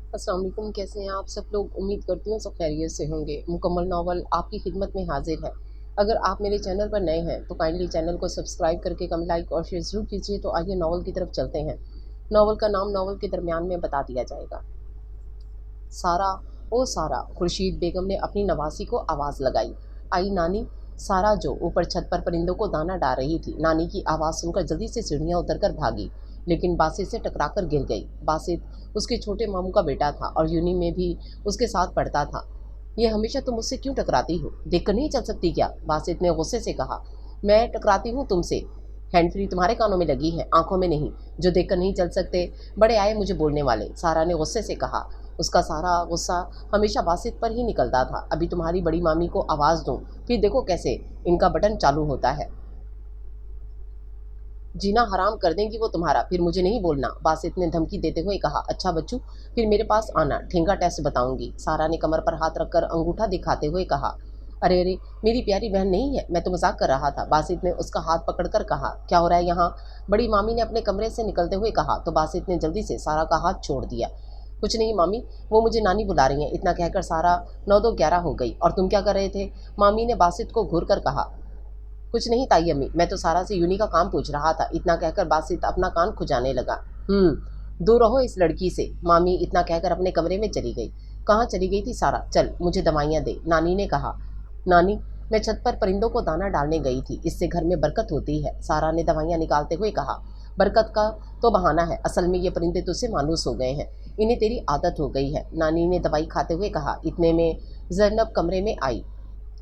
अस्सलाम वालेकुम, कैसे हैं आप सब लोग। उम्मीद करती हूँ सब खैरियत से होंगे। मुकम्मल नावल आपकी खिदमत में हाजिर है। अगर आप मेरे चैनल पर नए हैं तो काइंडली चैनल को सब्सक्राइब करके कम लाइक और शेयर ज़रूर कीजिए। तो आइए नावल की तरफ चलते हैं। नावल का नाम नावल के दरमियान में बता दिया जाएगा। सारा, ओ सारा, खुर्शीद बेगम ने अपनी नवासी को आवाज़ लगाई। आई नानी। सारा जो ऊपर छत पर परिंदों को दाना डाल रही थी, नानी की आवाज़ सुनकर जल्दी से सीढ़ियाँ उतरकर भागी, लेकिन बासित से टकराकर गिर गई। बासित उसके छोटे मामू का बेटा था और यूनी में भी उसके साथ पढ़ता था। ये हमेशा तुम मुझसे क्यों टकराती हो, देखकर नहीं चल सकती क्या? बासित ने गुस्से से कहा। मैं टकराती हूँ तुमसे? हैंड फ्री तुम्हारे कानों में लगी है, आंखों में नहीं, जो देखकर नहीं चल सकते। बड़े आए मुझे बोलने वाले, सारा ने गुस्से से कहा। उसका सारा गुस्सा हमेशा बासित पर ही निकलता था। अभी तुम्हारी बड़ी मामी को आवाज़ दूं, फिर देखो कैसे इनका बटन चालू होता है। जीना हराम कर देंगी वो तुम्हारा, फिर मुझे नहीं बोलना, बासित ने धमकी देते हुए कहा। अच्छा बच्चू, फिर मेरे पास आना, ठेंगा टेस्ट बताऊंगी, सारा ने कमर पर हाथ रखकर अंगूठा दिखाते हुए कहा। अरे अरे, मेरी प्यारी बहन नहीं है, मैं तो मजाक कर रहा था, बासित ने उसका हाथ पकड़कर कहा। क्या हो रहा है यहाँ? बड़ी मामी ने अपने कमरे से निकलते हुए कहा, तो बासित ने जल्दी से सारा का हाथ छोड़ दिया। कुछ नहीं मामी, वो मुझे नानी बुला रही हैं, इतना कहकर सारा 9-2-11 हो गई। और तुम क्या कर रहे थे? मामी ने बासित को घूर कर कहा। कुछ नहीं ताई अम्मी, मैं तो सारा से यूनी का काम पूछ रहा था, इतना कहकर बासित अपना कान खुजाने लगा। दूर रहो इस लड़की से, मामी इतना कहकर अपने कमरे में चली गई। कहाँ चली गई थी सारा? चल मुझे दवाइयाँ दे, नानी ने कहा। नानी, मैं छत पर परिंदों को दाना डालने गई थी, इससे घर में बरकत होती है, सारा ने दवाइयाँ निकालते हुए कहा। बरकत का तो बहाना है, असल में ये परिंदे तुझसे मानूस हो गए हैं, इन्हें तेरी आदत हो गई है, नानी ने दवाई खाते हुए कहा। इतने में जैनब कमरे में आई।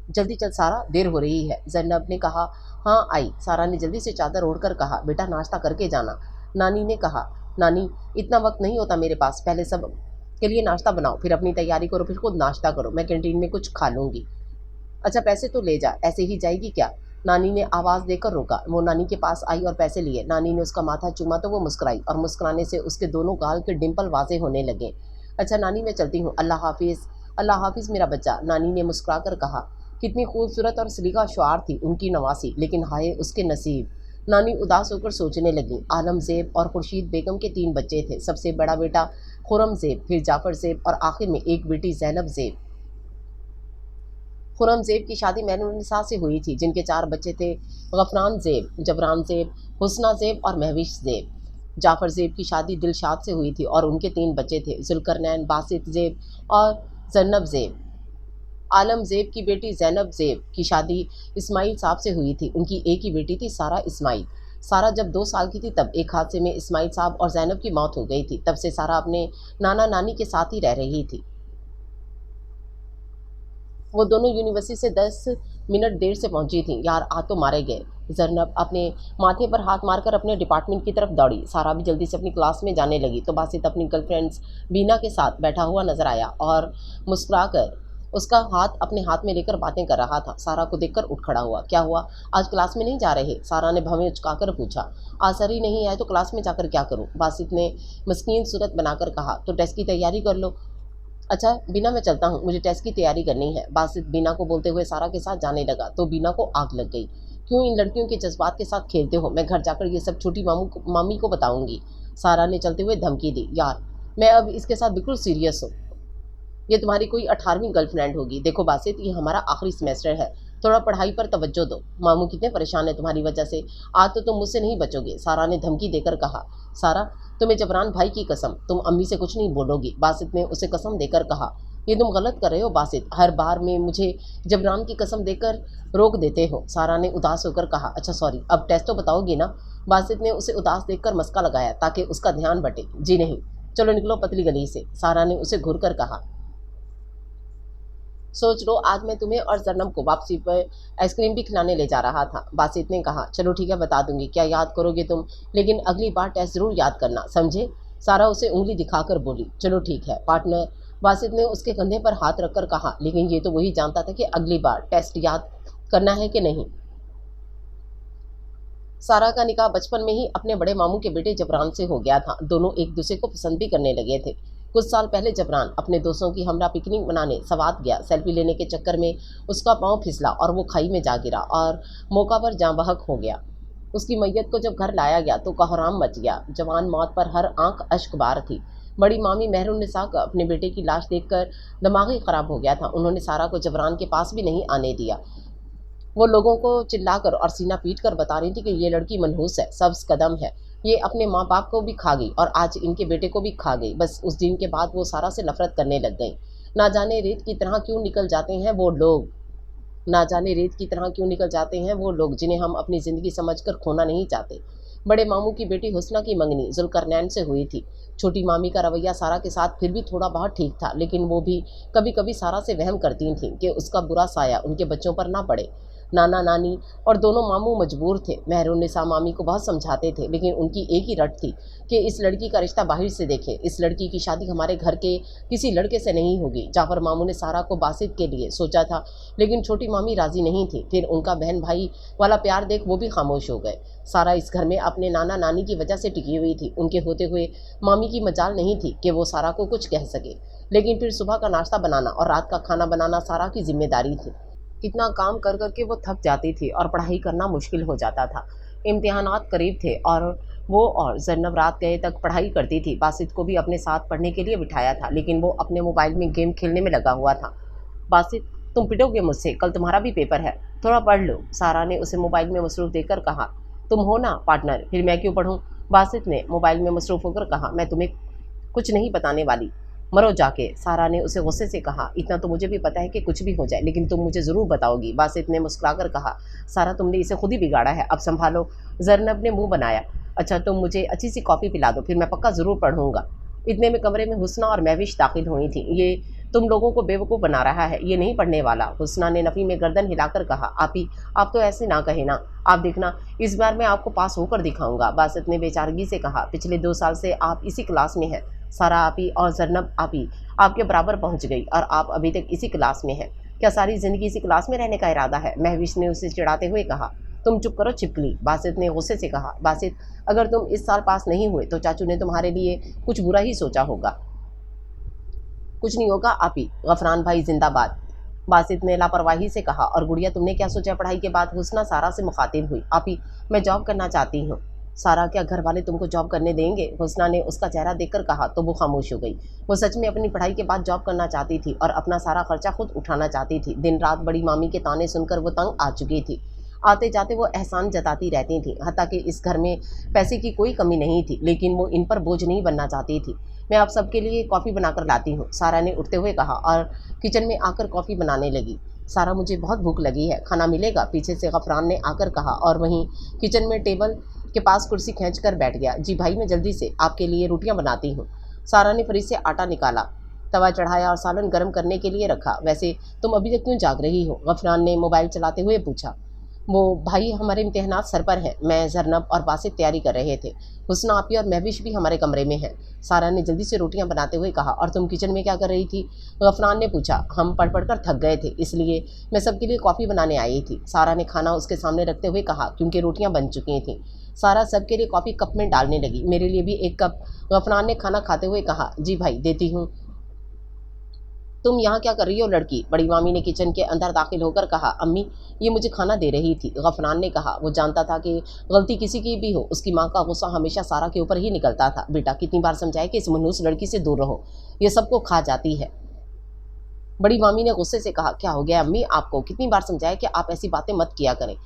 जल्दी चल सारा, देर हो रही है, जैनब ने कहा। हाँ आई, सारा ने जल्दी से चादर ओढ़कर कहा। बेटा नाश्ता करके जाना, नानी ने कहा। नानी, इतना वक्त नहीं होता मेरे पास, पहले सब के लिए नाश्ता बनाओ, फिर अपनी तैयारी करो, फिर खुद नाश्ता करो, मैं कैंटीन में कुछ खा लूँगी। अच्छा पैसे तो ले जा, ऐसे ही जाएगी क्या? नानी ने आवाज़ देकर रोका। वो नानी के पास आई और पैसे लिए। नानी ने उसका माथा चूमा तो वो मुस्कुराई और मुस्कुराने से उसके दोनों गाल के डिंपल वाजे होने लगे। अच्छा नानी, मैं चलती हूँ, अल्लाह हाफिज़। अल्लाह हाफिज़ मेरा बच्चा, नानी ने मुस्कुरा कर कहा। कितनी खूबसूरत और सलीका शुआर थी उनकी नवासी, लेकिन हाय उसके नसीब। नानी उदास होकर सोचने लगी। आलम ज़ेब और खुर्शीद बेगम के 3 बच्चे थे। सबसे बड़ा बेटा खुरम ज़ेब, फिर जाफ़र ज़ेब और आखिर में एक बेटी ज़ैनब ज़ेब। खुरम ज़ेब की शादी मैनुनिसा से हुई थी, जिनके 4 बच्चे थे। गफरान ज़ेब, जबरान ज़ेब, हुस्ना ज़ेब और महविश ज़ेब। जाफ़र ज़ेब की शादी दिलशाद से हुई थी और उनके 3 बच्चे थे, जुल्करनैन, बासित ज़ेब और जन्नब ज़ेब। आलम ज़ेब की बेटी ज़ैनब ज़ेब की शादी इस्माइल साहब से हुई थी। उनकी एक ही बेटी थी, सारा इस्माइल। सारा जब 2 साल की थी तब एक हादसे में इस्माइल साहब और ज़ैनब की मौत हो गई थी। तब से सारा अपने नाना नानी के साथ ही रह रही थी। वो दोनों यूनिवर्सिटी से 10 मिनट देर से पहुंची थी। यार आ तो मारे गए। जरनब अपने माथे पर हाथ मारकर अपने डिपार्टमेंट की तरफ दौड़ी। सारा भी जल्दी से अपनी क्लास में जाने लगी तो बासित अपनी गर्लफ्रेंड्स बीना के साथ बैठा हुआ नजर आया और मुस्कुराकर उसका हाथ अपने हाथ में लेकर बातें कर रहा था। सारा को देखकर उठ खड़ा हुआ। क्या हुआ, आज क्लास में नहीं जा रहे? सारा ने भवें उचकाकर पूछा। आज सर ही नहीं आए तो क्लास में जाकर क्या करूं? बासित ने मस्कीन सूरत बनाकर कहा। तो टेस्ट की तैयारी कर लो। अच्छा बीना, मैं चलता हूँ, मुझे टेस्ट की तैयारी करनी है, बासित बीना को बोलते हुए सारा के साथ जाने लगा तो बीना को आग लग गई। क्यों इन लड़कियों के जज्बात के साथ खेलते हो? मैं घर जाकर ये सब छोटी मामी को बताऊंगी, सारा ने चलते हुए धमकी दी। यार मैं अब इसके साथ बिल्कुल सीरियस हूँ, ये तुम्हारी कोई 18वीं गर्लफ्रेंड होगी। देखो बासित, ये हमारा आखिरी सेमेस्टर है, थोड़ा पढ़ाई पर तवज्जो दो, मामू कितने परेशान है तुम्हारी वजह से, आज तो तुम मुझसे नहीं बचोगे, सारा ने धमकी देकर कहा। सारा, तुम्हें जबरान भाई की कसम, तुम अम्मी से कुछ नहीं बोलोगी, बासित ने उसे कसम देकर कहा। ये तुम गलत कर रहे हो बासित, हर बार में मुझे जबरान की कसम देकर रोक देते हो, सारा ने उदास होकर कहा। अच्छा सॉरी, अब टेस्ट तो बताओगी ना? बासित ने उसे उदास देखकर मस्का लगाया ताकि उसका ध्यान बटे। जी नहीं। चलो निकलो पतली गली से, सारा ने उसे घूर कर कहा। सोच लो आज मैं तुम्हें और जरनम को वापसी पर आइसक्रीम भी खिलाने ले जा रहा था, बासित ने कहा। चलो ठीक है बता दूंगी, क्या याद करोगे तुम, लेकिन अगली बार टेस्ट जरूर याद करना, समझे? सारा उसे उंगली दिखाकर बोली। चलो ठीक है पार्टनर, बासित ने उसके कंधे पर हाथ रखकर कहा। लेकिन ये तो वही जानता था कि अगली बार टेस्ट याद करना है कि नहीं। सारा का निकाह बचपन में ही अपने बड़े मामू के बेटे जबरान से हो गया था। दोनों एक दूसरे को पसंद भी करने लगे थे। कुछ साल पहले जबरान अपने दोस्तों की हमरा पिकनिक मनाने सवात गया। सेल्फी लेने के चक्कर में उसका पाँव फिसला और वो खाई में जा गिरा और मौका पर जाँ बहक हो गया। उसकी मैयत को जब घर लाया गया तो कोहराम मच गया। जवान मौत पर हर आंख अश्क बार थी। बड़ी मामी मेहरुन्निसा का अपने बेटे की लाश देखकर दिमाग ही खराब हो गया था। उन्होंने सारा को जबरान के पास भी नहीं आने दिया। वो लोगों को चिल्लाकर और सीना पीट कर बता रही थी कि ये लड़की मनहूस है, सब्ज कदम है, ये अपने माँ बाप को भी खा गई और आज इनके बेटे को भी खा गई। बस उस दिन के बाद वो सारा से नफरत करने लग गई। ना जाने रेत की तरह क्यों निकल जाते हैं वो लोग, ना जाने रेत की तरह क्यों निकल जाते हैं वो लोग जिन्हें हम अपनी ज़िंदगी समझकर खोना नहीं चाहते। बड़े मामू की बेटी हुस्ना की मंगनी जुल्करनैन से हुई थी। छोटी मामी का रवैया सारा के साथ फिर भी थोड़ा बहुत ठीक था, लेकिन वो भी कभी कभी सारा से वहम करती थीं कि उसका बुरा साया उनके बच्चों पर ना पड़े। नाना नानी और दोनों मामू मजबूर थे। मेहरुन्निसा मामी को बहुत समझाते थे, लेकिन उनकी एक ही रट थी कि इस लड़की का रिश्ता बाहर से देखें, इस लड़की की शादी हमारे घर के किसी लड़के से नहीं होगी। जाफर मामू ने सारा को बासित के लिए सोचा था, लेकिन छोटी मामी राजी नहीं थी। फिर उनका बहन भाई वाला प्यार देख वो भी खामोश हो गए। सारा इस घर में अपने नाना नानी की वजह से टिकी हुई थी। उनके होते हुए मामी की मजाल नहीं थी कि वो सारा को कुछ कह सके, लेकिन फिर सुबह का नाश्ता बनाना और रात का खाना बनाना सारा की जिम्मेदारी थी। इतना काम कर करके वो थक जाती थी और पढ़ाई करना मुश्किल हो जाता था। इम्तिहानात करीब थे और वो और जरनब रात गए तक पढ़ाई करती थी। बासित को भी अपने साथ पढ़ने के लिए बिठाया था, लेकिन वो अपने मोबाइल में गेम खेलने में लगा हुआ था। बासित, तुम पिटोगे मुझसे, कल तुम्हारा भी पेपर है, थोड़ा पढ़ लो, सारा ने उसे मोबाइल में मसरूफ़ देकर कहा। तुम हो ना पार्टनर, फिर मैं क्यों पढ़ूँ, बासित ने मोबाइल में मसरूफ़ होकर कहा। मैं तुम्हें कुछ नहीं बताने वाली, मरो जाके, सारा ने उसे गुस्से से कहा। इतना तो मुझे भी पता है कि कुछ भी हो जाए, लेकिन तुम मुझे ज़रूर बताओगी, बासित ने मुस्कुराकर कहा। सारा, तुमने इसे खुद ही बिगाड़ा है, अब संभालो। जरनब ने मुंह बनाया। अच्छा, तुम मुझे अच्छी सी कॉफ़ी पिला दो, फिर मैं पक्का ज़रूर पढ़ूंगा। इतने में कमरे में हुस्ना और महविश दाखिल हुई थी। ये तुम लोगों को बेवकूफ़ बना रहा है, ये नहीं पढ़ने वाला। हुस्ना ने नफ़ी में गर्दन हिलाकर कहा। आपी, आप तो ऐसे ना कहे ना, आप देखना, इस बार मैं आपको पास होकर दिखाऊंगा, बासित ने बेचारगी से कहा। पिछले 2 साल से आप इसी क्लास में हैं। सारा आपी और जरनब आपी आपके बराबर पहुंच गई और आप अभी तक इसी क्लास में हैं। क्या सारी ज़िंदगी इसी क्लास में रहने का इरादा है, महविश ने उसे चिढ़ाते हुए कहा। तुम चुप करो छिपकली, बासित ने गुस्से से कहा। बासित, अगर तुम इस साल पास नहीं हुए तो चाचू ने तुम्हारे लिए कुछ बुरा ही सोचा होगा। कुछ नहीं होगा आपी, गफरान भाई जिंदाबाद, बासित ने लापरवाही से कहा। और गुड़िया, तुमने क्या सोचा पढ़ाई के बाद, हुस्ना सारा से मुखातिब हुई। आपी, मैं जॉब करना चाहती हूँ। सारा, क्या घर वाले तुमको जॉब करने देंगे, हुस्ना ने उसका चेहरा देखकर कहा। तो वो खामोश हो गई। वो सच में अपनी पढ़ाई के बाद जॉब करना चाहती थी और अपना सारा खर्चा खुद उठाना चाहती थी। दिन रात बड़ी मामी के ताने सुनकर वो तंग आ चुकी थी। आते जाते वो एहसान जताती रहती थी। हत्ता कि इस घर में पैसे की कोई कमी नहीं थी, लेकिन वो इन पर बोझ नहीं बनना चाहती थी। मैं आप सबके लिए कॉफ़ी बनाकर लाती हूँ, सारा ने उठते हुए कहा और किचन में आकर कॉफ़ी बनाने लगी। सारा, मुझे बहुत भूख लगी है, खाना मिलेगा, पीछे से गफरान ने आकर कहा और वहीं किचन में टेबल के पास कुर्सी खींच कर बैठ गया। जी भाई, मैं जल्दी से आपके लिए रोटियां बनाती हूँ। सारा ने फ्रिज से आटा निकाला, तवा चढ़ाया और सालन गर्म करने के लिए रखा। वैसे तुम अभी तक क्यों जाग रही हो, गफरान ने मोबाइल चलाते हुए पूछा। वो भाई, हमारे इम्तिहानात सर पर हैं, मैं जरनब और बासित तैयारी कर रहे थे, हुस्ना आपी और महविश भी हमारे कमरे में हैं, सारा ने जल्दी से रोटियां बनाते हुए कहा। और तुम किचन में क्या कर रही थी, गफरान ने पूछा। हम पढ़ पढ़ कर थक गए थे, इसलिए मैं सबके लिए कॉफ़ी बनाने आई थी, सारा ने खाना उसके सामने रखते हुए कहा, क्योंकि रोटियां बन चुकी थीं। सारा सबके लिए कॉफ़ी कप में डालने लगी। मेरे लिए भी 1 कप, गफरान ने खाना खाते हुए कहा। जी भाई, देती हूँ। तुम यहाँ क्या कर रही हो लड़की, बड़ी मामी ने किचन के अंदर दाखिल होकर कहा। अम्मी, ये मुझे खाना दे रही थी, गफरान ने कहा। वो जानता था कि गलती किसी की भी हो, उसकी माँ का गुस्सा हमेशा सारा के ऊपर ही निकलता था। बेटा, कितनी बार समझाए कि इस मनहूस लड़की से दूर रहो, ये सबको खा जाती है। बड़ी मामी ने गुस्से से कहा। क्या हो गया अम्मी आपको, कितनी बार समझाए कि आप ऐसी बातें मत किया करें,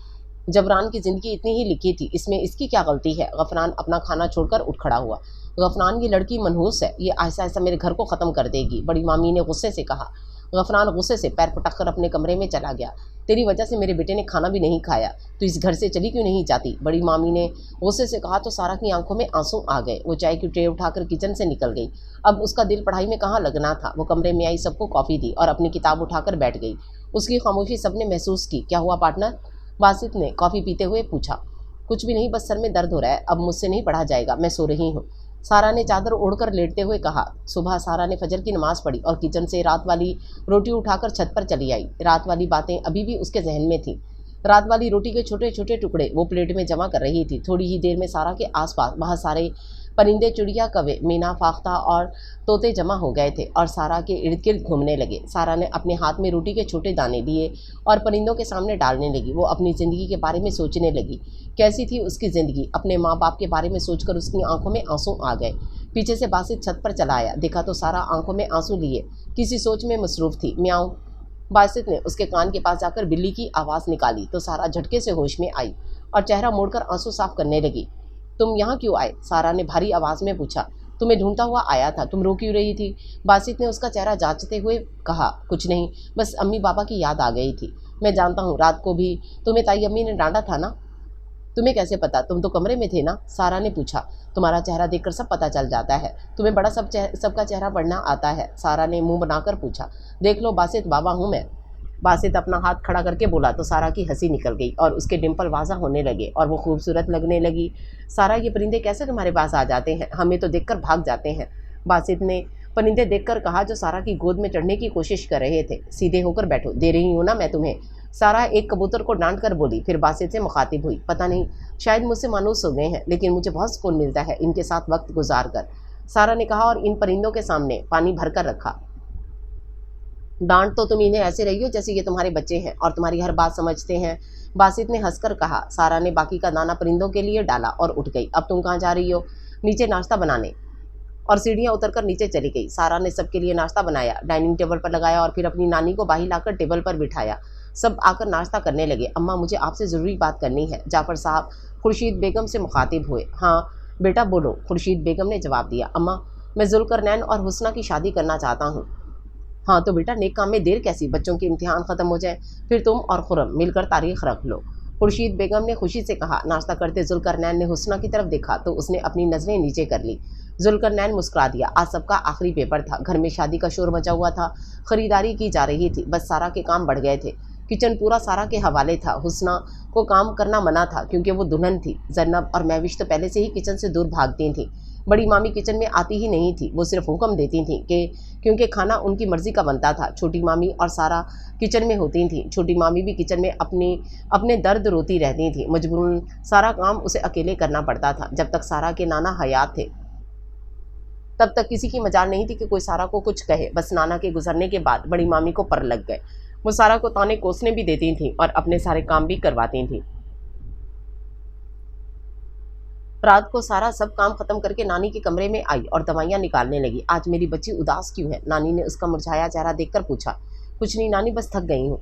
जबरान की ज़िंदगी इतनी ही लिखी थी, इसमें इसकी क्या गलती है। गफरान अपना खाना छोड़कर उठ खड़ा हुआ। गफरान, ये लड़की मनहूस है, ये ऐसा ऐसा मेरे घर को ख़त्म कर देगी, बड़ी मामी ने गुस्से से कहा। गफरान गुस्से से पैर पटक कर अपने कमरे में चला गया। तेरी वजह से मेरे बेटे ने खाना भी नहीं खाया, तो इस घर से चली क्यों नहीं जाती, बड़ी मामी ने गुस्से से कहा। तो सारा की आंखों में आंसू आ गए। वो चाय की ट्रे उठाकर किचन से निकल गई। अब उसका दिल पढ़ाई में कहाँ लगना था। वो कमरे में आई, सबको कॉफ़ी दी और अपनी किताब उठाकर बैठ गई। उसकी खामोशी सबने महसूस की। क्या हुआ पार्टनर, बासित ने कॉफ़ी पीते हुए पूछा। कुछ भी नहीं, बस सर में दर्द हो रहा है, अब मुझसे नहीं पढ़ा जाएगा, मैं सो रही हूँ, सारा ने चादर ओढ़कर लेटते हुए कहा। सुबह सारा ने फजर की नमाज़ पढ़ी और किचन से रात वाली रोटी उठाकर छत पर चली आई। रात वाली बातें अभी भी उसके जहन में थी। रात वाली रोटी के छोटे छोटे टुकड़े वो प्लेट में जमा कर रही थी। थोड़ी ही देर में सारा के आसपास बहुत सारे परिंदे, चिड़िया, कौवे, मीना, फाख्ता और तोते जमा हो गए थे और सारा के इर्द गिर्द घूमने लगे। सारा ने अपने हाथ में रोटी के छोटे दाने लिए और परिंदों के सामने डालने लगी। वो अपनी ज़िंदगी के बारे में सोचने लगी। कैसी थी उसकी ज़िंदगी, अपने माँ बाप के बारे में सोचकर उसकी आंखों में आंसू आ गए। पीछे से बासित छत पर चला आया। देखा तो सारा आंखों में आंसू लिए किसी सोच में मसरूफ थी। म्याऊं। बासित ने उसके कान के पास जाकर बिल्ली की आवाज़ निकाली तो सारा झटके से होश में आई और चेहरा मोड़कर आंसू साफ करने लगी। तुम यहाँ क्यों आए? सारा ने भारी आवाज़ में पूछा। तुम्हें ढूंढता हुआ आया था। तुम रो क्यों रही थी? बासित ने उसका चेहरा जांचते हुए कहा। कुछ नहीं, बस अम्मी पापा की याद आ गई थी। मैं जानता हूँ, रात को भी तुम्हें ताई अम्मी ने डांटा था ना। तुम्हें कैसे पता? तुम तो कमरे में थे ना, सारा ने पूछा। तुम्हारा चेहरा देखकर सब पता चल जाता है। तुम्हें बड़ा सबका चेहरा पढ़ना आता है, सारा ने मुंह बनाकर पूछा। देख लो बासित, बाबा हूँ मैं। बासित अपना हाथ खड़ा करके बोला तो सारा की हंसी निकल गई और उसके डिंपल वाजा होने लगे और वो खूबसूरत लगने लगी। सारा, ये परिंदे कैसे तुम्हारे पास आ जाते हैं? हमें तो देखकर भाग जाते हैं। बासित ने परिंदे देखकर कहा जो सारा की गोद में चढ़ने की कोशिश कर रहे थे। सीधे होकर बैठो, दे रही हूँ ना मैं तुम्हें। सारा एक कबूतर को डांट कर बोली, फिर बासित से मुखातिब हुई। पता नहीं, शायद मुझसे मानूस हो गए हैं, लेकिन मुझे बहुत सुकून मिलता है इनके साथ वक्त गुजार कर, सारा ने कहा और इन परिंदों के सामने पानी भरकर रखा। डांट तो तुम इन्हें ऐसे रही हो जैसे ये तुम्हारे बच्चे हैं और तुम्हारी हर बात समझते हैं, बासित ने हंसकर कहा। सारा ने बाकी का दाना परिंदों के लिए डाला और उठ गई। अब तुम कहाँ जा रही हो? नीचे नाश्ता बनाने, और सीढ़ियाँ उतरकर नीचे चली गई। सारा ने सबके लिए नाश्ता बनाया, डाइनिंग टेबल पर लगाया और फिर अपनी नानी को बाही लाकर टेबल पर बिठाया। सब आकर नाश्ता करने लगे। अम्मा, मुझे आपसे ज़रूरी बात करनी है, जाफ़र साहब खुर्शीद बेगम से मुखातिब हुए। हाँ बेटा बोलो, खुर्शीद बेगम ने जवाब दिया। अम्मा, मैं जुल्करनैन और हुस्ना की शादी करना चाहता हूँ। हाँ तो बेटा, नेक काम में देर कैसी? बच्चों के इम्तिहान ख़त्म हो जाए, फिर तुम और खुरम मिलकर तारीख रख लो, खुर्शीद बेगम ने खुशी से कहा। नाश्ता करते जुल्करनैन ने हुस्ना की तरफ देखा तो उसने अपनी नज़रें नीचे कर ली। जुल्करनैन मुस्कुरा दिया। आज सबका आखिरी पेपर था, घर में शादी का शोर मचा हुआ था, ख़रीदारी की जा रही थी, बस सारा के काम बढ़ गए थे। किचन पूरा सारा के हवाले था। हुस्ना को काम करना मना था क्योंकि वो दुल्हन थी। जन्नब और महविश तो पहले से ही किचन से दूर भागती थी। बड़ी मामी किचन में आती ही नहीं थी, वो सिर्फ हुक्म देती थी कि क्योंकि खाना उनकी मर्ज़ी का बनता था। छोटी मामी और सारा किचन में होती थी। छोटी मामी भी किचन में अपने दर्द रोती रहती थी। मजबूरन सारा काम उसे अकेले करना पड़ता था। जब तक सारा के नाना हयात थे तब तक किसी की मजाल नहीं थी कि कोई सारा को कुछ कहे। बस नाना के गुजरने के बाद बड़ी मामी को पर लग गए। वो सारा को ताने कोसने भी देती थी और अपने सारे काम भी करवाती थी। रात को सारा सब काम खत्म करके नानी के कमरे में आई और दवाइयाँ निकालने लगी। आज मेरी बच्ची उदास क्यों है? नानी ने उसका मुरझाया चेहरा देखकर पूछा। कुछ नहीं नानी, बस थक गई हूँ।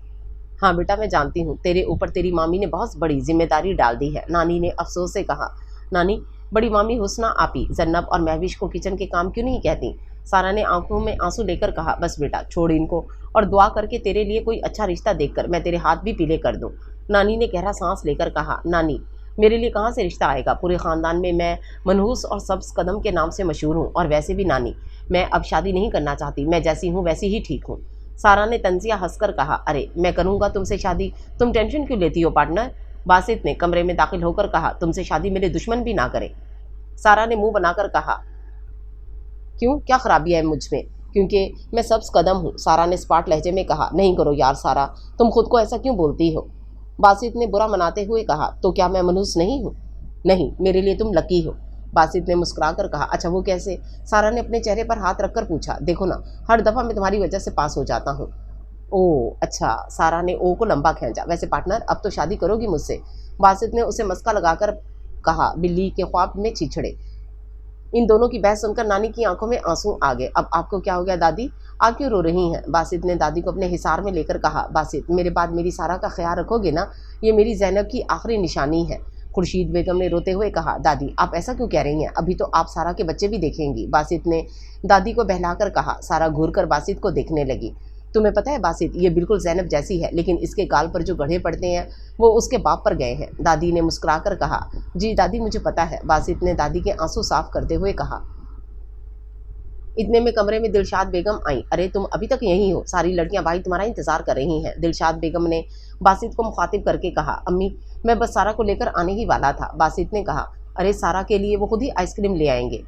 हाँ बेटा, मैं जानती हूँ, तेरे ऊपर तेरी मामी ने बहुत बड़ी जिम्मेदारी डाल दी है, नानी ने अफसोस से कहा। नानी, बड़ी मामी हुस्ना आपी, जन्नब और महविश को किचन के काम क्यों नहीं कहती? सारा ने आंखों में आंसू लेकर कहा। बस बेटा, छोड़ इनको और दुआ करके तेरे लिए कोई अच्छा रिश्ता देखकर मैं तेरे हाथ भी पीले कर दूँ, नानी ने गहरा सांस लेकर कहा। नानी, मेरे लिए कहाँ से रिश्ता आएगा? पूरे ख़ानदान में मैं मनहूस और सब्ज़ कदम के नाम से मशहूर हूँ, और वैसे भी नानी, मैं अब शादी नहीं करना चाहती, मैं जैसी हूँ वैसी ही ठीक हूँ, सारा ने तंजिया हंसकर कहा। अरे मैं करूँगा तुमसे शादी, तुम टेंशन क्यों लेती हो पार्टनर? बासित ने कमरे में दाखिल होकर कहा। तुमसे शादी मेरे दुश्मन भी ना करें, सारा ने मुंह बनाकर कहा। क्यों, क्या खराबी है मुझ में? क्योंकि मैं सब्ज़ कदम हूँ, सारा ने स्पाट लहजे में कहा। नहीं करो यार सारा, तुम खुद को ऐसा क्यों बोलती हो? बासित ने बुरा मनाते हुए कहा। तो क्या मैं मनहूस नहीं हूँ? नहीं, मेरे लिए तुम लकी हो, बासित ने मुस्कुरा कर कहा। अच्छा वो कैसे? सारा ने अपने चेहरे पर हाथ रखकर पूछा। देखो ना, हर दफ़ा मैं तुम्हारी वजह से पास हो जाता हूँ। ओह अच्छा, सारा ने ओ को लंबा खींचा। वैसे पार्टनर, अब तो शादी करोगी मुझसे? बासित ने उसे मस्का लगाकर कहा। बिल्ली के ख्वाब में छिछड़े। इन दोनों की बहस सुनकर नानी की आंखों में आंसू आ गए। अब आपको क्या हो गया दादी, आप क्यों रो रही हैं? बासित ने दादी को अपने हिसार में लेकर कहा। बासित, मेरे बाद मेरी सारा का ख्याल रखोगे ना? ये मेरी जैनब की आखिरी निशानी है, खुर्शीद बेगम ने रोते हुए कहा। दादी, आप ऐसा क्यों कह रही हैं? अभी तो आप सारा के बच्चे भी देखेंगी, बासित ने दादी को बहलाकर कहा। सारा घूर कर बासित को देखने लगी। तुम्हें पता है बासित, ये बिल्कुल जैनब जैसी है, लेकिन इसके गाल पर जो गढ़े पड़ते हैं वो उसके बाप पर गए हैं, दादी ने मुस्कुराकर कहा। जी दादी, मुझे पता है, बासित ने दादी के आंसू साफ करते हुए कहा। इतने में कमरे में दिलशाद बेगम आई। अरे तुम अभी तक यहीं हो? सारी लड़कियां भाई तुम्हारा इंतजार कर रही हैं, दिलशाद बेगम ने बासित को मुखातिब करके कहा। अम्मी, मैं बस सारा को लेकर आने ही वाला था, बासित ने कहा। अरे सारा के लिए वो खुद ही आइसक्रीम ले आएंगे।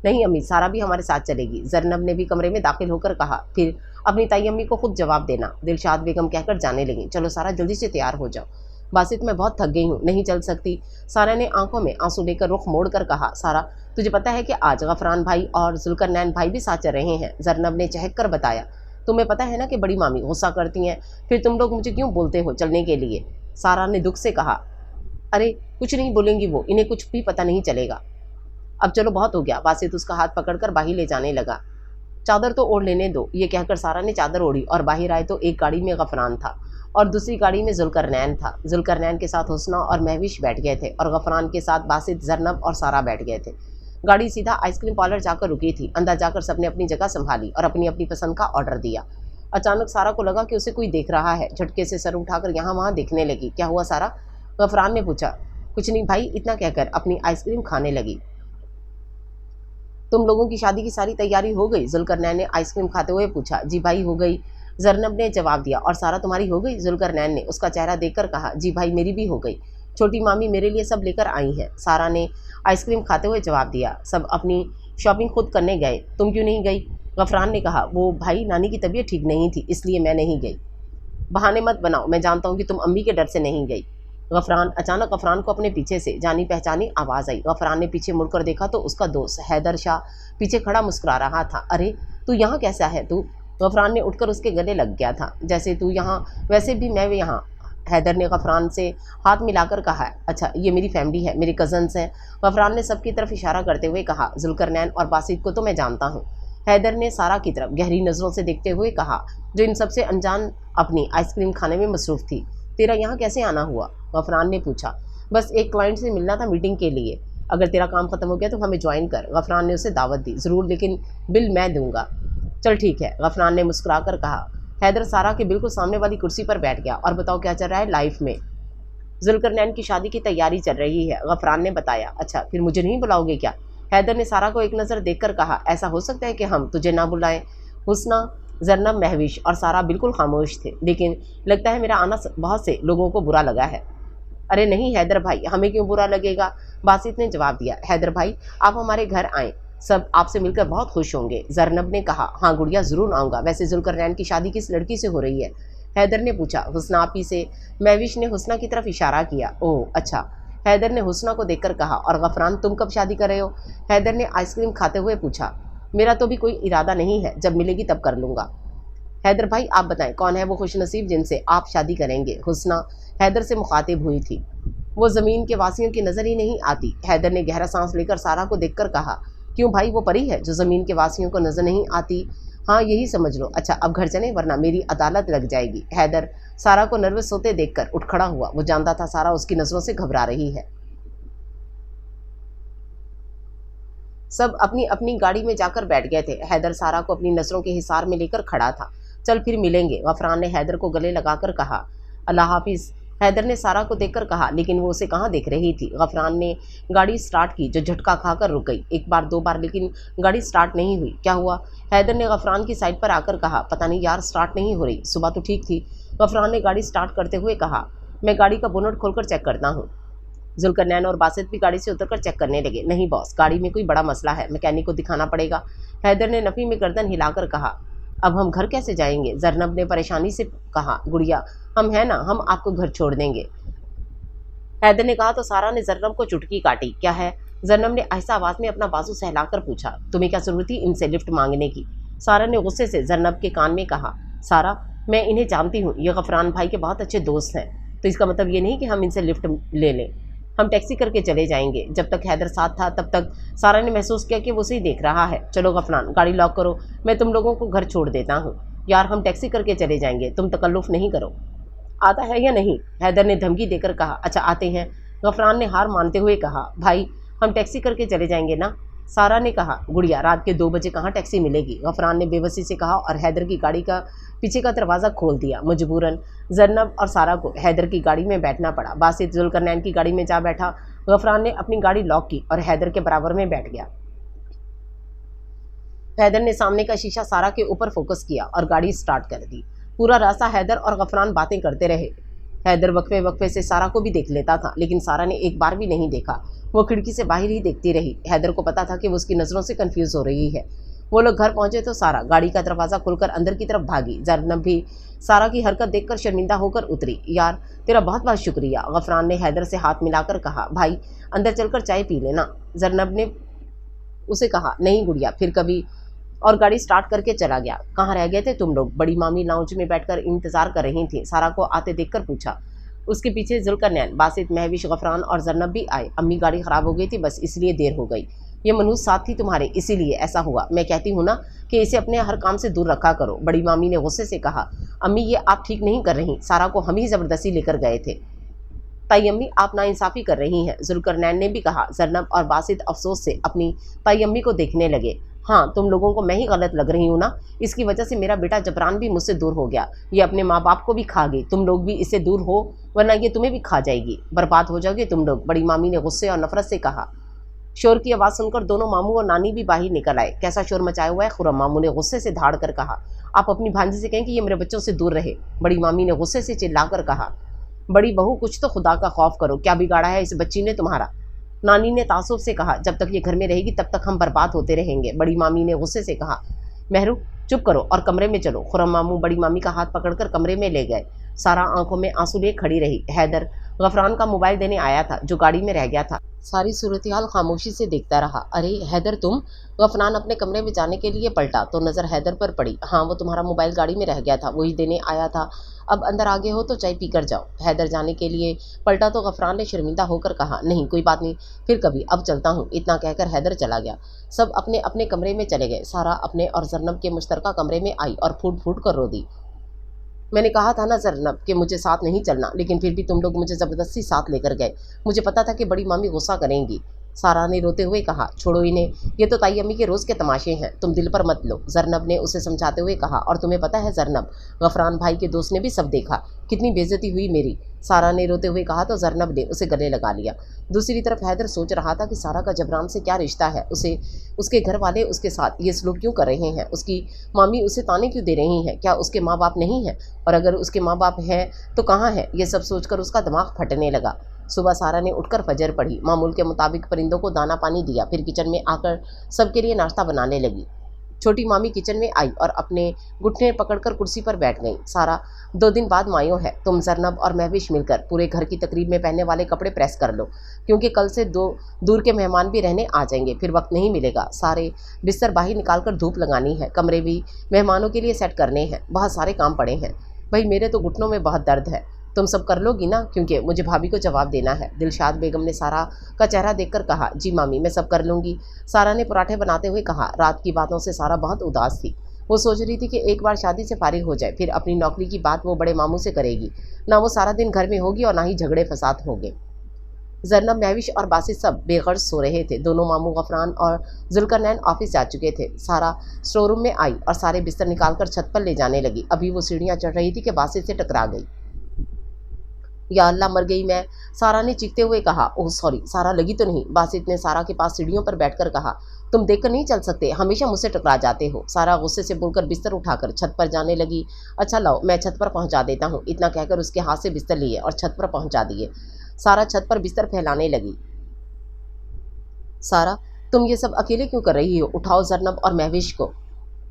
नहीं अम्मी, सारा भी हमारे साथ चलेगी, जरनब ने भी कमरे में दाखिल होकर कहा। फिर अपनी ताई अम्मी को खुद जवाब देना, दिलशाद बेगम कहकर जाने लगी। चलो सारा, जल्दी से तैयार हो जाओ। बासित, मैं बहुत थक गई हूँ, नहीं चल सकती, सारा ने आंखों में आंसू लेकर रुख मोड़ कर कहा। सारा, तुझे पता है कि आज गफरान भाई और जुल्करनैन भाई भी साथ चल रहे हैं, जरनब ने चहक कर बताया। तुम्हें पता है ना कि बड़ी मामी गुस्सा करती हैं, फिर तुम लोग मुझे क्यों बोलते हो चलने के लिए? सारा ने दुख से कहा। अरे कुछ नहीं बोलेंगी वो, इन्हें कुछ भी पता नहीं चलेगा। अब चलो बहुत हो गया। बासित उसका हाथ पकड़कर बाहर ले जाने लगा। चादर तो ओढ़ लेने दो, ये कहकर सारा ने चादर ओढ़ी और बाहर आए तो एक गाड़ी में गफरान था और दूसरी गाड़ी में जुल्करनैन था। जुल्करनैन के साथ हुस्ना और महविश बैठ गए थे और गफरान के साथ बासित, जरनब और सारा बैठ गए थे। गाड़ी सीधा आइसक्रीम पार्लर जाकर रुकी थी। अंदर जाकर सबने अपनी जगह संभाली और अपनी अपनी पसंद का ऑर्डर दिया। अचानक सारा को लगा कि उसे कोई देख रहा है। झटके से सर उठाकर यहाँ वहाँ देखने लगी। क्या हुआ सारा? गफरान ने पूछा। कुछ नहीं भाई, इतना कहकर अपनी आइसक्रीम खाने लगी। तुम लोगों की शादी की सारी तैयारी हो गई? जुल्करनैन ने आइसक्रीम खाते हुए पूछा। जी भाई हो गई, जरनब ने जवाब दिया। और सारा तुम्हारी हो गई? जुल्करनैन ने उसका चेहरा देखकर कहा। जी भाई मेरी भी हो गई, छोटी मामी मेरे लिए सब लेकर आई हैं, सारा ने आइसक्रीम खाते हुए जवाब दिया। सब अपनी शॉपिंग खुद करने गए, तुम क्यों नहीं गई? गफरान ने कहा। वो भाई नानी की तबीयत ठीक नहीं थी इसलिए मैं नहीं गई। बहाने मत बनाओ, मैं जानता हूँ कि तुम अम्मी के डर से नहीं गई। अचानक गफरान को अपने पीछे से जानी पहचानी आवाज़ आई। गफरान ने पीछे मुड़कर देखा तो उसका दोस्त हैदर शाह पीछे खड़ा मुस्कुरा रहा था। अरे तू यहाँ कैसा है तू? गफरान ने उठकर उसके गले लग गया था। जैसे तू यहाँ वैसे भी मैं भी यहाँ। हैदर ने गफरान से हाथ मिलाकर कहा। अच्छा ये मेरी फैमिली है, मेरे कज़न्स हैं। गफरान ने सबकी तरफ इशारा करते हुए कहा। जुल्करनैन और बासित को तो मैं जानता हूँ। हैदर ने सारा की तरफ गहरी नज़रों से देखते हुए कहा, जो इन सबसे अनजान अपनी आइसक्रीम खाने में मसरूफ़ थी। तेरा यहाँ कैसे आना हुआ? गफरान ने पूछा। बस एक क्लाइंट से मिलना था मीटिंग के लिए, अगर तेरा काम ख़त्म हो गया तो हमें ज्वाइन कर। गफरान ने उसे दावत दी। ज़रूर, लेकिन बिल मैं दूंगा। चल ठीक है, गफरान ने मुस्कुरा कर कहा। हैदर सारा के बिल्कुल सामने वाली कुर्सी पर बैठ गया। और बताओ क्या चल रहा है लाइफ में? जुल्करनैन की शादी की तैयारी चल रही है, गफरान ने बताया। अच्छा फिर मुझे नहीं बुलाओगे क्या? हैदर ने सारा को एक नज़र देखकर कहा। ऐसा हो सकता है कि हम तुझे ना बुलाएं? हुस्ना, जरनब, महविश और सारा बिल्कुल खामोश थे। लेकिन लगता है मेरा आना बहुत से लोगों को बुरा लगा है। अरे नहीं हैदर भाई, हमें क्यों बुरा लगेगा? बासित ने जवाब दिया। हैदर भाई आप हमारे घर आएँ, सब आपसे मिलकर बहुत खुश होंगे। जरनब ने कहा। हाँ गुड़िया ज़रूर आऊँगा। वैसे जुल्करनैन की शादी किस लड़की से हो रही है? हैदर ने पूछा। हुस्ना आपी से। महविश ने हुस्ना की तरफ इशारा किया। ओह अच्छा, हैदर ने हुस्ना को देखकर कहा। और गफरान तुम कब शादी कर रहे हो? हैदर ने आइसक्रीम खाते हुए पूछा। मेरा तो भी कोई इरादा नहीं है, जब मिलेगी तब कर लूँगा। हैदर भाई आप बताएं कौन है वो खुशनसीब जिनसे आप शादी करेंगे? हुस्ना हैदर से मुखातिब हुई थी। वो ज़मीन के वासियों की नज़र ही नहीं आती। हैदर ने गहरा सांस लेकर सारा को देखकर कहा। क्यों भाई, वो परी है जो ज़मीन के वासियों को नज़र नहीं आती? हाँ यही समझ लो। अच्छा अब घर चलें वरना मेरी अदालत लग जाएगी। हैदर सारा को नर्वस होते देखकर उठ खड़ा हुआ। वो जानता था सारा उसकी नज़रों से घबरा रही है। सब अपनी अपनी गाड़ी में जाकर बैठ गए थे। हैदर सारा को अपनी नज़रों के हिसार में लेकर खड़ा था। चल फिर मिलेंगे, गफरान ने हैदर को गले लगाकर कहा। अल्लाह हाफिज़, हैदर ने सारा को देखकर कहा, लेकिन वो उसे कहाँ देख रही थी। गफरान ने गाड़ी स्टार्ट की जो झटका खाकर रुक गई। एक बार दो बार, लेकिन गाड़ी स्टार्ट नहीं हुई। क्या हुआ? हैदर ने गफरान की साइड पर आकर कहा। पता नहीं यार, स्टार्ट नहीं हो रही। सुबह तो ठीक थी। गफरान ने गाड़ी स्टार्ट करते हुए कहा। मैं गाड़ी का बोनट खोलकर चेक करता हूँ। जुल्करनैन और बासित भी गाड़ी से उतरकर चेक करने लगे। नहीं बॉस, गाड़ी में कोई बड़ा मसला है, मैकेनिक को दिखाना पड़ेगा। हैदर ने नफ़ी में गर्दन हिलाकर कहा। अब हम घर कैसे जाएंगे? जरनब ने परेशानी से कहा। गुड़िया हम हैं ना, हम आपको घर छोड़ देंगे, हैदर ने कहा। तो सारा ने जरनब को चुटकी काटी। क्या है? जरनब ने आहिस्ता आवाज़ में अपना बाजू सहलाकर पूछा। तुम्हें क्या जरूरत थी इनसे लिफ्ट मांगने की? सारा ने गुस्से से जरनब के कान में कहा। सारा मैं इन्हें जानती हूँ, ये गफरान भाई के बहुत अच्छे दोस्त हैं, तो इसका मतलब ये नहीं कि हम इनसे लिफ्ट ले लें। हम टैक्सी करके चले जाएंगे। जब तक हैदर साथ था तब तक सारा ने महसूस किया कि वो उसे ही देख रहा है। चलो गफरान गाड़ी लॉक करो, मैं तुम लोगों को घर छोड़ देता हूँ। यार हम टैक्सी करके चले जाएंगे, तुम तकल्लुफ़ नहीं करो। आता है या नहीं? हैदर ने धमकी देकर कहा। अच्छा आते हैं, गफरान ने हार मानते हुए कहा। भाई हम टैक्सी करके चले जाएंगे ना? सारा ने कहा। गुड़िया रात के 2 बजे कहाँ टैक्सी मिलेगी? गफरान ने बेबसी से कहा और हैदर की गाड़ी का पीछे का दरवाज़ा खोल दिया। मजबूरन जरनब और सारा को हैदर की गाड़ी में बैठना पड़ा। बासित जुल्करनैन की गाड़ी में जा बैठा। गफरान ने अपनी गाड़ी लॉक की और हैदर के बराबर में बैठ गया। हैदर ने सामने का शीशा सारा के ऊपर फोकस किया और गाड़ी स्टार्ट कर दी। पूरा रास्ता हैदर और गफरान बातें करते रहे। हैदर वक्फे वक्फे से सारा को भी देख लेता था, लेकिन सारा ने एक बार भी नहीं देखा। वो खिड़की से बाहर ही देखती रही। हैदर को पता था कि वो उसकी नज़रों से कंफ्यूज हो रही है। वो लोग घर पहुंचे तो सारा गाड़ी का दरवाज़ा खुलकर अंदर की तरफ भागी। जरनब भी सारा की हरकत देखकर शर्मिंदा होकर उतरी। यार तेरा बहुत बहुत शुक्रिया, गफरान ने हैदर से हाथ मिलाकर कहा। भाई अंदर चलकर चाय पी लेना, जरनब ने उसे कहा। नहीं गुड़िया, फिर कभी। और गाड़ी स्टार्ट करके चला गया। कहाँ रह गए थे तुम लोग? बड़ी मामी लाउंज में बैठकर इंतजार कर रही थी। सारा को आते देखकर पूछा। उसके पीछे जुल्करनैन, बासित, महविश, गफरान और जरनब भी आए। अम्मी गाड़ी ख़राब हो गई थी, बस इसलिए देर हो गई। ये मनुष्य साथ थी तुम्हारे, इसीलिए ऐसा हुआ। मैं कहती हूँ ना कि इसे अपने हर काम से दूर रखा करो। बड़ी मामी ने गुस्से से कहा, अम्मी ये आप ठीक नहीं कर रही, सारा को हम ही ज़बरदस्ती लेकर गए थे। ताई अम्मी आप नाइंसाफ़ी कर रही हैं, जुल्करनैन ने भी कहा। जरनब और बासित अफसोस से अपनी ताई अम्मी को देखने लगे। हाँ, तुम लोगों को मैं ही गलत लग रही हूँ ना, इसकी वजह से मेरा बेटा जबरान भी मुझसे दूर हो गया। ये अपने माँ बाप को भी खा गई, तुम लोग भी इससे दूर हो, वरना ये तुम्हें भी खा जाएगी, बर्बाद हो जाओगे तुम लोग। बड़ी मामी ने गुस्से और नफरत से कहा। शोर की आवाज़ सुनकर दोनों मामू और नानी भी बाहर निकल आए। कैसा शोर मचाया हुआ है? खुर्रम मामू ने गुस्से से धाड़ कर कहा। आप अपनी भांजी से कहें कि ये मेरे बच्चों से दूर रहे, बड़ी मामी ने गुस्से से चिल्लाकर कहा। बड़ी बहू कुछ तो खुदा का खौफ करो, क्या बिगाड़ा है इस बच्ची ने तुम्हारा? नानी ने तासुब से कहा। जब तक ये घर में रहेगी तब तक हम बर्बाद होते रहेंगे, बड़ी मामी ने गुस्से से कहा। मेहरू चुप करो और कमरे में चलो। खुर्रम मामू बड़ी मामी का हाथ पकड़कर कमरे में ले गए। सारा आंखों में आंसू लिए खड़ी रही। हैदर गफरान का मोबाइल देने आया था जो गाड़ी में रह गया था। सारी सूरत हाल खामोशी से देखता रहा। अरे हैदर तुम? गफरान अपने कमरे में जाने के लिए पलटा तो नज़र हैदर पर पड़ी। हाँ, वो तुम्हारा मोबाइल गाड़ी में रह गया था, वही देने आया था। अब अंदर आगे हो तो चाय पी कर जाओ। हैदर जाने के लिए पलटा तो गफरान ने शर्मिंदा होकर कहा, नहीं कोई बात नहीं, फिर कभी, अब चलता हूँ। इतना कहकर हैदर चला गया। सब अपने अपने कमरे में चले गए। सारा अपने और जरनब के मुश्तरका कमरे में आई और फूट फूट कर रो दी। मैंने कहा था ना जरनब कि मुझे साथ नहीं चलना, लेकिन फिर भी तुम लोग मुझे ज़बरदस्ती साथ लेकर गए। मुझे पता था कि बड़ी मामी गुस्सा करेंगी। सारा ने रोते हुए कहा, छोड़ो इन्हें, ये तो ताई अम्मी के रोज़ के तमाशे हैं, तुम दिल पर मत लो। जरनब ने उसे समझाते हुए कहा। और तुम्हें पता है जरनब, गफरान भाई के दोस्त ने भी सब देखा, कितनी बेइज्जती हुई मेरी। सारा ने रोते हुए कहा तो जरनब ने उसे गले लगा लिया। दूसरी तरफ हैदर सोच रहा था कि सारा का जबरान से क्या रिश्ता है, उसे उसके घर वाले उसके साथ ये सलूक क्यों कर रहे हैं, उसकी मामी उसे ताने क्यों दे रही हैं, क्या उसके माँ बाप नहीं हैं, और अगर उसके माँ बाप हैं तो कहाँ हैं? ये सब सोचकर उसका दिमाग फटने लगा। सुबह सारा ने उठकर फजर पढ़ी, मामूल के मुताबिक परिंदों को दाना पानी दिया, फिर किचन में आकर सबके लिए नाश्ता बनाने लगी। छोटी मामी किचन में आई और अपने घुटने पकड़कर कुर्सी पर बैठ गई। सारा, 2 दिन बाद मायो है, तुम जरनब और महविश मिलकर पूरे घर की तकरीब में पहनने वाले कपड़े प्रेस कर लो, क्योंकि कल से दूर के मेहमान भी रहने आ जाएंगे, फिर वक्त नहीं मिलेगा। सारे बिस्तर बाहर निकालकर धूप लगानी है, कमरे भी मेहमानों के लिए सेट करने हैं, बहुत सारे काम पड़े हैं। भाई मेरे तो घुटनों में बहुत दर्द है, तुम सब कर लोगी ना, क्योंकि मुझे भाभी को जवाब देना है। दिलशाद बेगम ने सारा का चेहरा देखकर कहा, जी मामी मैं सब कर लूँगी। सारा ने पराठे बनाते हुए कहा। रात की बातों से सारा बहुत उदास थी। वो सोच रही थी कि एक बार शादी से फारिग हो जाए, फिर अपनी नौकरी की बात वो बड़े मामू से करेगी, ना वो सारा दिन घर में होगी और ना ही झगड़े फसाद होंगे। जरनब, महविश और बासित सब बेगर्ज सो रहे थे। दोनों मामू गफरान और जुल्करनैन ऑफिस जा चुके थे। सारा स्टोर रूम में आई और सारे बिस्तर निकालकर छत पर ले जाने लगी। अभी वो सीढ़ियाँ चढ़ रही थी कि बासित से टकरा गई। या अल्लाह, मर गई मैं, सारा ने चीखते हुए कहा। ओह सॉरी, सारा लगी तो नहीं? बासित ने सारा के पास सीढ़ियों पर बैठकर कहा। तुम देखकर नहीं चल सकते, हमेशा मुझसे टकरा जाते हो। सारा गुस्से से बोलकर बिस्तर उठाकर छत पर जाने लगी। अच्छा लाओ मैं छत पर पहुंचा देता हूँ। इतना कहकर उसके हाथ से बिस्तर लिए और छत पर पहुंचा दिए। सारा छत पर बिस्तर फैलाने लगी। सारा, तुम ये सब अकेले क्यों कर रही हो? उठाओ जरनब और महविश को,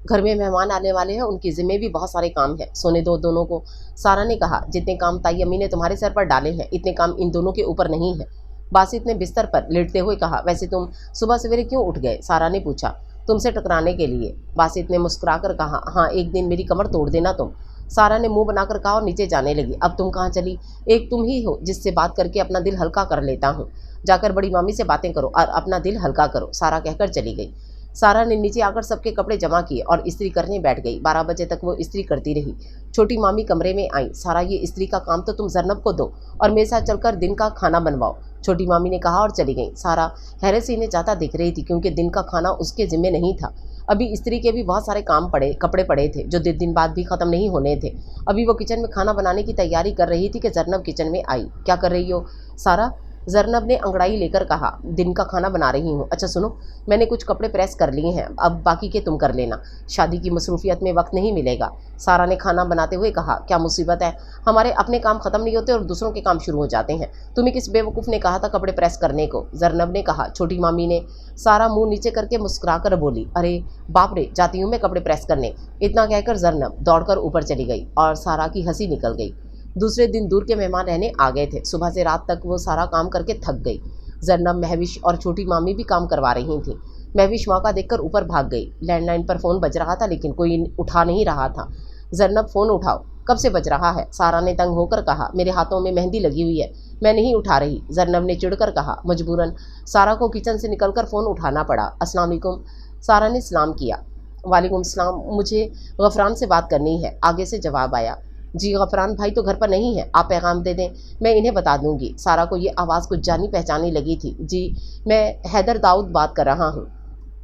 घर में मेहमान आने वाले हैं, उनकी जिम्मे भी बहुत सारे काम हैं, सोने दो दोनों को। सारा ने कहा, जितने काम ताई अम्मी ने तुम्हारे सर पर डाले हैं इतने काम इन दोनों के ऊपर नहीं है। बासित ने बिस्तर पर लेटते हुए कहा। वैसे तुम सुबह सवेरे क्यों उठ गए? सारा ने पूछा। तुमसे टकराने के लिए, बासित ने मुस्कुराकर कहा। हाँ, एक दिन मेरी कमर तोड़ देना तुम। सारा ने मुंह बनाकर कहा और नीचे जाने लगी। अब तुम कहाँ चली? एक तुम ही हो जिससे बात करके अपना दिल हल्का कर लेता हूँ, जाकर बड़ी मामी से बातें करो और अपना दिल हल्का करो, सारा कहकर चली गई। सारा ने नीचे आकर सबके कपड़े जमा किए और इस्त्री करने बैठ गई। 12 बजे तक वो इस्त्री करती रही। छोटी मामी कमरे में आई। सारा, ये इस्त्री का काम तो तुम जरनब को दो और मेरे साथ चलकर दिन का खाना बनवाओ, छोटी मामी ने कहा और चली गई। सारा हैरत से इन्हें जाता दिख रही थी, क्योंकि दिन का खाना उसके जिम्मे नहीं था। अभी इस्त्री के भी बहुत सारे कपड़े पड़े थे जो दिन बाद भी ख़त्म नहीं होने थे। अभी वो किचन में खाना बनाने की तैयारी कर रही थी कि जरनब किचन में आई। क्या कर रही हो सारा? जरनब ने अंगड़ाई लेकर कहा। दिन का खाना बना रही हूँ। अच्छा सुनो, मैंने कुछ कपड़े प्रेस कर लिए हैं, अब बाकी के तुम कर लेना, शादी की मसरूफियत में वक्त नहीं मिलेगा, सारा ने खाना बनाते हुए कहा। क्या मुसीबत है, हमारे अपने काम ख़त्म नहीं होते और दूसरों के काम शुरू हो जाते हैं। तुम्हें किस बेवकूफ़ ने कहा था कपड़े प्रेस करने को? जरनब ने कहा। छोटी मामी ने। सारा मुँह नीचे करके मुस्कुरा कर बोली, अरे बाप रे, जाती हूँ मैं कपड़े प्रेस करने। इतना कहकर जरनब दौड़कर ऊपर चली गई और सारा की हंसी निकल गई। दूसरे दिन दूर के मेहमान रहने आ गए थे। सुबह से रात तक वो सारा काम करके थक गई। जरनब, महविश और छोटी मामी भी काम करवा रही थी। महविश मौका देखकर ऊपर भाग गई। लैंडलाइन पर फ़ोन बज रहा था लेकिन कोई उठा नहीं रहा था। जरनब फ़ोन उठाओ, कब से बज रहा है? सारा ने तंग होकर कहा। मेरे हाथों में मेहंदी लगी हुई है, मैं नहीं उठा रही। जरनब ने चिढ़कर कहा। मजबूरन सारा को किचन से निकलकर फ़ोन उठाना पड़ा। अस्सलाम वालेकुम। सारा ने सलाम किया। वालेकुम सलाम, मुझे गफरान से बात करनी है। आगे से जवाब आया। जी गफरान भाई तो घर पर नहीं है, आप पैगाम दे दें, मैं इन्हें बता दूंगी। सारा को ये आवाज़ कुछ जानी पहचानी लगी थी। जी मैं हैदर दाऊद बात कर रहा हूँ।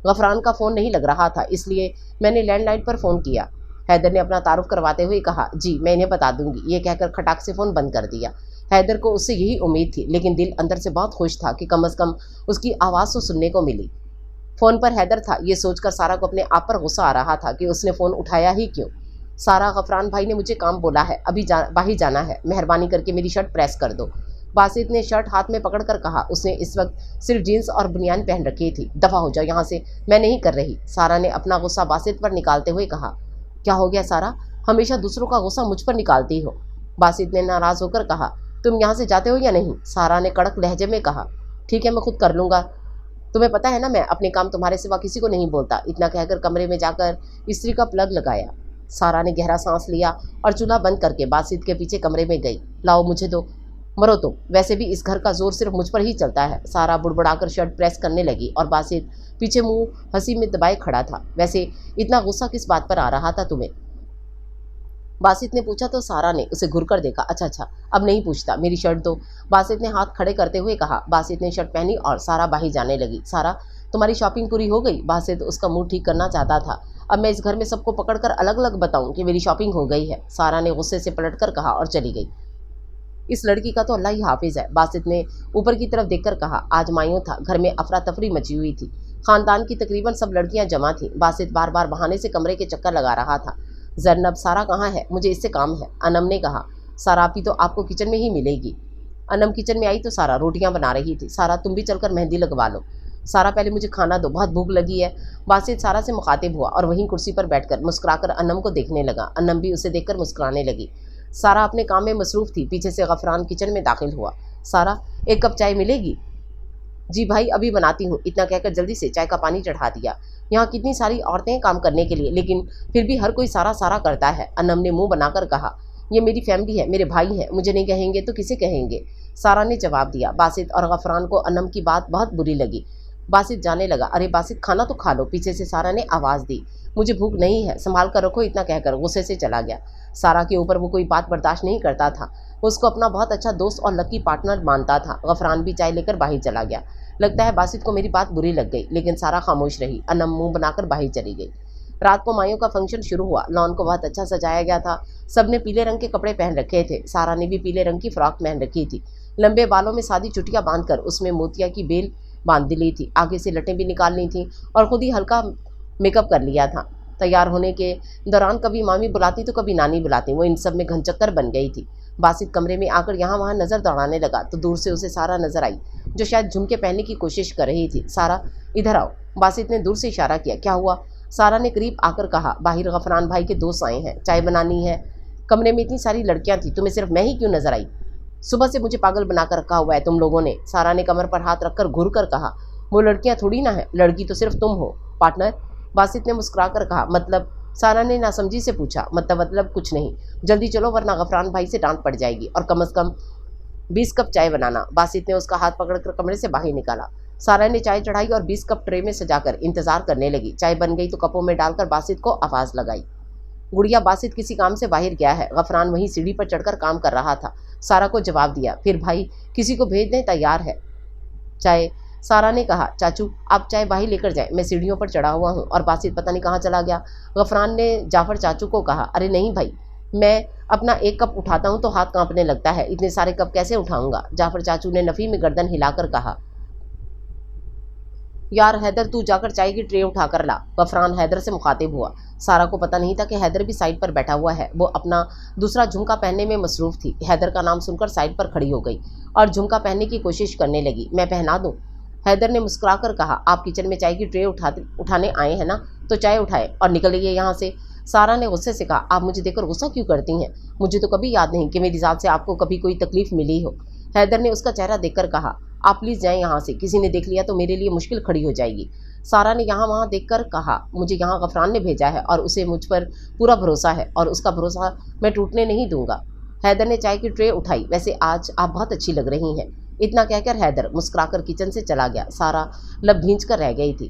गफरान का फ़ोन नहीं लग रहा था, इसलिए मैंने लैंडलाइन पर फ़ोन किया। हैदर ने अपना तारुफ करवाते हुए कहा। जी मैं इन्हें बता दूंगी। ये कहकर खटाक से फ़ोन बंद कर दिया। हैदर को उससे यही उम्मीद थी, लेकिन दिल अंदर से बहुत खुश था कि कम अज़ कम उसकी आवाज़ तो सुनने को मिली। फ़ोन पर हैदर था, ये सोचकर सारा को अपने आप पर गुस्सा आ रहा था कि उसने फ़ोन उठाया ही क्यों। सारा, गफरान भाई ने मुझे काम बोला है, अभी बाहर जाना है, मेहरबानी करके मेरी शर्ट प्रेस कर दो। बासित ने शर्ट हाथ में पकड़कर कहा। उसने इस वक्त सिर्फ जीन्स और बनियान पहन रखी थी। दफ़ा हो जाओ यहाँ से, मैं नहीं कर रही। सारा ने अपना गुस्सा बासित पर निकालते हुए कहा। क्या हो गया सारा, हमेशा दूसरों का गुस्सा मुझ पर निकालती हो? बासित ने नाराज़ होकर कहा। तुम यहाँ से जाते हो या नहीं? सारा ने कड़क लहजे में कहा। ठीक है, मैं खुद कर लूँगा, तुम्हें पता है ना मैं अपने काम तुम्हारे सिवा किसी को नहीं बोलता। इतना कहकर कमरे में जाकर इस्त्री का प्लग लगाया। सारा ने गहरा सांस लिया और चूल्हा बंद करके बासित के पीछे कमरे में गई। लाओ मुझे दो, मरो तुम, वैसे भी इस घर का जोर सिर्फ मुझ पर ही चलता है। सारा बुड़बुड़ाकर शर्ट प्रेस करने लगी और बासित पीछे मुंह हंसी में दबाए खड़ा था। वैसे इतना गुस्सा किस बात पर आ रहा था तुम्हें? बासित ने पूछा तो सारा ने उसे घुर कर देखा। अच्छा अच्छा, अब नहीं पूछता, मेरी शर्ट दो। बासित ने हाथ खड़े करते हुए कहा। बासित ने शर्ट पहनी और सारा बाहर जाने लगी। सारा, तुम्हारी शॉपिंग पूरी हो गई? बासित उसका मूड ठीक करना चाहता था। अब मैं इस घर में सबको पकड़कर अलग अलग बताऊं कि मेरी शॉपिंग हो गई है, सारा ने गुस्से से पलटकर कहा और चली गई। इस लड़की का तो अल्लाह ही हाफिज है, बासित ने ऊपर की तरफ देखकर कहा। आज मायूं था, घर में अफरा तफरी मची हुई थी। खानदान की तकरीबन सब लड़कियां जमा थीं। बासित बार बार बहाने से कमरे के चक्कर लगा रहा था। जरनब, सारा कहाँ है? मुझे इससे काम है। अनम ने कहा। सारा भी तो आपको किचन में ही मिलेगी। अनम किचन में आई तो सारा रोटियां बना रही थी। सारा, तुम भी चलकर मेहंदी लगवा लो। सारा, पहले मुझे खाना दो, बहुत भूख लगी है। बासित सारा से मुखातिब हुआ और वहीं कुर्सी पर बैठकर मुस्कुराकर अनम को देखने लगा। अनम भी उसे देखकर मुस्कुराने लगी। सारा अपने काम में मसरूफ़ थी। पीछे से गफरान किचन में दाखिल हुआ। सारा, एक कप चाय मिलेगी? जी भाई, अभी बनाती हूँ। इतना कहकर जल्दी से चाय का पानी चढ़ा दिया। यहाँ कितनी सारी औरतें काम करने के लिए, लेकिन फिर भी हर कोई सारा सारा करता है। अनम ने मुंह बनाकर कहा। ये मेरी फैमिली है, मेरे भाई हैं, मुझे नहीं कहेंगे तो किसे कहेंगे? सारा ने जवाब दिया। बासित और गफरान को अनम की बात बहुत बुरी लगी। बासित जाने लगा। अरे बासित, खाना तो खा लो, पीछे से सारा ने आवाज़ दी। मुझे भूख नहीं है, संभाल कर रखो। इतना कहकर गुस्से से चला गया। सारा के ऊपर वो कोई बात बर्दाश्त नहीं करता था। उसको अपना बहुत अच्छा दोस्त और लकी पार्टनर मानता था। गफरान भी चाय लेकर बाहर चला गया। लगता है बासित को मेरी बात बुरी लग गई, लेकिन सारा खामोश रही। अनम मुंह बनाकर बाहर चली गई। रात को मायों का फंक्शन शुरू हुआ। लॉन को बहुत अच्छा सजाया गया था। सबने पीले रंग के कपड़े पहन रखे थे। सारा ने भी पीले रंग की फ्रॉक पहन रखी थी। लंबे बालों में सादी चुटियाँ बांधकर उसमें मोतिया की बेल बांध ली थी। आगे से लटें भी निकाल ली थी और खुद ही हल्का मेकअप कर लिया था। तैयार होने के दौरान कभी मामी बुलाती तो कभी नानी बुलाती। वो इन सब में घनचक्कर बन गई थी। बासित कमरे में आकर यहाँ वहाँ नज़र दौड़ाने लगा तो दूर से उसे सारा नजर आई, जो शायद झुमके पहनने की कोशिश कर रही थी। सारा, इधर आओ। बासित ने दूर से इशारा किया। क्या हुआ? सारा ने करीब आकर कहा। बाहर गफरान भाई के दोस्त आए हैं, चाय बनानी है। कमरे में इतनी सारी लड़कियां थी, तुम्हें सिर्फ मैं ही क्यों नजर आई? सुबह से मुझे पागल बनाकर रखा हुआ है तुम लोगों ने, सारा ने कमर पर हाथ रखकर घूर कर कहा। वो लड़कियां थोड़ी ना है, लड़की तो सिर्फ तुम हो पार्टनर। बासित ने मुस्कुरा कर कहा। मतलब? सारा ने नासमझी से पूछा। मतलब कुछ नहीं, जल्दी चलो वरना गफरान भाई से डांट पड़ जाएगी, और कम से कम 20 कप चाय बनाना। बासित ने उसका हाथ पकड़कर कमरे से बाहर निकाला। सारा ने चाय चढ़ाई और 20 कप ट्रे में सजाकर इंतजार करने लगी। चाय बन गई तो कपों में डालकर बासित को आवाज़ लगाई। गुड़िया, बासित किसी काम से बाहर गया है। गफरान वहीं सीढ़ी पर चढ़कर काम कर रहा था। सारा को जवाब दिया। फिर भाई किसी को भेज दें, तैयार है चाय। सारा ने कहा। चाचू आप चाय बाहर लेकर जाएं, मैं सीढ़ियों पर चढ़ा हुआ हूँ। और बासित पता नहीं कहाँ चला गया। गफरान ने जाफर चाचू को कहा। अरे नहीं भाई, मैं अपना एक कप उठाता हूँ तो हाथ कांपने लगता है, इतने सारे कप कैसे उठाऊंगा? जाफर चाचू ने नफ़ी में गर्दन हिलाकर कहा। यार हैदर, तू जाकर चाय की ट्रे उठा कर ला। गफरान हैदर से मुखातिब हुआ। सारा को पता नहीं था कि हैदर भी साइड पर बैठा हुआ है। वो अपना दूसरा झुमका पहनने में मसरूफ़ थी। हैदर का नाम सुनकर साइड पर खड़ी हो गई और झुमका पहनने की कोशिश करने लगी। मैं पहना दूँ? हैदर ने मुस्कुराकर कहा। आप किचन में चाय की ट्रे उठाने आए हैं ना, तो चाय उठाए और निकलिए यहाँ से। सारा ने गुस्से से कहा। आप मुझे देखकर गुस्सा क्यों करती हैं? मुझे तो कभी याद नहीं कि मेरी ज़ात से आपको कभी कोई तकलीफ़ मिली हो। हैदर ने उसका चेहरा देखकर कहा। आप प्लीज़ जाएं यहाँ से, किसी ने देख लिया तो मेरे लिए मुश्किल खड़ी हो जाएगी। सारा ने यहाँ वहाँ देखकर कहा, मुझे यहाँ गफरान ने भेजा है और उसे मुझ पर पूरा भरोसा है और उसका भरोसा मैं टूटने नहीं दूंगा। हैदर ने चाय की ट्रे उठाई। वैसे आज आप बहुत अच्छी लग रही हैं। इतना कहकर हैदर मुस्कुराकर किचन से चला गया। सारा लब भींच कर रह गई थी।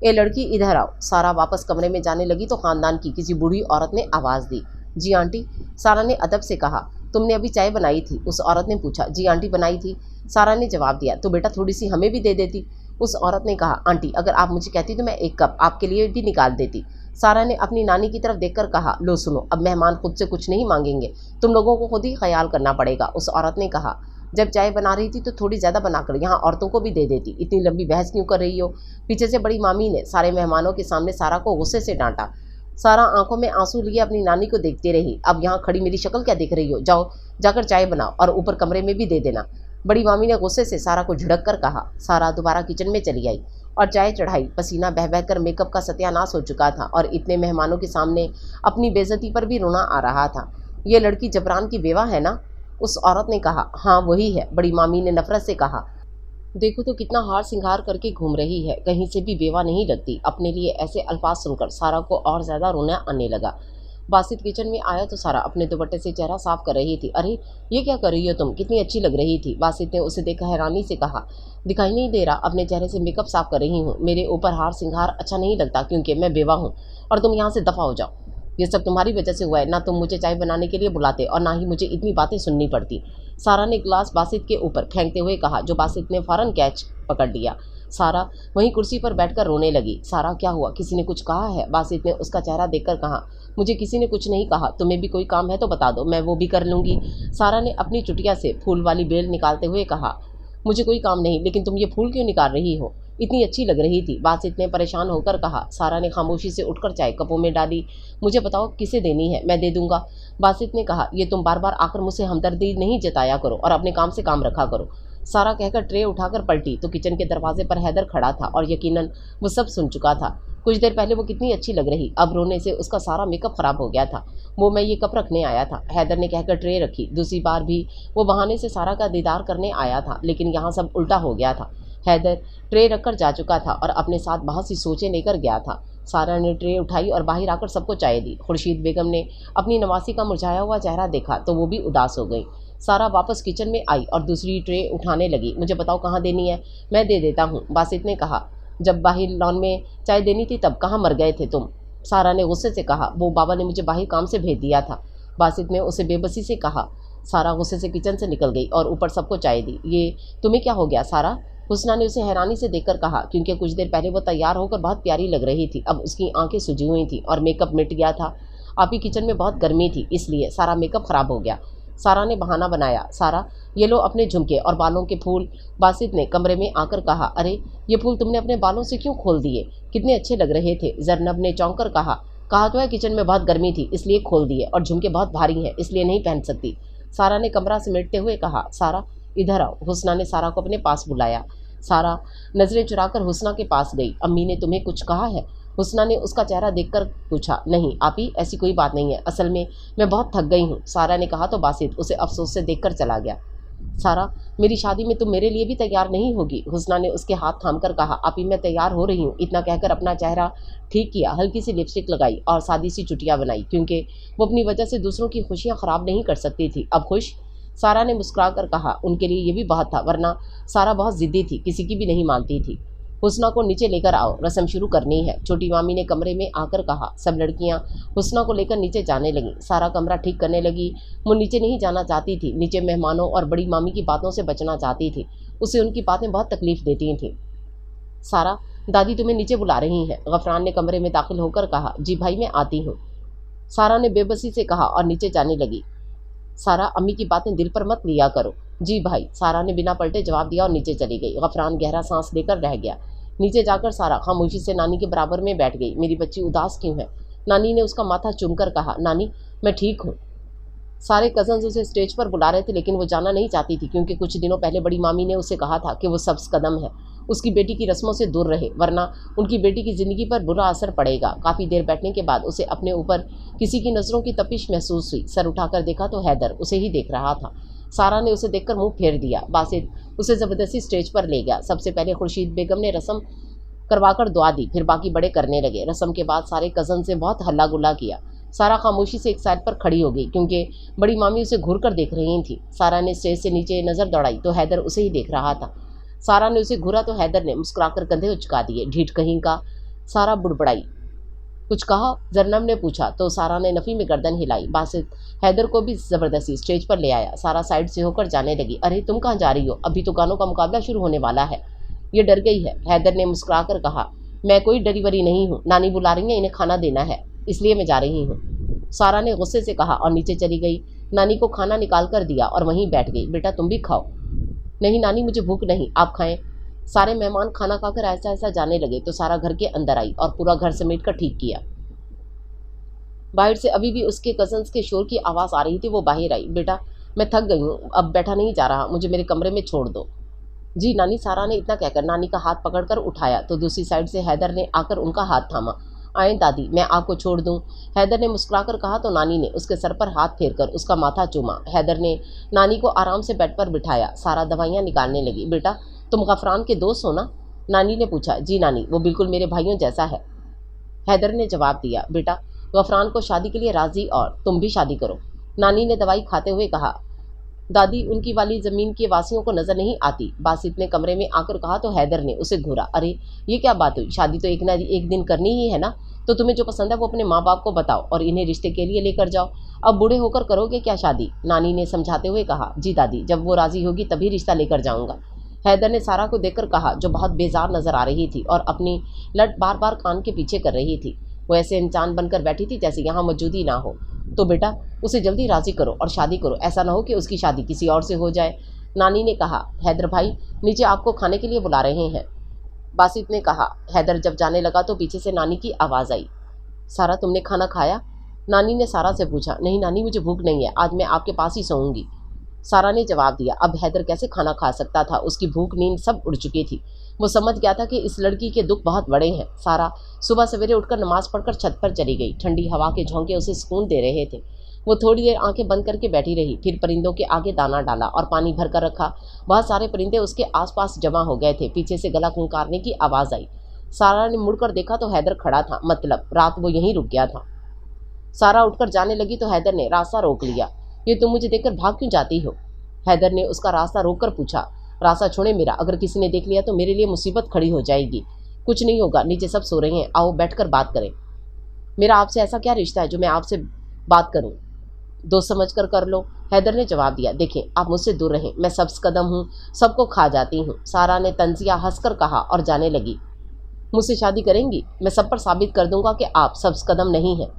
ए लड़की, इधर आओ। सारा वापस कमरे में जाने लगी तो खानदान की किसी बूढ़ी औरत ने आवाज़ दी। जी आंटी, सारा ने अदब से कहा। तुमने अभी चाय बनाई थी? उस औरत ने पूछा। जी आंटी, बनाई थी, सारा ने जवाब दिया। तो बेटा थोड़ी सी हमें भी दे देती। उस औरत ने कहा। आंटी, अगर आप मुझे कहती तो मैं एक कप आपके लिए भी निकाल देती। सारा ने अपनी नानी की तरफ देखकर कहा। लो सुनो, अब मेहमान खुद से कुछ नहीं मांगेंगे, तुम लोगों को खुद ही ख्याल करना पड़ेगा। उस औरत ने कहा। जब चाय बना रही थी तो थोड़ी ज़्यादा बनाकर यहाँ औरतों को भी दे देती। इतनी लंबी बहस क्यों कर रही हो? पीछे से बड़ी मामी ने सारे मेहमानों के सामने सारा को गुस्से से डांटा। सारा आंखों में आंसू लिए अपनी नानी को देखती रही। अब यहाँ खड़ी मेरी शक्ल क्या देख रही हो? जाओ जाकर चाय बनाओ और ऊपर कमरे में भी दे देना। बड़ी मामी ने गुस्से से सारा को झिड़क कर कहा। सारा दोबारा किचन में चली आई और चाय चढ़ाई। पसीना बह बह कर मेकअप का सत्यानाश हो चुका था और इतने मेहमानों के सामने अपनी बेइज्जती पर भी रोना आ रहा था। ये लड़की जबरान की बेवा है ना? उस औरत ने कहा। हाँ वही है, बड़ी मामी ने नफरत से कहा। देखो तो कितना हार सिंगार करके घूम रही है, कहीं से भी बेवा नहीं लगती। अपने लिए ऐसे अल्फाज सुनकर सारा को और ज़्यादा रोना आने लगा। बासित किचन में आया तो सारा अपने दुपट्टे से चेहरा साफ कर रही थी। अरे ये क्या कर रही हो तुम? कितनी अच्छी लग रही थी। बासित ने उसे देखकर हैरानी से कहा। दिखाई नहीं दे रहा? अपने चेहरे से मेकअप साफ कर रही हूँ। मेरे ऊपर हार सिंगार अच्छा नहीं लगता क्योंकि मैं बेवा हूँ और तुम यहाँ से दफ़ा हो जाओ। ये सब तुम्हारी वजह से हुआ है। ना तुम मुझे चाय बनाने के लिए बुलाते और ना ही मुझे इतनी बातें सुननी पड़ती। सारा ने ग्लास बासित के ऊपर फेंकते हुए कहा, जो बासित ने फ़ौरन कैच पकड़ लिया। सारा वहीं कुर्सी पर बैठकर रोने लगी। सारा, क्या हुआ? किसी ने कुछ कहा है? बासित ने उसका चेहरा देखकर कहा। मुझे किसी ने कुछ नहीं कहा। तुम्हें भी कोई काम है तो बता दो, मैं वो भी कर लूँगी। सारा ने अपनी चुटिया से फूल वाली बेल निकालते हुए कहा। मुझे कोई काम नहीं, लेकिन तुम ये फूल क्यों निकाल रही हो? इतनी अच्छी लग रही थी, बासित ने परेशान होकर कहा। सारा ने खामोशी से उठकर चाय कपों में डाली। मुझे बताओ किसे देनी है, मैं दे दूंगा। बासित ने कहा। ये तुम बार बार आकर मुझसे हमदर्दी नहीं जताया करो और अपने काम से काम रखा करो। सारा कहकर ट्रे उठाकर पलटी तो किचन के दरवाजे पर हैदर खड़ा था और यकीनन वो सब सुन चुका था। कुछ देर पहले वो कितनी अच्छी लग रही, अब रोने से उसका सारा मेकअप खराब हो गया था। वो मैं ये कप रखने आया था, हैदर ने कहकर ट्रे रखी। दूसरी बार भी वो बहाने से सारा का दीदार करने आया था, लेकिन यहाँ सब उल्टा हो गया था। हैदर ट्रे रखकर जा चुका था और अपने साथ बहुत सी सोचें लेकर गया था। सारा ने ट्रे उठाई और बाहर आकर सबको चाय दी। खुर्शीद बेगम ने अपनी नवासी का मुरझाया हुआ चेहरा देखा तो वो भी उदास हो गई। सारा वापस किचन में आई और दूसरी ट्रे उठाने लगी। मुझे बताओ कहाँ देनी है, मैं दे देता हूँ, बासित ने कहा। जब बाहर लॉन में चाय देनी थी तब कहाँ मर गए थे तुम? सारा ने गुस्से से कहा। वो बाबा ने मुझे बाहर काम से भेज दिया था, बासित ने उसे बेबसी से कहा। सारा गुस्से से किचन से निकल गई और ऊपर सबको चाय दी। ये तुम्हें क्या हो गया सारा? हुस्ना ने उसे हैरानी से देखकर कहा, क्योंकि कुछ देर पहले वो तैयार होकर बहुत प्यारी लग रही थी, अब उसकी आंखें सूजी हुई थी और मेकअप मिट गया था। आप ही किचन में बहुत गर्मी थी इसलिए सारा मेकअप ख़राब हो गया। सारा ने बहाना बनाया। सारा, ये लो अपने झुमके और बालों के फूल। बासित ने कमरे में आकर कहा। अरे ये फूल तुमने अपने बालों से क्यों खोल दिए? कितने अच्छे लग रहे थे। जरनब ने चौंक कर कहा तो है किचन में बहुत गर्मी थी इसलिए खोल दिए और झुमके बहुत भारी हैं इसलिए नहीं पहन सकती। सारा ने कमरा समेटते हुए कहा। सारा इधर आओ। हुस्ना ने सारा को अपने पास बुलाया। सारा नजरें चुराकर हुस्ना के पास गई। अम्मी ने तुम्हें कुछ कहा है? हुस्ना ने उसका चेहरा देखकर पूछा। नहीं आपी, ऐसी कोई बात नहीं है, असल में मैं बहुत थक गई हूँ, सारा ने कहा तो बासित उसे अफसोस से देखकर चला गया। सारा, मेरी शादी में तुम मेरे लिए भी तैयार नहीं होगी? हुस्ना ने उसके हाथ थामकर कहा। आपी मैं तैयार हो रही हूँ। इतना कहकर अपना चेहरा ठीक किया, हल्की सी लिपस्टिक लगाई और सादी सी चुटिया बनाई, क्योंकि वो अपनी वजह से दूसरों की खुशियाँ ख़राब नहीं कर सकती थी। अब खुश? सारा ने मुस्कुरा कर कहा। उनके लिए ये भी बहुत था, वरना सारा बहुत ज़िद्दी थी, किसी की भी नहीं मानती थी। हुस्ना को नीचे लेकर आओ, रस्म शुरू करनी है, छोटी मामी ने कमरे में आकर कहा। सब लड़कियां हुस्ना को लेकर नीचे जाने लगीं। सारा कमरा ठीक करने लगी। वो नीचे नहीं जाना चाहती थी, नीचे मेहमानों और बड़ी मामी की बातों से बचना चाहती थी, उसे उनकी बातें बहुत तकलीफ देती थीं। सारा, दादी तुम्हें नीचे बुला रही हैं, गफरान ने कमरे में दाखिल होकर कहा। जी भाई मैं आती हूँ, सारा ने बेबसी से कहा और नीचे जाने लगी। सारा, अम्मी की बातें दिल पर मत लिया करो। जी भाई, सारा ने बिना पलटे जवाब दिया और नीचे चली गई। गफरान गहरा सांस लेकर रह गया। नीचे जाकर सारा खामोशी से नानी के बराबर में बैठ गई। मेरी बच्ची उदास क्यों है? नानी ने उसका माथा चूमकर कहा। नानी मैं ठीक हूँ। सारे कज़न्स उसे स्टेज पर बुला रहे थे, लेकिन वो जाना नहीं चाहती थी, क्योंकि कुछ दिनों पहले बड़ी मामी ने उसे कहा था कि वो सब्ज़ कदम है, उसकी बेटी की रस्मों से दूर रहे, वरना उनकी बेटी की ज़िंदगी पर बुरा असर पड़ेगा। काफ़ी देर बैठने के बाद उसे अपने ऊपर किसी की नज़रों की तपिश महसूस हुई। सर उठाकर देखा तो हैदर उसे ही देख रहा था। सारा ने उसे देखकर मुंह फेर दिया। बासित उसे ज़बरदस्ती स्टेज पर ले गया। सबसे पहले खुर्शीद बेगम ने रस्म करवाकर दुआ दी, फिर बाकी बड़े करने लगे। रस्म के बाद सारे कज़न से बहुत हल्ला गुल्ला किया। सारा खामोशी से एक साइड पर खड़ी हो गई क्योंकि बड़ी मामी उसे घूर कर देख रही थी। सारा ने स्टेज से नीचे नज़र दौड़ाई तो हैदर उसे ही देख रहा था। सारा ने उसे घूरा तो हैदर ने मुस्कुराकर कंधे उचका दिए। ढीठ कहीं का, सारा बुड़बड़ाई। कुछ कहा? जरनब ने पूछा तो सारा ने नफ़ी में गर्दन हिलाई। बासित हैदर को भी ज़बरदस्ती स्टेज पर ले आया। सारा साइड से होकर जाने लगी। अरे तुम कहाँ जा रही हो? अभी तो गानों का मुकाबला शुरू होने वाला है। ये डर गई है, हैदर ने मुस्कुरा कर कहा। मैं कोई डरी वरी नहीं हूँ, नानी बुला रही है, इन्हें खाना देना है, इसलिए मैं जा रही हूँ, सारा ने गुस्से से कहा और नीचे चली गई। नानी को खाना निकाल कर दिया और वहीं बैठ गई। बेटा तुम भी खाओ। नहीं नानी, मुझे भूख नहीं, आप खाएं। सारे मेहमान खाना खाकर ऐसा ऐसा जाने लगे तो सारा घर के अंदर आई और पूरा घर समेट कर ठीक किया। बाहर से अभी भी उसके कजन्स के शोर की आवाज़ आ रही थी। वो बाहर आई। बेटा मैं थक गई हूँ, अब बैठा नहीं जा रहा, मुझे मेरे कमरे में छोड़ दो। जी नानी, सारा ने इतना कहकर नानी का हाथ पकड़कर उठाया तो दूसरी साइड से हैदर ने आकर उनका हाथ थामा। आए दादी, मैं आपको छोड़ दूं, हैदर ने मुस्कुराकर कहा तो नानी ने उसके सर पर हाथ फेरकर उसका माथा चूमा। हैदर ने नानी को आराम से बेड पर बिठाया। सारा दवाइयाँ निकालने लगी। बेटा तुम गफरान के दोस्त हो ना? नानी ने पूछा। जी नानी, वो बिल्कुल मेरे भाइयों जैसा है, हैदर ने जवाब दिया। बेटा गफरान को शादी के लिए राजी और तुम भी शादी करो, नानी ने दवाई खाते हुए कहा। दादी, उनकी वाली ज़मीन के वासियों को नज़र नहीं आती, बासित ने कमरे में आकर कहा तो हैदर ने उसे घूरा। अरे ये क्या बात हुई? शादी तो एक ना एक दिन करनी ही है ना, तो तुम्हें जो पसंद है वो अपने माँ बाप को बताओ और इन्हें रिश्ते के लिए लेकर जाओ। अब बूढ़े होकर करोगे क्या शादी? नानी ने समझाते हुए कहा। जी दादी, जब वो राज़ी होगी तभी रिश्ता लेकर जाऊँगा, हैदर ने सारा को देखकर कहा, जो बहुत बेजार नज़र आ रही थी और अपनी लट बार बार कान के पीछे कर रही थी। वो ऐसे इंसान बनकर बैठी थी जैसे यहाँ मौजूद ही ना हो। तो बेटा उसे जल्दी राज़ी करो और शादी करो, ऐसा ना हो कि उसकी शादी किसी और से हो जाए, नानी ने कहा। हैदर भाई नीचे आपको खाने के लिए बुला रहे हैं, बासित ने कहा। हैदर जब जाने लगा तो पीछे से नानी की आवाज़ आई। सारा तुमने खाना खाया? नानी ने सारा से पूछा। नहीं नानी, मुझे भूख नहीं है, आज मैं आपके पास ही सोऊंगी, सारा ने जवाब दिया। अब हैदर कैसे खाना खा सकता था? उसकी भूख नींद सब उड़ चुकी थी। वो समझ गया था कि इस लड़की के दुख बहुत बड़े हैं। सारा सुबह सवेरे उठकर नमाज पढ़कर छत पर चली गई। ठंडी हवा के झोंके उसे सुकून दे रहे थे। वो थोड़ी देर आंखें बंद करके बैठी रही, फिर परिंदों के आगे दाना डाला और पानी भर कर रखा। बहुत सारे परिंदे उसके आसपास जमा हो गए थे। पीछे से गला खुंकारने की आवाज़ आई। सारा ने मुड़कर देखा तो हैदर खड़ा था, मतलब रात वो यहीं रुक गया था। सारा उठकर जाने लगी तो हैदर ने रास्ता रोक लिया। ये तुम मुझे देखकर भाग क्यों जाती हो? हैदर ने उसका रास्ता रोककर पूछा। रास्ता छोड़े मेरा, अगर किसी ने देख लिया तो मेरे लिए मुसीबत खड़ी हो जाएगी। कुछ नहीं होगा, नीचे सब सो रहे हैं, आओ बैठकर बात करें। मेरा आपसे ऐसा क्या रिश्ता है जो मैं आपसे बात करूं? दोस्त समझकर कर लो, हैदर ने जवाब दिया। देखें आप मुझसे दूर रहें, मैं सब्ज़ कदम हूँ, सबको खा जाती हूँ, सारा ने तंजिया हंसकर कहा और जाने लगी। मुझसे शादी करेंगी? मैं सब पर साबित कर दूंगा कि आप सब्ज़ कदम नहीं हैं,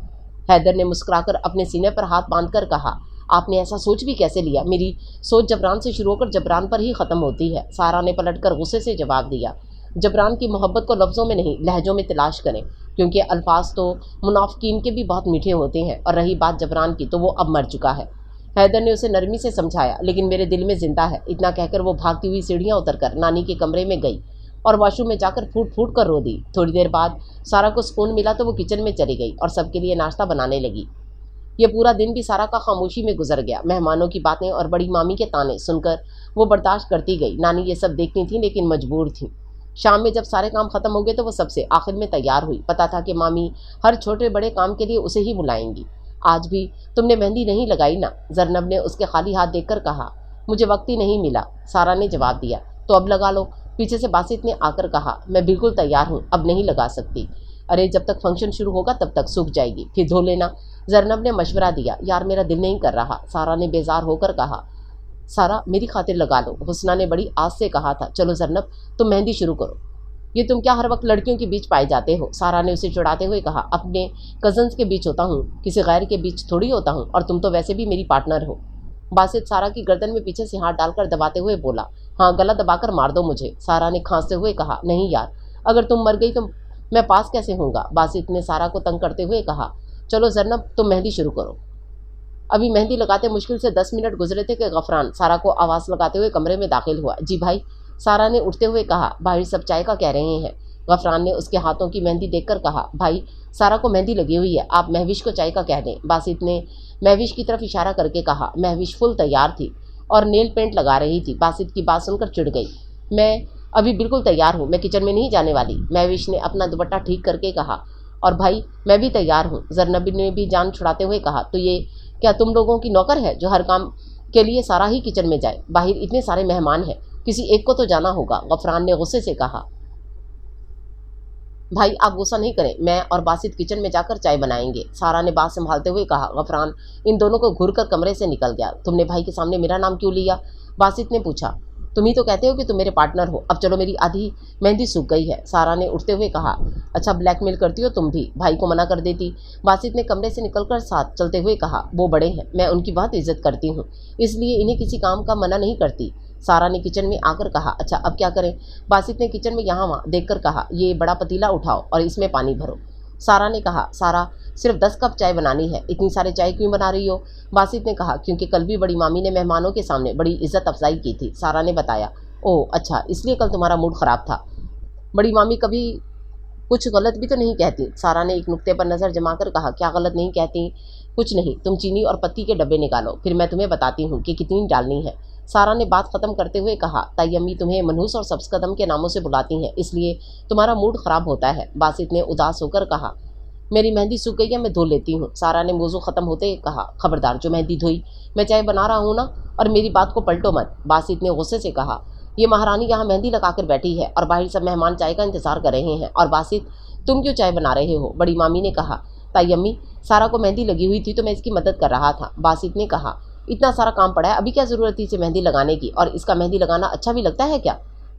हैदर ने मुस्कुराकर अपने सीने पर हाथ बांधकर कहा। आपने ऐसा सोच भी कैसे लिया? मेरी सोच जबरान से शुरू होकर जबरान पर ही ख़त्म होती है, सारा ने पलटकर गुस्से से जवाब दिया। जबरान की मोहब्बत को लफ्ज़ों में नहीं लहजों में तलाश करें, क्योंकि अल्फाज तो मुनाफिकीन के भी बहुत मीठे होते हैं, और रही बात जबरान की तो वो अब मर चुका है। हैदर ने उसे नरमी से समझाया। लेकिन मेरे दिल में जिंदा है। इतना कहकर वो भागती हुई सीढ़ियाँ उतरकर नानी के कमरे में गई और वॉशरूम में जाकर फूट फूट कर रो दी। थोड़ी देर बाद सारा को सुकून मिला तो वो किचन में चली गई और सबके लिए नाश्ता बनाने लगी। ये पूरा दिन भी सारा का खामोशी में गुजर गया। मेहमानों की बातें और बड़ी मामी के ताने सुनकर वो बर्दाश्त करती गई। नानी ये सब देखती थी लेकिन मजबूर थी। शाम में जब सारे काम खत्म हो गए तो वो सबसे आखिर में तैयार हुई। पता था कि मामी हर छोटे बड़े काम के लिए उसे ही बुलाएंगी। आज भी तुमने मेहंदी नहीं लगाई ना? जरनब ने उसके खाली हाथ देखकर कहा। मुझे वक्त ही नहीं मिला, सारा ने जवाब दिया। तो अब लगा लो, पीछे से बासित ने आकर कहा। मैं बिल्कुल तैयार हूँ, अब नहीं लगा सकती। अरे जब तक फंक्शन शुरू होगा तब तक सूख जाएगी, फिर धो लेना, जरनब ने मशवरा दिया। यार मेरा दिल नहीं कर रहा, सारा ने बेजार होकर कहा। सारा मेरी खातिर लगा लो, हुस्ना ने बड़ी आस से कहा था। चलो जरनब तुम मेहंदी शुरू करो। ये तुम क्या हर वक्त लड़कियों के बीच पाए जाते हो? सारा ने उसे चिढ़ाते हुए कहा। अपने कजन्स के बीच होता हूँ, किसी गैर के बीच थोड़ी होता हूँ, और तुम तो वैसे भी मेरी पार्टनर हो। बासित सारा की गर्दन में पीछे से हाथ डालकर दबाते हुए बोला। हाँ गला दबाकर मार दो मुझे, सारा ने खांसते हुए कहा। नहीं यार, अगर तुम मर गई तो मैं पास कैसे होऊंगा? बासित ने सारा को तंग करते हुए कहा। चलो जरनब तुम मेहंदी शुरू करो। अभी मेहंदी लगाते मुश्किल से 10 मिनट गुजरे थे कि गफरान सारा को आवाज़ लगाते हुए कमरे में दाखिल हुआ। जी भाई, सारा ने उठते हुए कहा। भाई सब चाय का कह रहे हैं, गफरान ने उसके हाथों की मेहंदी देखकर कहा। भाई सारा को मेहंदी लगी हुई है, आप महविश को चाय का कह दें, बासित ने महविश की तरफ इशारा करके कहा। महविश फुल तैयार थी और नेल पेंट लगा रही थी। बासित की बात सुनकर चिढ़ गई। मैं अभी बिल्कुल तैयार हूँ, मैं किचन में नहीं जाने वाली, महविश ने अपना दुपट्टा ठीक करके कहा। और भाई मैं भी तैयार हूँ, जरनब ने भी जान छुड़ाते हुए कहा। तो ये क्या तुम लोगों की नौकर है जो हर काम के लिए सारा ही किचन में जाए? बाहर इतने सारे मेहमान हैं, किसी एक को तो जाना होगा, गफरान ने गुस्से से कहा। भाई आप गुस्सा नहीं करें, मैं और बासित किचन में जाकर चाय बनाएंगे, सारा ने बात संभालते हुए कहा। गफरान इन दोनों को घूरकर कमरे से निकल गया। तुमने भाई के सामने मेरा नाम क्यों लिया? बासित ने पूछा। तुम ही तो कहते हो कि तुम मेरे पार्टनर हो। अब चलो, मेरी आधी मेहंदी सूख गई है, सारा ने उठते हुए कहा। अच्छा ब्लैकमेल करती हो तुम भी, भाई को मना कर देती, बासित ने कमरे से निकलकर साथ चलते हुए कहा। वो बड़े हैं, मैं उनकी बहुत इज्जत करती हूँ, इसलिए इन्हें किसी काम का मना नहीं करती, सारा ने किचन में आकर कहा। अच्छा अब क्या करें? बासित ने किचन में यहाँ वहाँ देखकर कहा। ये बड़ा पतीला उठाओ और इसमें पानी भरो, सारा ने कहा। सारा सिर्फ 10 कप चाय बनानी है, इतनी सारी चाय क्यों बना रही हो? बासित ने कहा। क्योंकि कल भी बड़ी मामी ने मेहमानों के सामने बड़ी इज्जत अफजाई की थी, सारा ने बताया। ओह अच्छा, इसलिए कल तुम्हारा मूड ख़राब था। बड़ी मामी कभी कुछ गलत भी तो नहीं कहती, सारा ने एक नुक्ते पर नज़र जमाकर कहा। क्या गलत नहीं कहती? कुछ नहीं, तुम चीनी और पत्ती के डब्बे निकालो, फिर मैं तुम्हें बताती हूँ कि कितनी डालनी है, सारा ने बात खत्म करते हुए कहा। ताई अम्मी तुम्हें मनहूस और सब्ज़कदम के नामों से बुलाती हैं, इसलिए तुम्हारा मूड ख़राब होता है, बासित ने उदास होकर कहा। मेरी मेहंदी सूख गई है, मैं धो लेती हूँ, सारा ने मौजू ख़त्म होते कहा। खबरदार, जो मेहंदी धोई, मैं चाय बना रहा हूँ ना, और मेरी बात को पलटो मत, बासित ने गुस्से से कहा। ये महारानी यहाँ मेहंदी लगाकर बैठी है और बाहर सब मेहमान चाय का इंतजार कर रहे हैं, और बासित तुम क्यों चाय बना रहे हो? बड़ी मामी ने कहा। ताई अम्मी, सारा को मेहंदी लगी हुई थी तो मैं इसकी मदद कर रहा था, बासित ने कहा। इतना सारा काम पड़ा है, अभी क्या ज़रूरत थी इसे मेहंदी लगाने की, और इसका मेहंदी लगाना अच्छा भी लगता है क्या?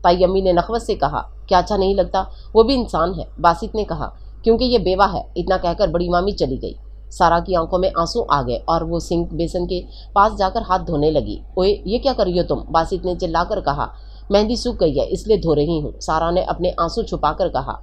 ताई अम्मी ने नखवत से कहा। क्या अच्छा नहीं लगता? वो भी इंसान है, बासित ने कहा। क्योंकि ये बेवा है, इतना कहकर बड़ी मामी चली गई। सारा की आंखों में आंसू आ गए और वो सिंक बेसन के पास जाकर हाथ धोने लगी। ओए ये क्या कर रही हो तुम? बासित ने चिल्लाकर कहा। मेहंदी सूख गई है इसलिए धो रही हूँ, सारा ने अपने आंसू छुपाकर कहा।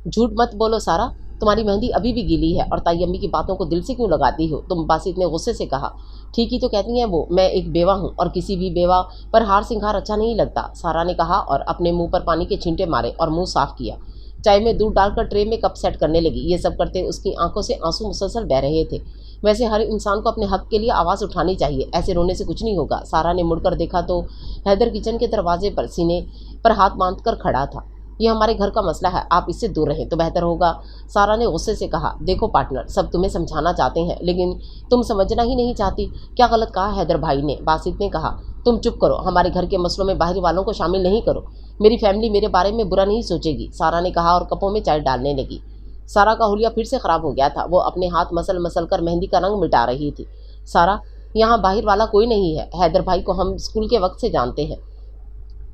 झूठ मत बोलो सारा, तुम्हारी मेहंदी अभी भी गीली है, और ताई अम्मी की बातों को दिल से क्यों लगाती हो तुम? बासित ने गुस्से से कहा। ठीक ही तो कहती हैं वो, मैं एक बेवा हूँ और किसी भी बेवा पर हार सिंगार अच्छा नहीं लगता, सारा ने कहा और अपने मुंह पर पानी के छींटे मारे और मुंह साफ किया। चाय में दूध डालकर ट्रे में कप सेट करने लगी। ये सब करते उसकी आंखों से आंसू मुसलसल बह रहे थे। वैसे हर इंसान को अपने हक के लिए आवाज़ उठानी चाहिए, ऐसे रोने से कुछ नहीं होगा। सारा ने मुड़कर देखा तो हैदर किचन के दरवाजे पर सीने पर हाथ बांधकर खड़ा था। ये हमारे घर का मसला है, आप इससे दूर रहें तो बेहतर होगा, सारा ने गुस्से से कहा। देखो पार्टनर, सब तुम्हें समझाना चाहते हैं लेकिन तुम समझना ही नहीं चाहती। क्या गलत कहा हैदर भाई ने? बासित ने कहा। तुम चुप करो, हमारे घर के मसलों में बाहरी वालों को शामिल नहीं करो, मेरी फैमिली मेरे बारे में बुरा नहीं सोचेगी, सारा ने कहा और कपों में चाय डालने लगी। सारा का हुलिया फिर से ख़राब हो गया था, वो अपने हाथ मसल मसल कर मेहंदी का रंग मिटा रही थी। सारा, यहाँ बाहर वाला कोई नहीं है, हैदर भाई को हम स्कूल के वक्त से जानते हैं,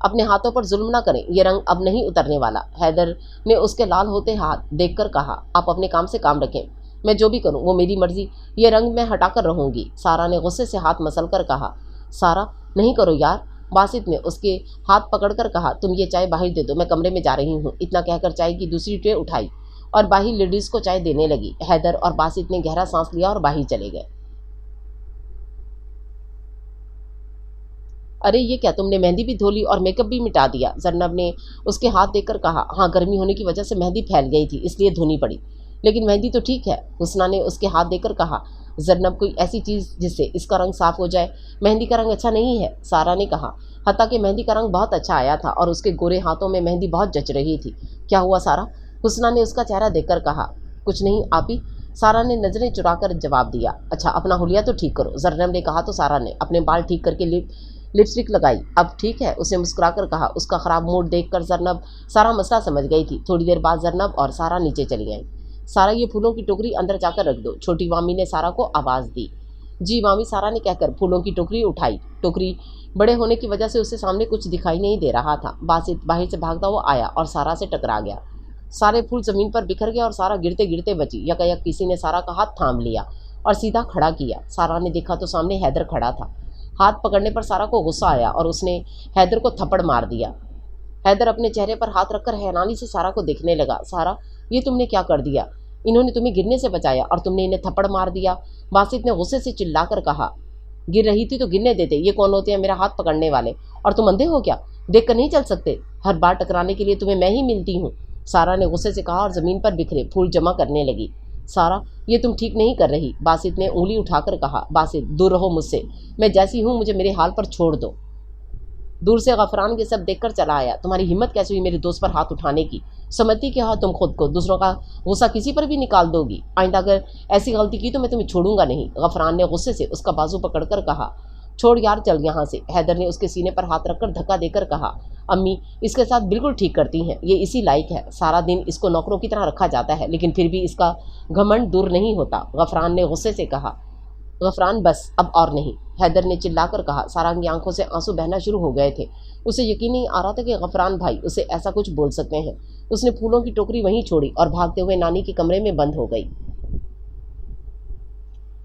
अपने हाथों पर जुल्म ना करें, ये रंग अब नहीं उतरने वाला, हैदर ने उसके लाल होते हाथ देखकर कहा। आप अपने काम से काम रखें, मैं जो भी करूं वो मेरी मर्जी, ये रंग मैं हटाकर रहूंगी, सारा ने गुस्से से हाथ मसल कर कहा। सारा, नहीं करो यार, बासित ने उसके हाथ पकड़कर कहा। तुम ये चाय बाहर दे दो, मैं कमरे में जा रही हूँ, इतना कहकर चाय की दूसरी ट्रे उठाई और बाहर लेडीज़ को चाय देने लगी। हैदर और बासित ने गहरा सांस लिया और बाहर चले गए। अरे ये क्या, तुमने मेहंदी भी धो ली और मेकअप भी मिटा दिया, जरनब ने उसके हाथ देखकर कहा। हाँ, गर्मी होने की वजह से मेहंदी फैल गई थी इसलिए धोनी पड़ी, लेकिन मेहंदी तो ठीक है, हुस्ना ने उसके हाथ देकर कहा। जरनब, कोई ऐसी चीज़ जिससे इसका रंग साफ हो जाए, मेहंदी का रंग अच्छा नहीं है, सारा ने कहा। हत्ता कि मेहंदी का रंग बहुत अच्छा आया था और उसके गोरे हाथों में मेहंदी बहुत जच रही थी। क्या हुआ सारा? हुस्ना ने उसका चेहरा देखकर कहा। कुछ नहीं आपी, सारा ने नज़रें चुराकर जवाब दिया। अच्छा, अपना हुलिया तो ठीक करो, जरनब ने कहा तो सारा ने अपने बाल ठीक करके लिपस्टिक लगाई। अब ठीक है, उसे मुस्कुराकर कहा। उसका ख़राब मूड देखकर जरनब सारा मसला समझ गई थी। थोड़ी देर बाद जरनब और सारा नीचे चली गई। सारा, ये फूलों की टोकरी अंदर जाकर रख दो, छोटी मामी ने सारा को आवाज़ दी। जी मामी, सारा ने कहकर फूलों की टोकरी उठाई। टोकरी बड़े होने की वजह से उससे सामने कुछ दिखाई नहीं दे रहा था। बासित बाहर से भागता हुआ आया और सारा से टकरा गया। सारे फूल ज़मीन पर बिखर गए और सारा गिरते गिरते बची। यकायक किसी ने सारा का हाथ थाम लिया और सीधा खड़ा किया। सारा ने देखा तो सामने हैदर खड़ा था। हाथ पकड़ने पर सारा को गुस्सा आया और उसने हैदर को थप्पड़ मार दिया। हैदर अपने चेहरे पर हाथ रखकर हैरानी से सारा को देखने लगा। सारा, ये तुमने क्या कर दिया? इन्होंने तुम्हें गिरने से बचाया और तुमने इन्हें थप्पड़ मार दिया, बासित ने गुस्से से चिल्लाकर कहा। गिर रही थी तो गिरने देते, ये कौन होते हैं मेरा हाथ पकड़ने वाले? और तुम अंधे हो क्या, देख कर नहीं चल सकते? हर बार टकराने के लिए तुम्हें मैं ही मिलती हूँ, सारा ने गुस्से से कहा और ज़मीन पर बिखरे फूल जमा करने लगी। सारा, ये तुम ठीक नहीं कर रही, बासित ने उंगली उठाकर कहा। बासित, दूर रहो मुझसे, मैं जैसी हूँ मुझे मेरे हाल पर छोड़ दो। दूर से गफरान ये सब देखकर चला आया। तुम्हारी हिम्मत कैसे हुई मेरे दोस्त पर हाथ उठाने की? समझती क्या हो तुम खुद को? दूसरों का गुस्सा किसी पर भी निकाल दोगी। आइंदा अगर ऐसी गलती की तो मैं तुम्हें छोड़ूंगा नहीं। गफरान ने गुस्से से उसका बाजू पकड़कर कहा। छोड़ यार, चल यहाँ से। हैदर ने उसके सीने पर हाथ रखकर धक्का देकर कहा। अम्मी इसके साथ बिल्कुल ठीक करती हैं, ये इसी लायक है। सारा दिन इसको नौकरों की तरह रखा जाता है, लेकिन फिर भी इसका घमंड दूर नहीं होता। गफरान ने गुस्से से कहा। गफरान बस, अब और नहीं, हैदर ने चिल्लाकर कहा। सारा की आंखों से आंसू बहना शुरू हो गए थे। उसे यकीन नहीं आ रहा था कि गफरान भाई उसे ऐसा कुछ बोल सकते हैं। उसने फूलों की टोकरी वहीं छोड़ी और भागते हुए नानी के कमरे में बंद हो गई।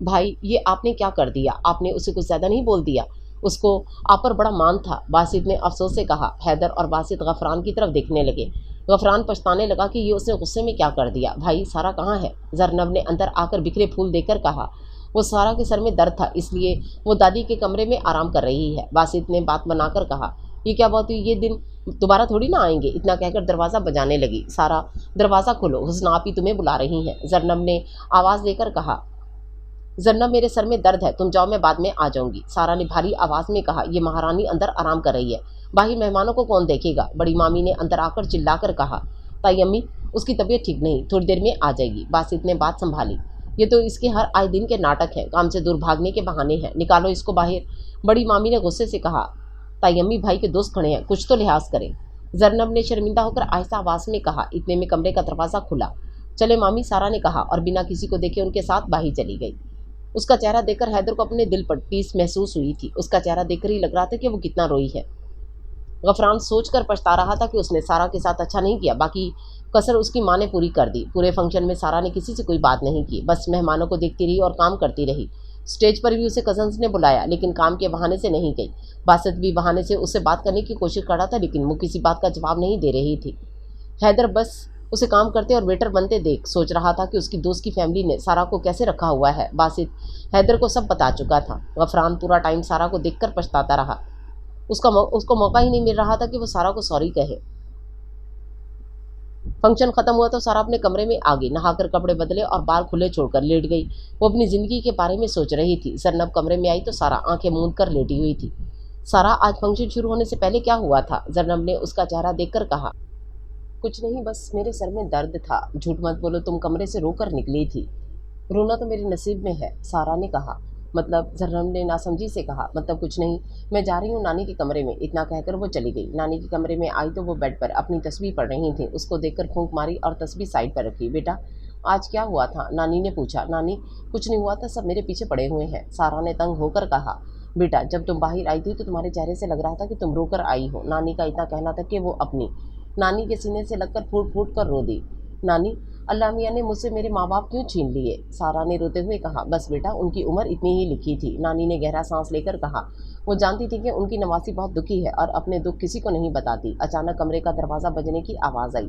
भाई ये आपने क्या कर दिया? आपने उसे कुछ ज़्यादा नहीं बोल दिया? उसको आप पर बड़ा मान था, बासित ने अफसोस से कहा। हैदर और बासित गफरान की तरफ देखने लगे। गफरान पछताने लगा कि ये उसने गुस्से में क्या कर दिया। भाई सारा कहाँ है? जरनब ने अंदर आकर बिखरे फूल देकर कहा। वो सारा के सर में दर्द था, इसलिए वो दादी के कमरे में आराम कर रही है। बासित ने बात बनाकर कहा। ये क्या बात हुई? ये दिन दोबारा थोड़ी ना आएंगे। इतना कहकर दरवाज़ा बजाने लगी। सारा दरवाज़ा खोलो, हुस्ना आपी तुम्हें बुला रही हैं, जरनब ने आवाज़ देकर कहा। जन्नब मेरे सर में दर्द है, तुम जाओ, मैं बाद में आ जाऊंगी। सारा ने भारी आवाज़ में कहा। ये महारानी अंदर आराम कर रही है, बाहर मेहमानों को कौन देखेगा? बड़ी मामी ने अंदर आकर चिल्लाकर कहा। ताई अम्मी उसकी तबीयत ठीक नहीं, थोड़ी देर में आ जाएगी। बासित ने बात संभाली। ये तो इसके हर आए दिन के नाटक हैं, काम से दूर भागने के बहाने हैं, निकालो इसको बाहर। बड़ी मामी ने गुस्से से कहा। ताई अम्मी भाई के दोस्त खड़े हैं, कुछ तो लिहाज करें। जरनब ने शर्मिंदा होकर आहिस्ता आवाज़ में कहा। इतने में कमरे का दरवाज़ा खुला। चले मामी, सारा ने कहा और बिना किसी को देखे उनके साथ बाहर चली गई। उसका चेहरा देखकर हैदर को अपने दिल पर टीस महसूस हुई थी। उसका चेहरा देखकर ही लग रहा था कि वो कितना रोई है। गफरान सोचकर पछता रहा था कि उसने सारा के साथ अच्छा नहीं किया। बाकी कसर उसकी माँ ने पूरी कर दी। पूरे फंक्शन में सारा ने किसी से कोई बात नहीं की, बस मेहमानों को देखती रही और काम करती रही। स्टेज पर भी उसे कजन्स ने बुलाया, लेकिन काम के बहाने से नहीं गई। बासित भी बहाने से उससे बात करने की कोशिश कर रहा था, लेकिन वो किसी बात का जवाब नहीं दे रही थी। हैदर बस उसे काम करते और वेटर बनते देख सोच रहा था कि उसकी दोस्त की फैमिली ने सारा को कैसे रखा हुआ है। बासित हैदर को सब बता चुका था। गफरान पूरा टाइम सारा को देखकर पछताता रहा। उसको मौका ही नहीं मिल रहा था कि वो सारा को सॉरी कहे। फंक्शन खत्म हुआ तो सारा अपने कमरे में आ गई, नहाकर कपड़े बदले और बाल खुले छोड़कर लेट गई। वो अपनी जिंदगी के बारे में सोच रही थी। जरनब कमरे में आई तो सारा आंखें मूंद कर लेटी हुई थी। सारा, आज फंक्शन शुरू होने से पहले क्या हुआ था? जरनब ने उसका चेहरा देखकर कहा। कुछ नहीं, बस मेरे सर में दर्द था। झूठ मत बोलो, तुम कमरे से रोकर निकली थी। रोना तो मेरे नसीब में है, सारा ने कहा। मतलब? जरनब ने नासमझी से कहा। मतलब कुछ नहीं, मैं जा रही हूँ नानी के कमरे में। इतना कहकर वो चली गई। नानी के कमरे में आई तो वो बेड पर अपनी तस्वीर पढ़ रही थी। उसको देखकर फूंक मारी और तस्वीर साइड पर रखी। बेटा आज क्या हुआ था? नानी ने पूछा। नानी कुछ नहीं हुआ था, सब मेरे पीछे पड़े हुए हैं, सारा ने तंग होकर कहा। बेटा जब तुम बाहर आई थी तो तुम्हारे चेहरे से लग रहा था कि तुम रोकर आई हो। नानी का इतना कहना था कि वो अपनी नानी के सीने से लगकर फूट फूट कर रो दी। नानी, अल्लाह मियाँ ने मुझसे मेरे माँ बाप क्यों छीन लिए? सारा ने रोते हुए कहा। बस बेटा, उनकी उम्र इतनी ही लिखी थी। नानी ने गहरा सांस लेकर कहा। वो जानती थी कि उनकी नवासी बहुत दुखी है और अपने दुख किसी को नहीं बताती। अचानक कमरे का दरवाज़ा बजने की आवाज़ आई।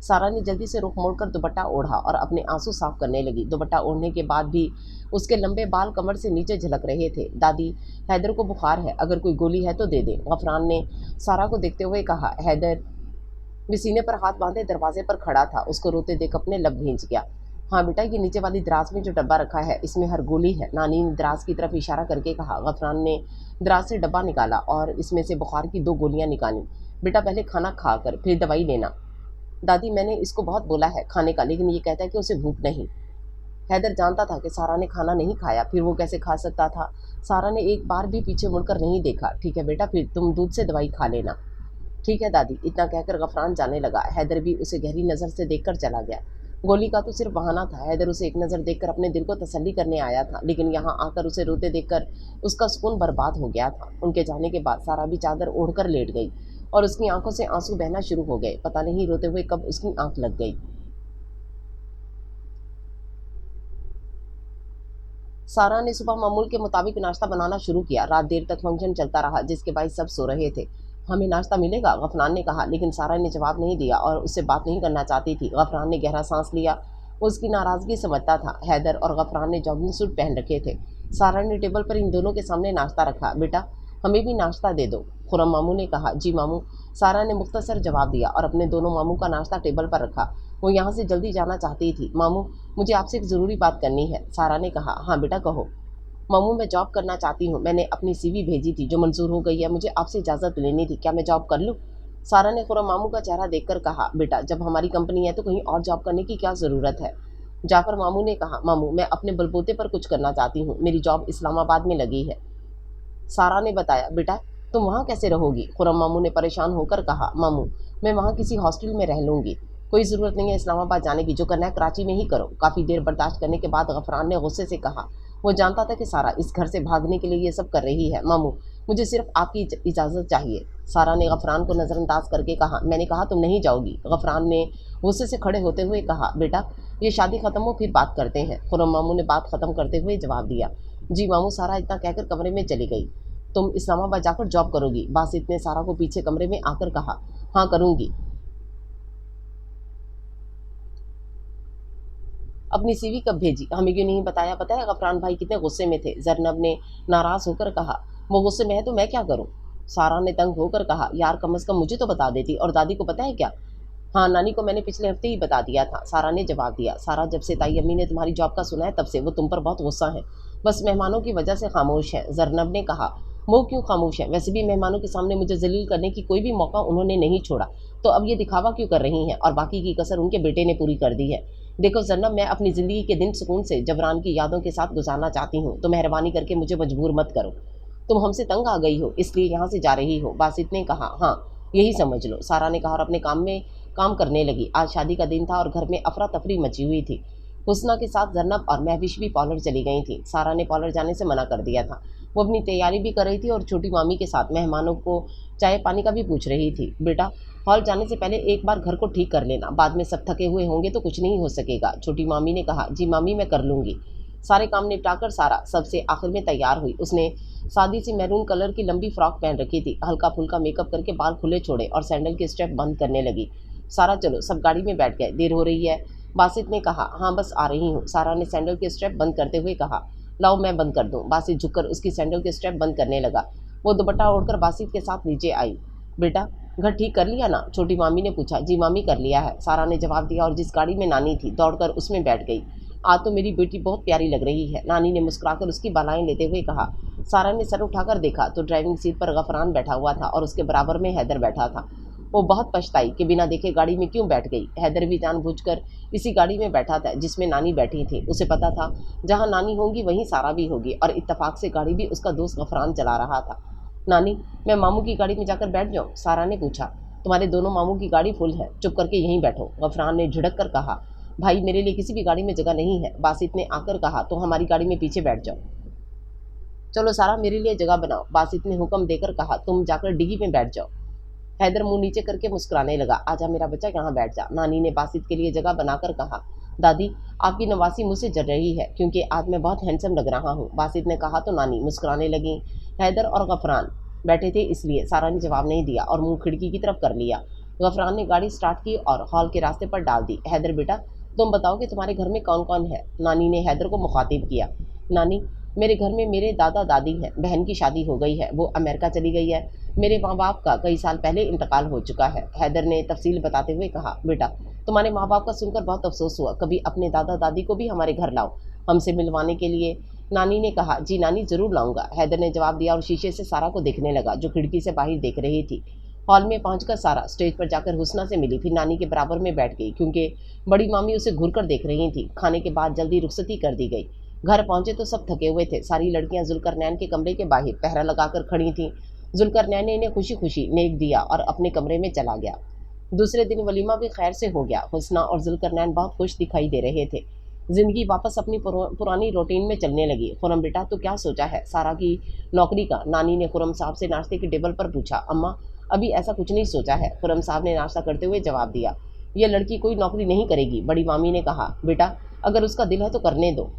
सारा ने जल्दी से रुख मोड़कर दुपट्टा ओढ़ा और अपने आंसू साफ करने लगी। दुपट्टा ओढ़ने के बाद भी उसके लंबे बाल कमर से नीचे झलक रहे थे। दादी, हैदर को बुखार है, अगर कोई गोली है तो दे दे, गफरान ने सारा को देखते हुए कहा। हैदर भी सीने पर हाथ बांधे दरवाजे पर खड़ा था। उसको रोते देख अपने लब भींच गया। हाँ बेटा, ये नीचे वाली दराज में जो डब्बा रखा है इसमें हर गोली है, नानी ने दराज की तरफ इशारा करके कहा। गफरान ने दराज से डब्बा निकाला और इसमें से बुखार की 2 गोलियां निकाली। बेटा पहले खाना खा कर फिर दवाई लेना। दादी, मैंने इसको बहुत बोला है खाने का, लेकिन ये कहता है कि उसे भूख नहीं। हैदर जानता था कि सारा ने खाना नहीं खाया, फिर वो कैसे खा सकता था? सारा ने एक बार भी पीछे मुड़कर नहीं देखा। ठीक है बेटा, फिर तुम दूध से दवाई खा लेना। ठीक है दादी। इतना कहकर गफरान जाने लगा। हैदर भी उसे गहरी नज़र से देखकर चला गया। गोली का तो सिर्फ बहाना था। हैदर उसे एक नज़र देखकर अपने दिल को तसल्ली करने आया था, लेकिन यहाँ आकर उसे रोते देखकर उसका सुकून बर्बाद हो गया था। उनके जाने के बाद सारा भी चादर ओढ़कर लेट गई और उसकी आंखों से आंसू बहना शुरू हो गए। पता नहीं रोते हुए कब उसकी आंख लग गई। सारा ने सुबह मामूल के मुताबिक नाश्ता बनाना शुरू किया। रात देर तक फंक्शन चलता रहा, जिसके बाद सब सो रहे थे। हमें नाश्ता मिलेगा? गफरान ने कहा, लेकिन सारा ने जवाब नहीं दिया और उससे बात नहीं करना चाहती थी। गफरान ने गहरा सांस लिया। उसकी नाराज़गी समझता था। हैदर और गफरान ने जॉगिंग सूट पहन रखे थे। सारा ने टेबल पर इन दोनों के सामने नाश्ता रखा। बेटा हमें भी नाश्ता दे दो, खुरम मामू ने कहा। जी मामू, सारा ने मुख्तसर जवाब दिया और अपने दोनों मामू का नाश्ता टेबल पर रखा। वो यहाँ से जल्दी जाना चाहती थी। मामू, मुझे आपसे एक ज़रूरी बात करनी है, सारा ने कहा। हाँ बेटा कहो। मामू मैं जॉब करना चाहती हूँ, मैंने अपनी CV भेजी थी जो मंजूर हो गई है, मुझे आपसे इजाज़त लेनी थी, क्या मैं जॉब कर लूँ? सारा ने खुर्रम मामू का चेहरा देखकर कहा, बेटा जब हमारी कंपनी है तो कहीं और जॉब करने की क्या ज़रूरत है? जाफर मामू ने कहा, मामू मैं अपने बलबूते पर कुछ करना चाहती हूँ, मेरी जॉब इस्लामाबाद में लगी है। सारा ने बताया, बेटा तुम वहाँ कैसे रहोगी? खुर्रम मामू ने परेशान होकर कहा, मामू मैं वहाँ किसी हॉस्टल में रह लूँगी, कोई ज़रूरत नहीं है इस्लामाबाद जाने की, जो करना है कराची में ही करो। काफ़ी देर बर्दाश्त करने के बाद गफरान ने गुस्से से कहा, वो जानता था कि सारा इस घर से भागने के लिए ये सब कर रही है। मामू मुझे सिर्फ आपकी इजाज़त चाहिए। सारा ने गफरान को नज़रअंदाज करके कहा, मैंने कहा तुम नहीं जाओगी। गफरान ने गुस्से से खड़े होते हुए कहा, बेटा ये शादी ख़त्म हो फिर बात करते हैं। खुर्रम मामू ने बात ख़त्म करते हुए जवाब दिया, जी मामू। सारा इतना कहकर कमरे में चली गई। तुम इस्लामाबाद जाकर जॉब करोगी? बासित ने सारा को पीछे कमरे में आकर कहा, हाँ करूँगी। अपनी CV कब भेजी? हमें क्यों नहीं बताया? पता है गफरान भाई कितने गुस्से में थे। जरनब ने नाराज़ होकर कहा, वो गुस्से में है तो मैं क्या करूं? सारा ने तंग होकर कहा, यार कम से कम मुझे तो बता देती। और दादी को पता है क्या? हाँ नानी को मैंने पिछले हफ्ते ही बता दिया था, सारा ने जवाब दिया। सारा जब से ताई अम्मी ने तुम्हारी जॉब का सुना है तब से वो तुम पर बहुत गुस्सा है, बस मेहमानों की वजह से खामोश है। जरनब ने कहा, वो क्यों खामोश है? वैसे भी मेहमानों के सामने मुझे जलील करने की कोई भी मौका उन्होंने नहीं छोड़ा, तो अब ये दिखावा क्यों कर रही हैं? और बाकी की कसर उनके बेटे ने पूरी कर दी है। देखो जरनब, मैं अपनी ज़िंदगी के दिन सुकून से जबरान की यादों के साथ गुजारना चाहती हूँ, तो मेहरबानी करके मुझे मजबूर मत करो। तुम हमसे तंग आ गई हो इसलिए यहाँ से जा रही हो, बासित ने कहा। हाँ यही समझ लो, सारा ने कहा और अपने काम करने लगी। आज शादी का दिन था और घर में अफरा तफरी मची हुई थी। हुस्ना के साथ जरनब और महविश भी पार्लर चली गई थी। सारा ने पार्लर जाने से मना कर दिया था। वो अपनी तैयारी भी कर रही थी और छोटी मामी के साथ मेहमानों को चाय पानी का भी पूछ रही थी। बेटा हॉल जाने से पहले एक बार घर को ठीक कर लेना, बाद में सब थके हुए होंगे तो कुछ नहीं हो सकेगा, छोटी मामी ने कहा। जी मामी मैं कर लूँगी। सारे काम निपटाकर सारा सबसे आखिर में तैयार हुई। उसने सादी सी मैरून कलर की लंबी फ्रॉक पहन रखी थी, हल्का फुल्का मेकअप करके बाल खुले छोड़े और सैंडल के स्टेप बंद करने लगी। सारा चलो सब गाड़ी में बैठ गए, देर हो रही है, बासित ने कहा। हाँ बस आ रही हूँ, सारा ने सैंडल के स्टेप बंद करते हुए कहा। लाओ मैं बंद कर दूँ। बासित झुककर उसकी सैंडल के स्टेप बंद करने लगा। वो दुपट्टा ओढ़कर बासित के साथ नीचे आई। बेटा घर ठीक कर लिया ना? छोटी मामी ने पूछा। जी मामी कर लिया है, सारा ने जवाब दिया और जिस गाड़ी में नानी थी दौड़कर उसमें बैठ गई। आज तो मेरी बेटी बहुत प्यारी लग रही है, नानी ने मुस्कुराकर उसकी बालाएं लेते हुए कहा। सारा ने सर उठाकर देखा तो ड्राइविंग सीट पर गफरान बैठा हुआ था और उसके बराबर में हैदर बैठा था। वो बहुत पछताई कि बिना देखे गाड़ी में क्यों बैठ गई। हैदर भी जानबूझकर इसी गाड़ी में बैठा था जिसमें नानी बैठी थी। उसे पता था जहाँ नानी होंगी वहीं सारा भी होगी और इत्तेफाक से गाड़ी भी उसका दोस्त गफरान चला रहा था। नानी मैं मामू की गाड़ी में जाकर बैठ जाऊँ? सारा ने पूछा। तुम्हारे दोनों मामू की गाड़ी फुल है, चुप करके यहीं बैठो, गफरान ने झिड़क कर कहा। भाई मेरे लिए किसी भी गाड़ी में जगह नहीं है, बासित ने आकर कहा। तो हमारी गाड़ी में पीछे बैठ जाओ। चलो सारा मेरे लिए जगह बनाओ, बासित ने हुक्म देकर कहा। तुम जाकर डिग्गी में बैठ जाओ। हैदर मुंह नीचे करके मुस्कुराने लगा। आजा मेरा बच्चा यहाँ बैठ जा, नानी ने बासित के लिए जगह बनाकर कहा। दादी आपकी नवासी मुझसे जल रही है क्योंकि आज मैं बहुत हैंडसम लग रहा हूँ, बासित ने कहा तो नानी मुस्कुराने लगी। हैदर और गफरान बैठे थे इसलिए सारा ने जवाब नहीं दिया और मुंह खिड़की की तरफ कर लिया। गफरान ने गाड़ी स्टार्ट की और हॉल के रास्ते पर डाल दी। हैदर बेटा तुम बताओ कि तुम्हारे घर में कौन कौन है? नानी ने हैदर को मुखातिब किया। नानी मेरे घर में मेरे दादा दादी हैं, बहन की शादी हो गई है, वो अमेरिका चली गई है, मेरे माँ बाप का कई साल पहले इंतकाल हो चुका है। हैदर ने तफसील बताते हुए कहा। बेटा तुम्हारे माँ बाप का सुनकर बहुत अफसोस हुआ, कभी अपने दादा दादी को भी हमारे घर लाओ हमसे मिलवाने के लिए, नानी ने कहा। जी नानी जरूर लाऊंगा, हैदर ने जवाब दिया और शीशे से सारा को देखने लगा जो खिड़की से बाहर देख रही थी। हॉल में पहुंचकर सारा स्टेज पर जाकर हुस्ना से मिली, फिर नानी के बराबर में बैठ गई क्योंकि बड़ी मामी उसे घूर कर देख रही थी। खाने के बाद जल्दी रुखसती कर दी गई। घर पहुंचे तो सब थके हुए थे। सारी लड़कियां जुल्करनैन के कमरे के बाहर पहरा लगाकर खड़ी थीं। जुल्करनैन ने इन्हें खुशी खुशी नेक दिया और अपने कमरे में चला गया। दूसरे दिन वलीमा भी खैर से हो गया। हुस्ना और जुल्करनैन बहुत खुश दिखाई दे रहे थे। जिंदगी वापस अपनी पुरानी रूटीन में चलने लगी। खुरम बेटा तो क्या सोचा है सारा की नौकरी का? नानी ने खुरम साहब से नाश्ते की टेबल पर पूछा। अम्मा अभी ऐसा कुछ नहीं सोचा है, खुरम साहब ने नाश्ता करते हुए जवाब दिया। यह लड़की कोई नौकरी नहीं करेगी, बड़ी मामी ने कहा। बेटा अगर उसका दिल है तो करने दो।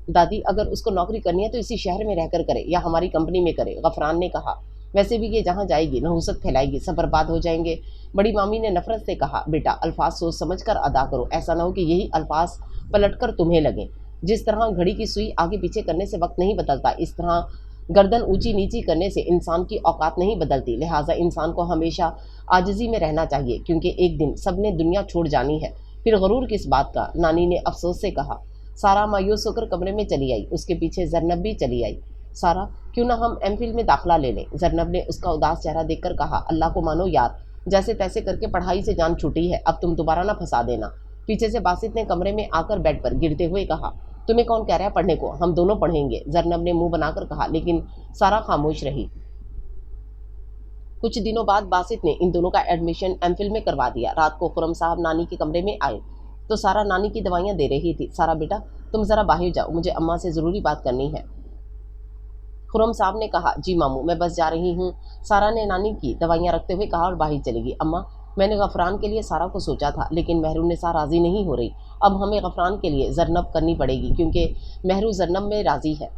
दादी अगर उसको नौकरी करनी है तो इसी शहर में रहकर करे या हमारी कंपनी में करे, गफरान ने कहा। वैसे भी ये जहाँ जाएगी नहुसत फैलाएगी, सब बर्बाद हो जाएंगे, बड़ी मामी ने नफरत से कहा। बेटा अल्फाज सोच समझ कर अदा करो, ऐसा ना हो कि यही अल्फाज पलटकर तुम्हें लगे। जिस तरह घड़ी की सुई आगे पीछे करने से वक्त नहीं बदलता, इस तरह गर्दन ऊंची नीची करने से इंसान की औकात नहीं बदलती। लिहाजा इंसान को हमेशा आजिज़ी में रहना चाहिए क्योंकि एक दिन सब ने दुनिया छोड़ जानी है, फिर गरूर किस बात का, नानी ने अफसोस से कहा। सारा मायूस होकर कमरे में चली आई। उसके पीछे जरनब भी चली आई। सारा, क्यों ना हम एमफिल में दाखिला ले लें। जरनब ने उसका उदास चेहरा देखकर कहा, अल्लाह को मानो यार, जैसे तैसे करके पढ़ाई से जान छूटी है, अब तुम दोबारा ना फंसा देना। पीछे से बासित ने कमरे में आकर बेड पर गिरते हुए कहा, तुम्हें कौन कह रहा है पढ़ने को, हम दोनों पढ़ेंगे। जरनब ने मुंह बनाकर कहा, लेकिन सारा खामोश रही। कुछ दिनों बाद बासित ने इन दोनों का एडमिशन एमफिल में करवा दिया। रात को खुरम साहब नानी के कमरे में आए तो सारा नानी की दवाइयाँ दे रही थी। सारा बेटा, तुम ज़रा बाहर जाओ, मुझे अम्मा से ज़रूरी बात करनी है। खुरम साहब ने कहा, जी मामू, मैं बस जा रही हूँ। सारा ने नानी की दवाइयाँ रखते हुए कहा और बाहर चलेगी। अम्मा, मैंने गफरान के लिए सारा को सोचा था, लेकिन महरू निसा राज़ी नहीं हो रही। अब हमें गफरान के लिए जरनब करनी पड़ेगी, क्योंकि महरू जरनब में राज़ी है।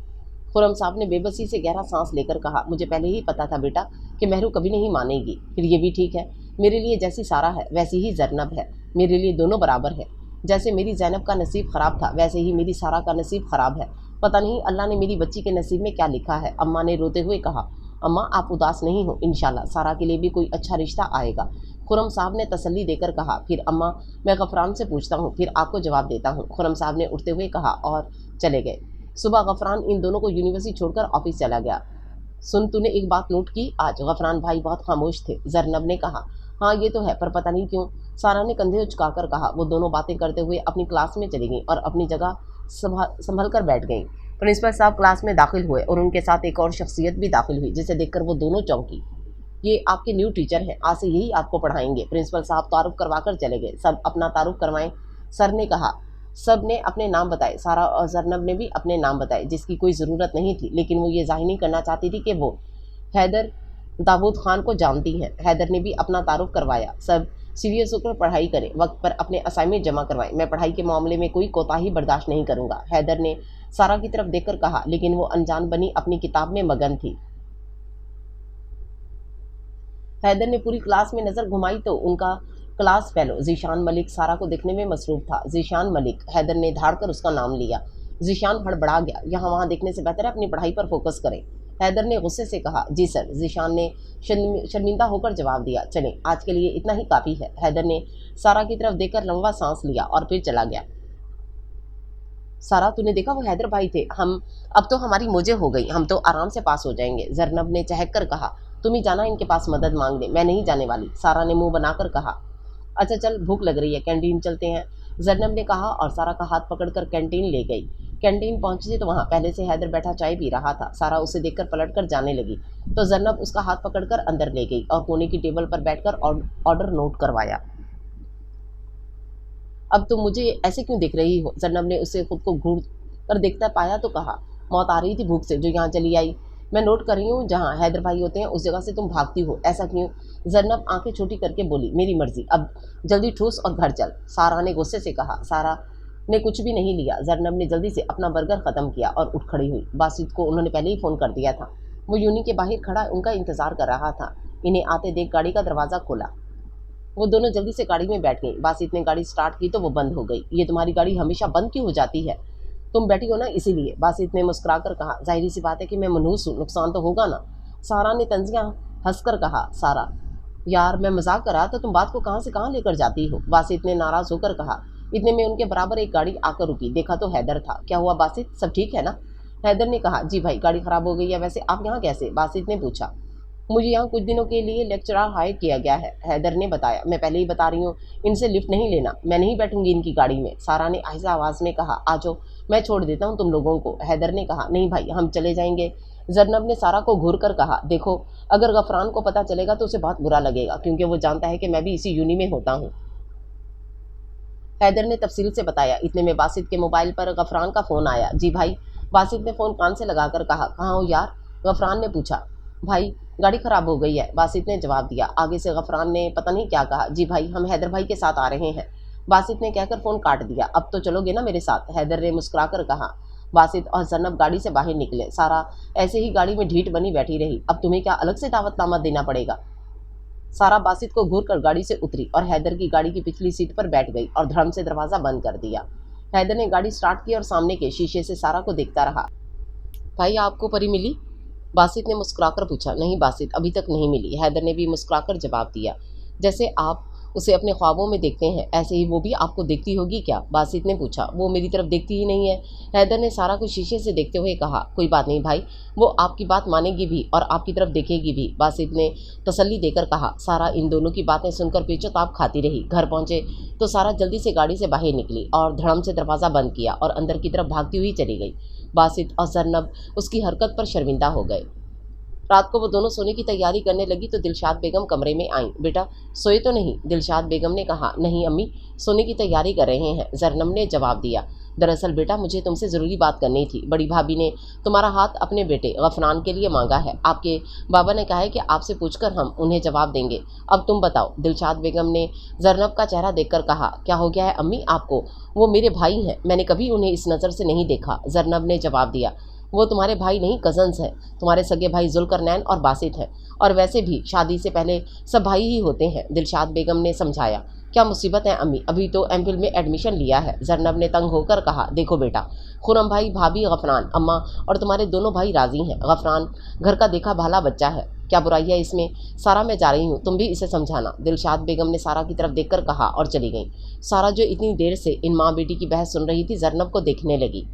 खुरम साहब ने बेबसी से गहरा सांस लेकर कहा, मुझे पहले ही पता था बेटा कि महरू कभी नहीं मानेगी। फिर ये भी ठीक है, मेरे लिए जैसी सारा है वैसी ही जरनब है। मेरे लिए दोनों बराबर है। जैसे मेरी जैनब का नसीब ख़राब था, वैसे ही मेरी सारा का नसीब ख़राब है। पता नहीं अल्लाह ने मेरी बच्ची के नसीब में क्या लिखा है। अम्मा ने रोते हुए कहा, अम्मा आप उदास नहीं हो, इंशाल्लाह सारा के लिए भी कोई अच्छा रिश्ता आएगा। खुरम साहब ने तसल्ली देकर कहा, फिर अम्मा, मैं गफरान से पूछता हूँ, फिर आपको जवाब देता हूँ। खुरम साहब ने उठते हुए कहा और चले गए। सुबह गफरान इन दोनों को यूनिवर्सिटी छोड़कर ऑफिस चला गया। सुन, तूने एक बात नोट की आज? गफरान भाई बहुत खामोश थे। जरनब ने कहा, हाँ ये तो है, पर पता नहीं क्यों। सारा ने कंधे उचकाकर कहा। वो दोनों बातें करते हुए अपनी क्लास में चली गईं और अपनी जगह संभल कर बैठ गईं। प्रिंसिपल साहब क्लास में दाखिल हुए और उनके साथ एक और शख्सियत भी दाखिल हुई, जिसे देखकर वो दोनों चौंकी। ये आपके न्यू टीचर हैं, आज से यही आपको पढ़ाएंगे। प्रिंसिपल साहब तारुफ करवा कर चले गए। सब अपना तारुफ करवाएं, सर ने कहा। सब ने अपने नाम बताए। सारा और जरनब ने भी अपने नाम बताए, जिसकी कोई ज़रूरत नहीं थी, लेकिन वो ये जाहिर नहीं करना चाहती थी कि वो हैदर दाऊद खान को जानती हैं। हैदर ने भी अपना तारुफ करवाया। सब सीरियस होकर पढ़ाई करें, वक्त पर अपने असाइनमेंट जमा करवाएं। मैं पढ़ाई के मामले में कोई कोताही बर्दाश्त नहीं करूँगा, हैदर ने सारा की तरफ देखकर कहा, लेकिन वो अनजान बनी अपनी किताब में मगन थी। हैदर ने पूरी क्लास में नज़र घुमाई तो उनका क्लास फेलो जीशान मलिक सारा को देखने में मसरूफ था। जीशान मलिक, हैदर ने धाड़कर उसका नाम लिया। जीशान हड़बड़ा गया। यहाँ वहाँ देखने से बेहतर है अपनी पढ़ाई पर फोकस करें, हैदर ने गुस्से से कहा। जी सर, जीशान ने शर्मिंदा होकर जवाब दिया। चलें, आज के लिए इतना ही काफ़ी है। हैदर ने सारा की तरफ देखकर लंबा सांस लिया और फिर चला गया। सारा, तूने देखा वो हैदर भाई थे, हम अब तो हमारी मौजें हो गई, हम तो आराम से पास हो जाएंगे। जरनब ने चहक कर कहा, तुम ही जाना इनके पास मदद मांगने, मैं नहीं जाने वाली। सारा ने मुंह बनाकर कहा, अच्छा चल, भूख लग रही है, कैंटीन चलते हैं। जरनब ने कहा और सारा का हाथ पकड़कर कैंटीन ले गई। कैंटीन पहुंची तो वहाँ पहले से हैदर बैठा चाय पी रहा था। सारा उसे देखकर पलट कर जाने लगी तो जरनब उसका हाथ पकड़कर अंदर ले गई और कोने की टेबल पर बैठकर ऑर्डर नोट करवाया। अब तुम मुझे ऐसे क्यों देख रही हो? जरनब ने उसे खुद को घूर कर देखता पाया तो कहा, मौत आ रही थी भूख से जो यहाँ चली आई। मैं नोट कर रही हूँ जहाँ हैदर भाई होते हैं उस जगह से तुम भागती हो, ऐसा क्यों? जरनब आंखें छोटी करके बोली, मेरी मर्जी, अब जल्दी ठूस और घर चल। सारा ने गुस्से से कहा। सारा ने कुछ भी नहीं लिया। जरनब ने जल्दी से अपना बर्गर ख़त्म किया और उठ खड़ी हुई। बासित को उन्होंने पहले ही फ़ोन कर दिया था, वो यूनी के बाहर खड़ा उनका इंतज़ार कर रहा था। इन्हें आते देख गाड़ी का दरवाज़ा खोला। वो दोनों जल्दी से गाड़ी में बैठ गई। बासित ने गाड़ी स्टार्ट की तो वो बंद हो गई। ये तुम्हारी गाड़ी हमेशा बंद क्यों हो जाती है? तुम बैठी हो ना इसीलिए, बासित ने मुस्कुराकर कहा। जाहिर सी बात है कि मैं मनहूस हूँ, नुकसान तो होगा ना। सारा ने तंजिया हंसकर कहा। सारा, यार मैं मजाक कर रहा था, तुम बात को कहाँ से कहाँ लेकर जाती हो? बासित ने नाराज़ होकर कहा। इतने में उनके बराबर एक गाड़ी आकर रुकी। देखा तो हैदर था। क्या हुआ बासित, सब ठीक है ना? हैदर ने कहा, जी भाई, गाड़ी ख़राब हो गई है। वैसे आप यहाँ कैसे? बासित ने पूछा। मुझे यहाँ कुछ दिनों के लिए लेक्चरर हायर किया गया है, हैदर ने बताया। मैं पहले ही बता रही हूँ, इनसे लिफ्ट नहीं लेना, मैं नहीं बैठूंगी इनकी गाड़ी में। सारा ने आहिस्ता आवाज़ में कहा। आ जाओ, मैं छोड़ देता हूँ तुम लोगों को। हैदर ने कहा, नहीं भाई, हम चले जाएंगे। जरनब ने सारा को घूर कर कहा, देखो अगर गफरान को पता चलेगा तो उसे बहुत बुरा लगेगा, क्योंकि वो जानता है कि मैं भी इसी यूनि में होता हूँ। हैदर ने तफसील से बताया। इतने में बासित के मोबाइल पर गफरान का फ़ोन आया। जी भाई, बासित ने फ़ोन कान से लगाकर कहा। कहाँ हो यार? गफरान ने पूछा। भाई, गाड़ी ख़राब हो गई है, बासित ने जवाब दिया। आगे से गफरान ने पता नहीं क्या कहा। जी भाई, हम हैदर भाई के साथ आ रहे हैं, बासित ने कहकर फ़ोन काट दिया। अब तो चलोगे ना मेरे साथ? हैदर ने मुस्कुराकर कहा। बासित और जरनब गाड़ी से बाहर निकले। सारा ऐसे ही गाड़ी में ढीठ बनी बैठी रही। अब तुम्हें क्या अलग से दावतनामा देना पड़ेगा? सारा बासित को घूर कर गाड़ी से उतरी और हैदर की गाड़ी की पिछली सीट पर बैठ गई और धड़म से दरवाज़ा बंद कर दिया। हैदर ने गाड़ी स्टार्ट की और सामने के शीशे से सारा को देखता रहा। भाई, आपको परी मिली? बासित ने मुस्कुराकर पूछा। नहीं बासित, अभी तक नहीं मिली, हैदर ने भी मुस्कुराकर जवाब दिया। जैसे आप उसे अपने ख्वाबों में देखते हैं, ऐसे ही वो भी आपको देखती होगी क्या? बासित ने पूछा। वो मेरी तरफ देखती ही नहीं है। हैदर ने सारा को शीशे से देखते हुए कहा। कोई बात नहीं भाई, वो आपकी बात मानेगी भी और आपकी तरफ देखेगी भी, बासित ने तसल्ली देकर कहा। सारा इन दोनों की बातें सुनकर पेचोताप खाती रही। घर पहुंचे तो सारा जल्दी से गाड़ी से बाहर निकली और धड़म से दरवाज़ा बंद किया और अंदर की तरफ भागती हुई चली गई। बासित और जरनब उसकी हरकत पर शर्मिंदा हो गए। रात को वो दोनों सोने की तैयारी करने लगी तो दिलशाद बेगम कमरे में आईं। बेटा सोए तो नहीं? दिलशाद बेगम ने कहा। नहीं अम्मी, सोने की तैयारी कर रहे हैं, जरनब ने जवाब दिया। दरअसल बेटा मुझे तुमसे ज़रूरी बात करनी थी। बड़ी भाभी ने तुम्हारा हाथ अपने बेटे गफरान के लिए मांगा है। आपके बाबा ने कहा है कि आपसे पूछकर हम उन्हें जवाब देंगे। अब तुम बताओ। दिलशाद बेगम ने जरनब का चेहरा देखकर कहा। क्या हो गया है अम्मी आपको? वो मेरे भाई हैं, मैंने कभी उन्हें इस नज़र से नहीं देखा, जरनब ने जवाब दिया। वो तुम्हारे भाई नहीं, कज़न्स हैं। तुम्हारे सगे भाई जुल्करनैन और बासित हैं, और वैसे भी शादी से पहले सब भाई ही होते हैं, दिलशाद बेगम ने समझाया। क्या मुसीबत है अम्मी, अभी तो एमफिल में एडमिशन लिया है, जरनब ने तंग होकर कहा। देखो बेटा, खुरम भाई, भाभी, गफरान, अम्मा और तुम्हारे दोनों भाई राजी हैं। गफरान घर का देखा भाला बच्चा है, क्या बुराई है इसमें? सारा मैं जा रही हूँ, तुम भी इसे समझाना, दिलशाद बेगम ने सारा की तरफ देखकर कहा और चली गई। सारा जो इतनी देर से इन माँ बेटी की बहस सुन रही थी, जरनब को देखने लगी।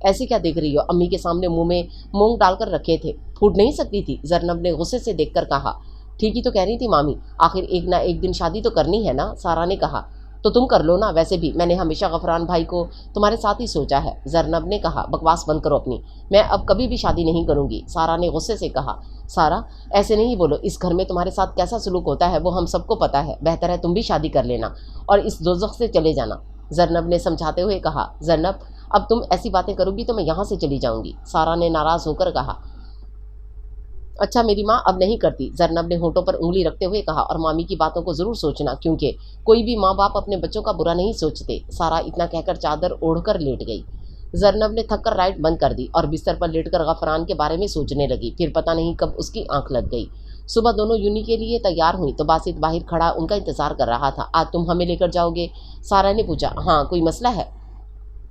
ऐसे क्या देख रही हो? अम्मी के सामने मुंह में मूंग डालकर रखे थे, फूट नहीं सकती थी, जरनब ने गुस्से से देखकर कहा। ठीक ही तो कह रही थी मामी, आखिर एक ना एक दिन शादी तो करनी है ना, सारा ने कहा। तो तुम कर लो ना, वैसे भी मैंने हमेशा गफरान भाई को तुम्हारे साथ ही सोचा है, जरनब ने कहा। बकवास बंद करो अपनी, मैं अब कभी भी शादी नहीं करूंगी, सारा ने गुस्से से कहा। सारा ऐसे नहीं बोलो, इस घर में तुम्हारे साथ कैसा सलूक होता है वो हम सबको पता है, बेहतर है तुम भी शादी कर लेना और इस दोज़ख से चले जाना, जरनब ने समझाते हुए कहा। जरनब अब तुम ऐसी बातें करोगी तो मैं यहाँ से चली जाऊंगी, सारा ने नाराज़ होकर कहा। अच्छा मेरी माँ अब नहीं करती, जरनब ने होठों पर उंगली रखते हुए कहा। और मामी की बातों को ज़रूर सोचना, क्योंकि कोई भी माँ बाप अपने बच्चों का बुरा नहीं सोचते। सारा इतना कहकर चादर ओढ़कर लेट गई। जरनब ने थककर लाइट बंद कर दी और बिस्तर पर लेटकर गफरान के बारे में सोचने लगी। फिर पता नहीं कब उसकी आंख लग गई। सुबह दोनों यूनी के लिए तैयार हुई तो बासित बाहर खड़ा उनका इंतजार कर रहा था। आज तुम हमें लेकर जाओगे? सारा ने पूछा। हाँ, कोई मसला है?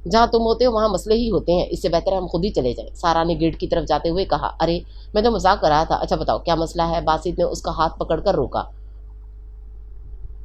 जहाँ तुम होते हो वहाँ मसले ही होते हैं, इससे बेहतर है हम खुद ही चले जाएं, सारा ने गेट की तरफ जाते हुए कहा। अरे मैं तो मजाक कर रहा था, अच्छा बताओ क्या मसला है? बासित ने उसका हाथ पकड़कर रोका।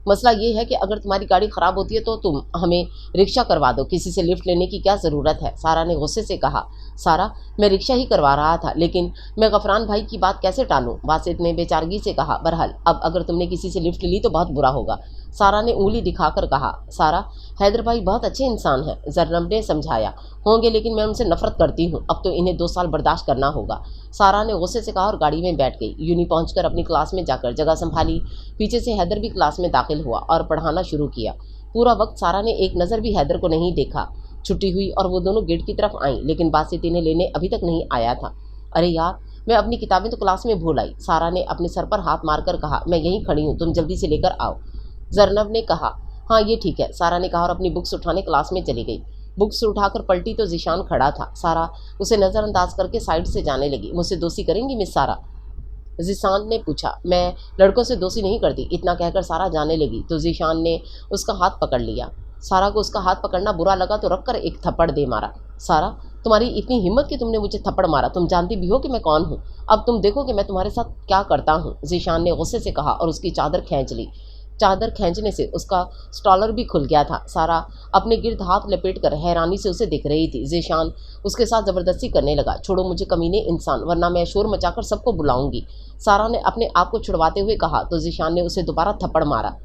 मसला ये है कि अगर तुम्हारी गाड़ी ख़राब होती है तो तुम हमें रिक्शा करवा दो, किसी से लिफ्ट लेने की क्या ज़रूरत है, सारा ने गुस्से से कहा। सारा मैं रिक्शा ही करवा रहा था, लेकिन मैं गफरान भाई की बात कैसे टालूं, बासित ने बेचारगी से कहा। बहरहाल अब अगर तुमने किसी से लिफ्ट ली तो बहुत बुरा होगा, सारा ने उंगली दिखाकर कहा। सारा हैदर भाई बहुत अच्छे इंसान हैं, जरनब ने समझाया। होंगे, लेकिन मैं उनसे नफरत करती हूँ, अब तो इन्हें 2 साल बर्दाश्त करना होगा, सारा ने गुस्से से कहा और गाड़ी में बैठ गई। यूनी पहुंचकर अपनी क्लास में जाकर जगह संभाली। पीछे से हैदर भी क्लास में दाखिल हुआ और पढ़ाना शुरू किया। पूरा वक्त सारा ने एक नज़र भी हैदर को नहीं देखा। छुट्टी हुई और वो दोनों गेट की तरफ आईं, लेकिन बासित इन्हें लेने अभी तक नहीं आया था। अरे यार, मैं अपनी किताबें तो क्लास में भूल आई, सारा ने अपने सर पर हाथ मारकर कहा। मैं यहीं खड़ी हूँ, तुम जल्दी से लेकर आओ, जरनब ने कहा। हाँ ये ठीक है, सारा ने कहा और अपनी बुक्स उठाने क्लास में चली गई। बुक्स उठाकर पलटी तो जीशान खड़ा था। सारा उसे नज़रअंदाज करके साइड से जाने लगी। मुझसे दोस्ती करेंगी मिस सारा, जीशान ने पूछा। मैं लड़कों से दोस्ती नहीं करती, इतना कहकर सारा जाने लगी तो जीशान ने उसका हाथ पकड़ लिया। सारा को उसका हाथ पकड़ना बुरा लगा तो रखकर एक थप्पड़ दे मारा। सारा तुम्हारी इतनी हिम्मत कि तुमने मुझे थप्पड़ मारा, तुम जानती भी हो कि मैं कौन हूँ, अब तुम देखो कि मैं तुम्हारे साथ क्या करता हूँ, जीशान ने गुस्से से कहा और उसकी चादर खींच ली। चादर खींचने से उसका स्टॉलर भी खुल गया था। सारा अपने गिर्द हाथ लपेटकर हैरानी से उसे देख रही थी। जीशान उसके साथ ज़बरदस्ती करने लगा। छोड़ो मुझे कमीने इंसान, वरना मैं शोर मचाकर सबको बुलाऊंगी, सारा ने अपने आप को छुड़वाते हुए कहा तो जीशान ने उसे दोबारा थप्पड़ मारा।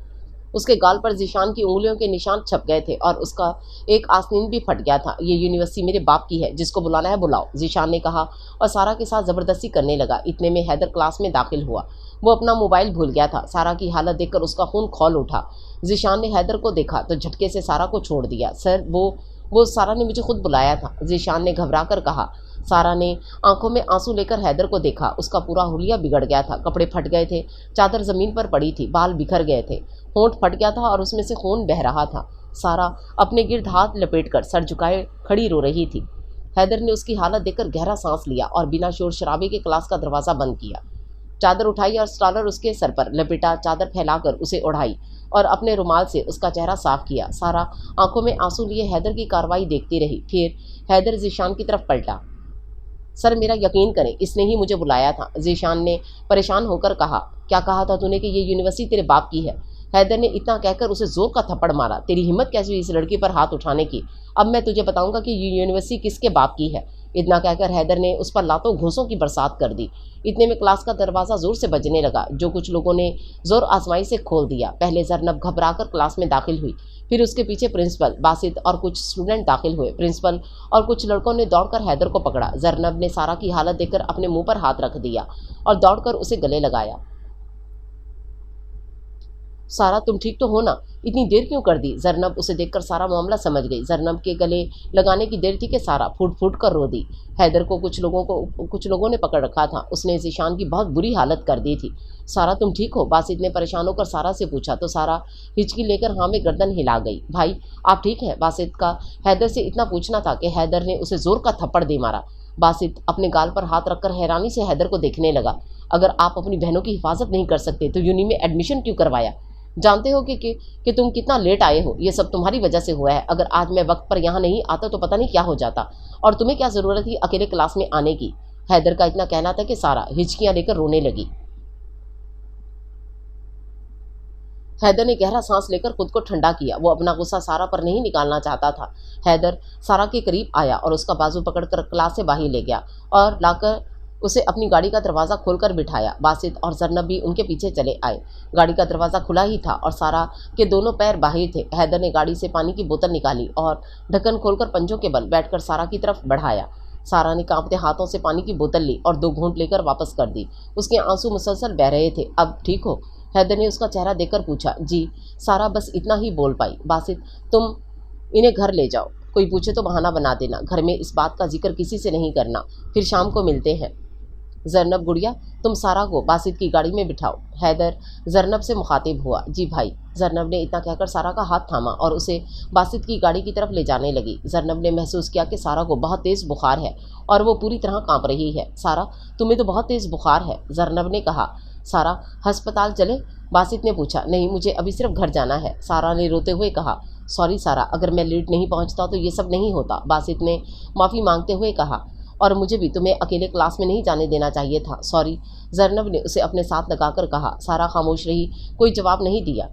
उसके गाल पर जीशान की उंगलियों के निशान छप गए थे और उसका एक आसनीन भी फट गया था। ये यूनिवर्सिटी मेरे बाप की है, जिसको बुलाना है बुलाओ, जीशान ने कहा और सारा के साथ ज़बरदस्ती करने लगा। इतने में हैदर क्लास में दाखिल हुआ। वो अपना मोबाइल भूल गया था। सारा की हालत देखकर उसका खून खौल उठा। जीशान ने हैदर को देखा तो झटके से सारा को छोड़ दिया। सर वो सारा ने मुझे खुद बुलाया था, जीशान ने घबरा कर कहा। सारा ने आंखों में आंसू लेकर हैदर को देखा। उसका पूरा हुलिया बिगड़ गया था, कपड़े फट गए थे, चादर ज़मीन पर पड़ी थी, बाल बिखर गए थे, होंठ फट गया था और उसमें से खून बह रहा था। सारा अपने गिर्द हाथ लपेटकर सर झुकाए खड़ी रो रही थी। हैदर ने उसकी हालत देखकर गहरा सांस लिया और बिना शोर शराबे के क्लास का दरवाज़ा बंद किया। चादर उठाई और स्टॉलर उसके सर पर लपेटा, चादर फैलाकर उसे ओढ़ाई और अपने रुमाल से उसका चेहरा साफ किया। सारा आंखों में आंसू लिए हैदर की कार्रवाई देखती रही। फिर हैदर जीशान की तरफ पलटा। सर मेरा यकीन करें, इसने ही मुझे बुलाया था, जीशान ने परेशान होकर कहा। क्या कहा था तूने कि ये यूनिवर्सिटी तेरे बाप की है? हैदर ने इतना कहकर उसे जोर का थप्पड़ मारा। तेरी हिम्मत कैसी हुई इस लड़की पर हाथ उठाने की? अब मैं तुझे बताऊंगा कि ये यूनिवर्सिटी किसके बाप की है। इतना कहकर हैदर ने उस पर लातों घूंसों की बरसात कर दी। इतने में क्लास का दरवाज़ा जोर से बजने लगा, जो कुछ लोगों ने जोर आजमाई से खोल दिया। पहले जरनब घबराकर क्लास में दाखिल हुई, फिर उसके पीछे प्रिंसिपल, बासित और कुछ स्टूडेंट दाखिल हुए। प्रिंसिपल और कुछ लड़कों ने दौड़कर हैदर को पकड़ा। जरनब ने सारा की हालत देखकर अपने मुंह पर हाथ रख दिया और दौड़कर उसे गले लगाया। सारा, तुम ठीक तो हो ना? इतनी देर क्यों कर दी? जरनब उसे देखकर सारा मामला समझ गई। जरनब के गले लगाने की देर थी कि सारा फूट फूट कर रो दी। हैदर को कुछ लोगों ने पकड़ रखा था। उसने ज़ीशान की बहुत बुरी हालत कर दी थी। सारा, तुम ठीक हो? बासित ने परेशान होकर सारा से पूछा तो सारा हिचकी लेकर हाँ में गर्दन हिला गई। भाई, आप ठीक हैं? बासित का हैदर से इतना पूछना था कि हैदर ने उसे जोर का थप्पड़ दे मारा। बासित अपने गाल पर हाथ रखकर हैरानी से हैदर को देखने लगा। अगर आप अपनी बहनों की हिफाजत नहीं कर सकते तो यूनि में एडमिशन क्यों करवाया? जानते हो कि तुम कितना लेट आए हो? ये सब तुम्हारी वजह से हुआ है। अगर आज मैं वक्त पर यहाँ नहीं आता तो पता नहीं क्या हो जाता। और तुम्हें क्या ज़रूरत थी अकेले क्लास में आने की? हैदर का इतना कहना था कि सारा हिचकियाँ लेकर रोने लगी। हैदर ने गहरा सांस लेकर खुद को ठंडा किया। वो अपना गुस्सा सारा पर नहीं निकालना चाहता था। हैदर सारा के करीब आया और उसका बाजू पकड़कर क्लास से बाहर ले गया और लाकर उसे अपनी गाड़ी का दरवाज़ा खोलकर बिठाया। बासित और जरनब भी उनके पीछे चले आए। गाड़ी का दरवाज़ा खुला ही था और सारा के दोनों पैर बाहर थे। हैदर ने गाड़ी से पानी की बोतल निकाली और ढक्कन खोलकर पंजों के बल बैठकर सारा की तरफ बढ़ाया। सारा ने कांपते हाथों से पानी की बोतल ली और 2 घूंट लेकर वापस कर दी। उसके आंसू मुसलसल बह रहे थे। अब ठीक हो? हैदर ने उसका चेहरा देखकर पूछा। जी। सारा बस इतना ही बोल पाई। बासित, तुम इन्हें घर ले जाओ। कोई पूछे तो बहाना बना देना। घर में इस बात का जिक्र किसी से नहीं करना। फिर शाम को मिलते हैं। जरनब गुड़िया, तुम सारा को बासित की गाड़ी में बिठाओ। हैदर जरनब से मुखातिब हुआ। जी भाई। जरनब ने इतना कहकर सारा का हाथ थामा और उसे बासित की गाड़ी की तरफ ले जाने लगी। जरनब ने महसूस किया कि सारा को बहुत तेज़ बुखार है और वो पूरी तरह कांप रही है। सारा, तुम्हें तो बहुत तेज़ बुखार है, जरनब ने कहा। सारा, अस्पताल चले? बासित ने पूछा। नहीं, मुझे अभी सिर्फ घर जाना है, सारा ने रोते हुए कहा। सॉरी सारा, अगर मैं लेट नहीं पहुंचता तो ये सब नहीं होता, बासित ने माफ़ी मांगते हुए कहा। और मुझे भी तुम्हें अकेले क्लास में नहीं जाने देना चाहिए था, सॉरी, जरनब ने उसे अपने साथ लगाकर कहा। सारा खामोश रही, कोई जवाब नहीं दिया।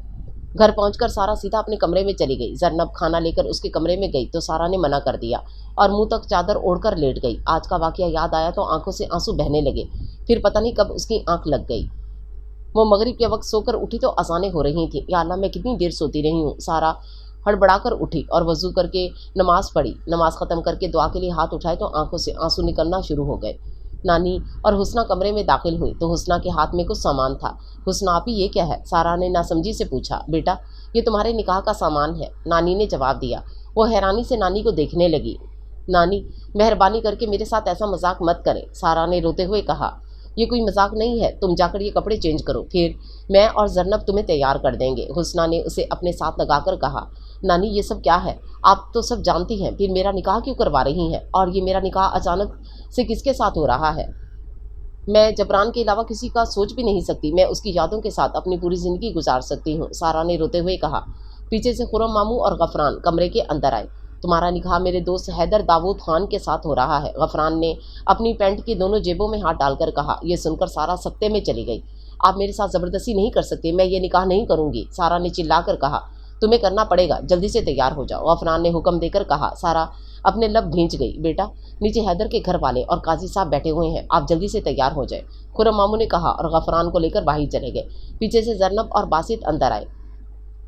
घर पहुंचकर सारा सीधा अपने कमरे में चली गई। जरनब खाना लेकर उसके कमरे में गई तो सारा ने मना कर दिया और मुंह तक चादर ओढ़कर लेट गई। आज का वाकया याद आया तो आंखों से आंसू बहने लगे। फिर पता नहीं कब उसकी आंख लग गई। वो मगरिब के वक्त सोकर उठी तो अज़ानें हो रही थी। या अल्लाह, मैं कितनी देर सोती रही हूँ। सारा हड़बड़ाकर उठी और वज़ू करके नमाज़ पढ़ी। नमाज़ ख़त्म करके दुआ के लिए हाथ उठाए तो आंखों से आंसू निकलना शुरू हो गए। नानी और हुस्ना कमरे में दाखिल हुई तो हुस्ना के हाथ में कुछ सामान था। हुस्ना, आप ही ये क्या है? सारा ने नासमझी से पूछा। बेटा, ये तुम्हारे निकाह का सामान है, नानी ने जवाब दिया। वो हैरानी से नानी को देखने लगी। नानी, मेहरबानी करके मेरे साथ ऐसा मजाक मत करें, सारा ने रोते हुए कहा। ये कोई मजाक नहीं है, तुम जाकर ये कपड़े चेंज करो, फिर मैं और जरनब तुम्हें तैयार कर देंगे, हुस्ना ने उसे अपने साथ लगाकर कहा। नानी, ये सब क्या है? आप तो सब जानती हैं, फिर मेरा निकाह क्यों करवा रही हैं? और ये मेरा निकाह अचानक से किसके साथ हो रहा है? मैं जबरान के अलावा किसी का सोच भी नहीं सकती। मैं उसकी यादों के साथ अपनी पूरी ज़िंदगी गुजार सकती हूँ, सारा ने रोते हुए कहा। पीछे से खुरम मामू और गफरान कमरे के अंदर आए। तुम्हारा निकाह मेरे दोस्त हैदर दाऊद खान के साथ हो रहा है, गफरान ने अपनी पैंट की दोनों जेबों में हाथ डालकर कहा। यह सुनकर सारा सत्ते में चली गई। आप मेरे साथ ज़बरदस्ती नहीं कर सकते, मैं ये निकाह नहीं करूँगी, सारा ने चिल्लाकर कहा। तुम्हें करना पड़ेगा, जल्दी से तैयार हो जाओ, गफरान ने हुक्म देकर कहा। सारा अपने लब भींच गई। बेटा, नीचे हैदर के घर वाले और काजी साहब बैठे हुए हैं, आप जल्दी से तैयार हो जाए, खुरम मामू ने कहा और गफरान को लेकर बाहर चले गए। पीछे से जरनब और बासित अंदर आए।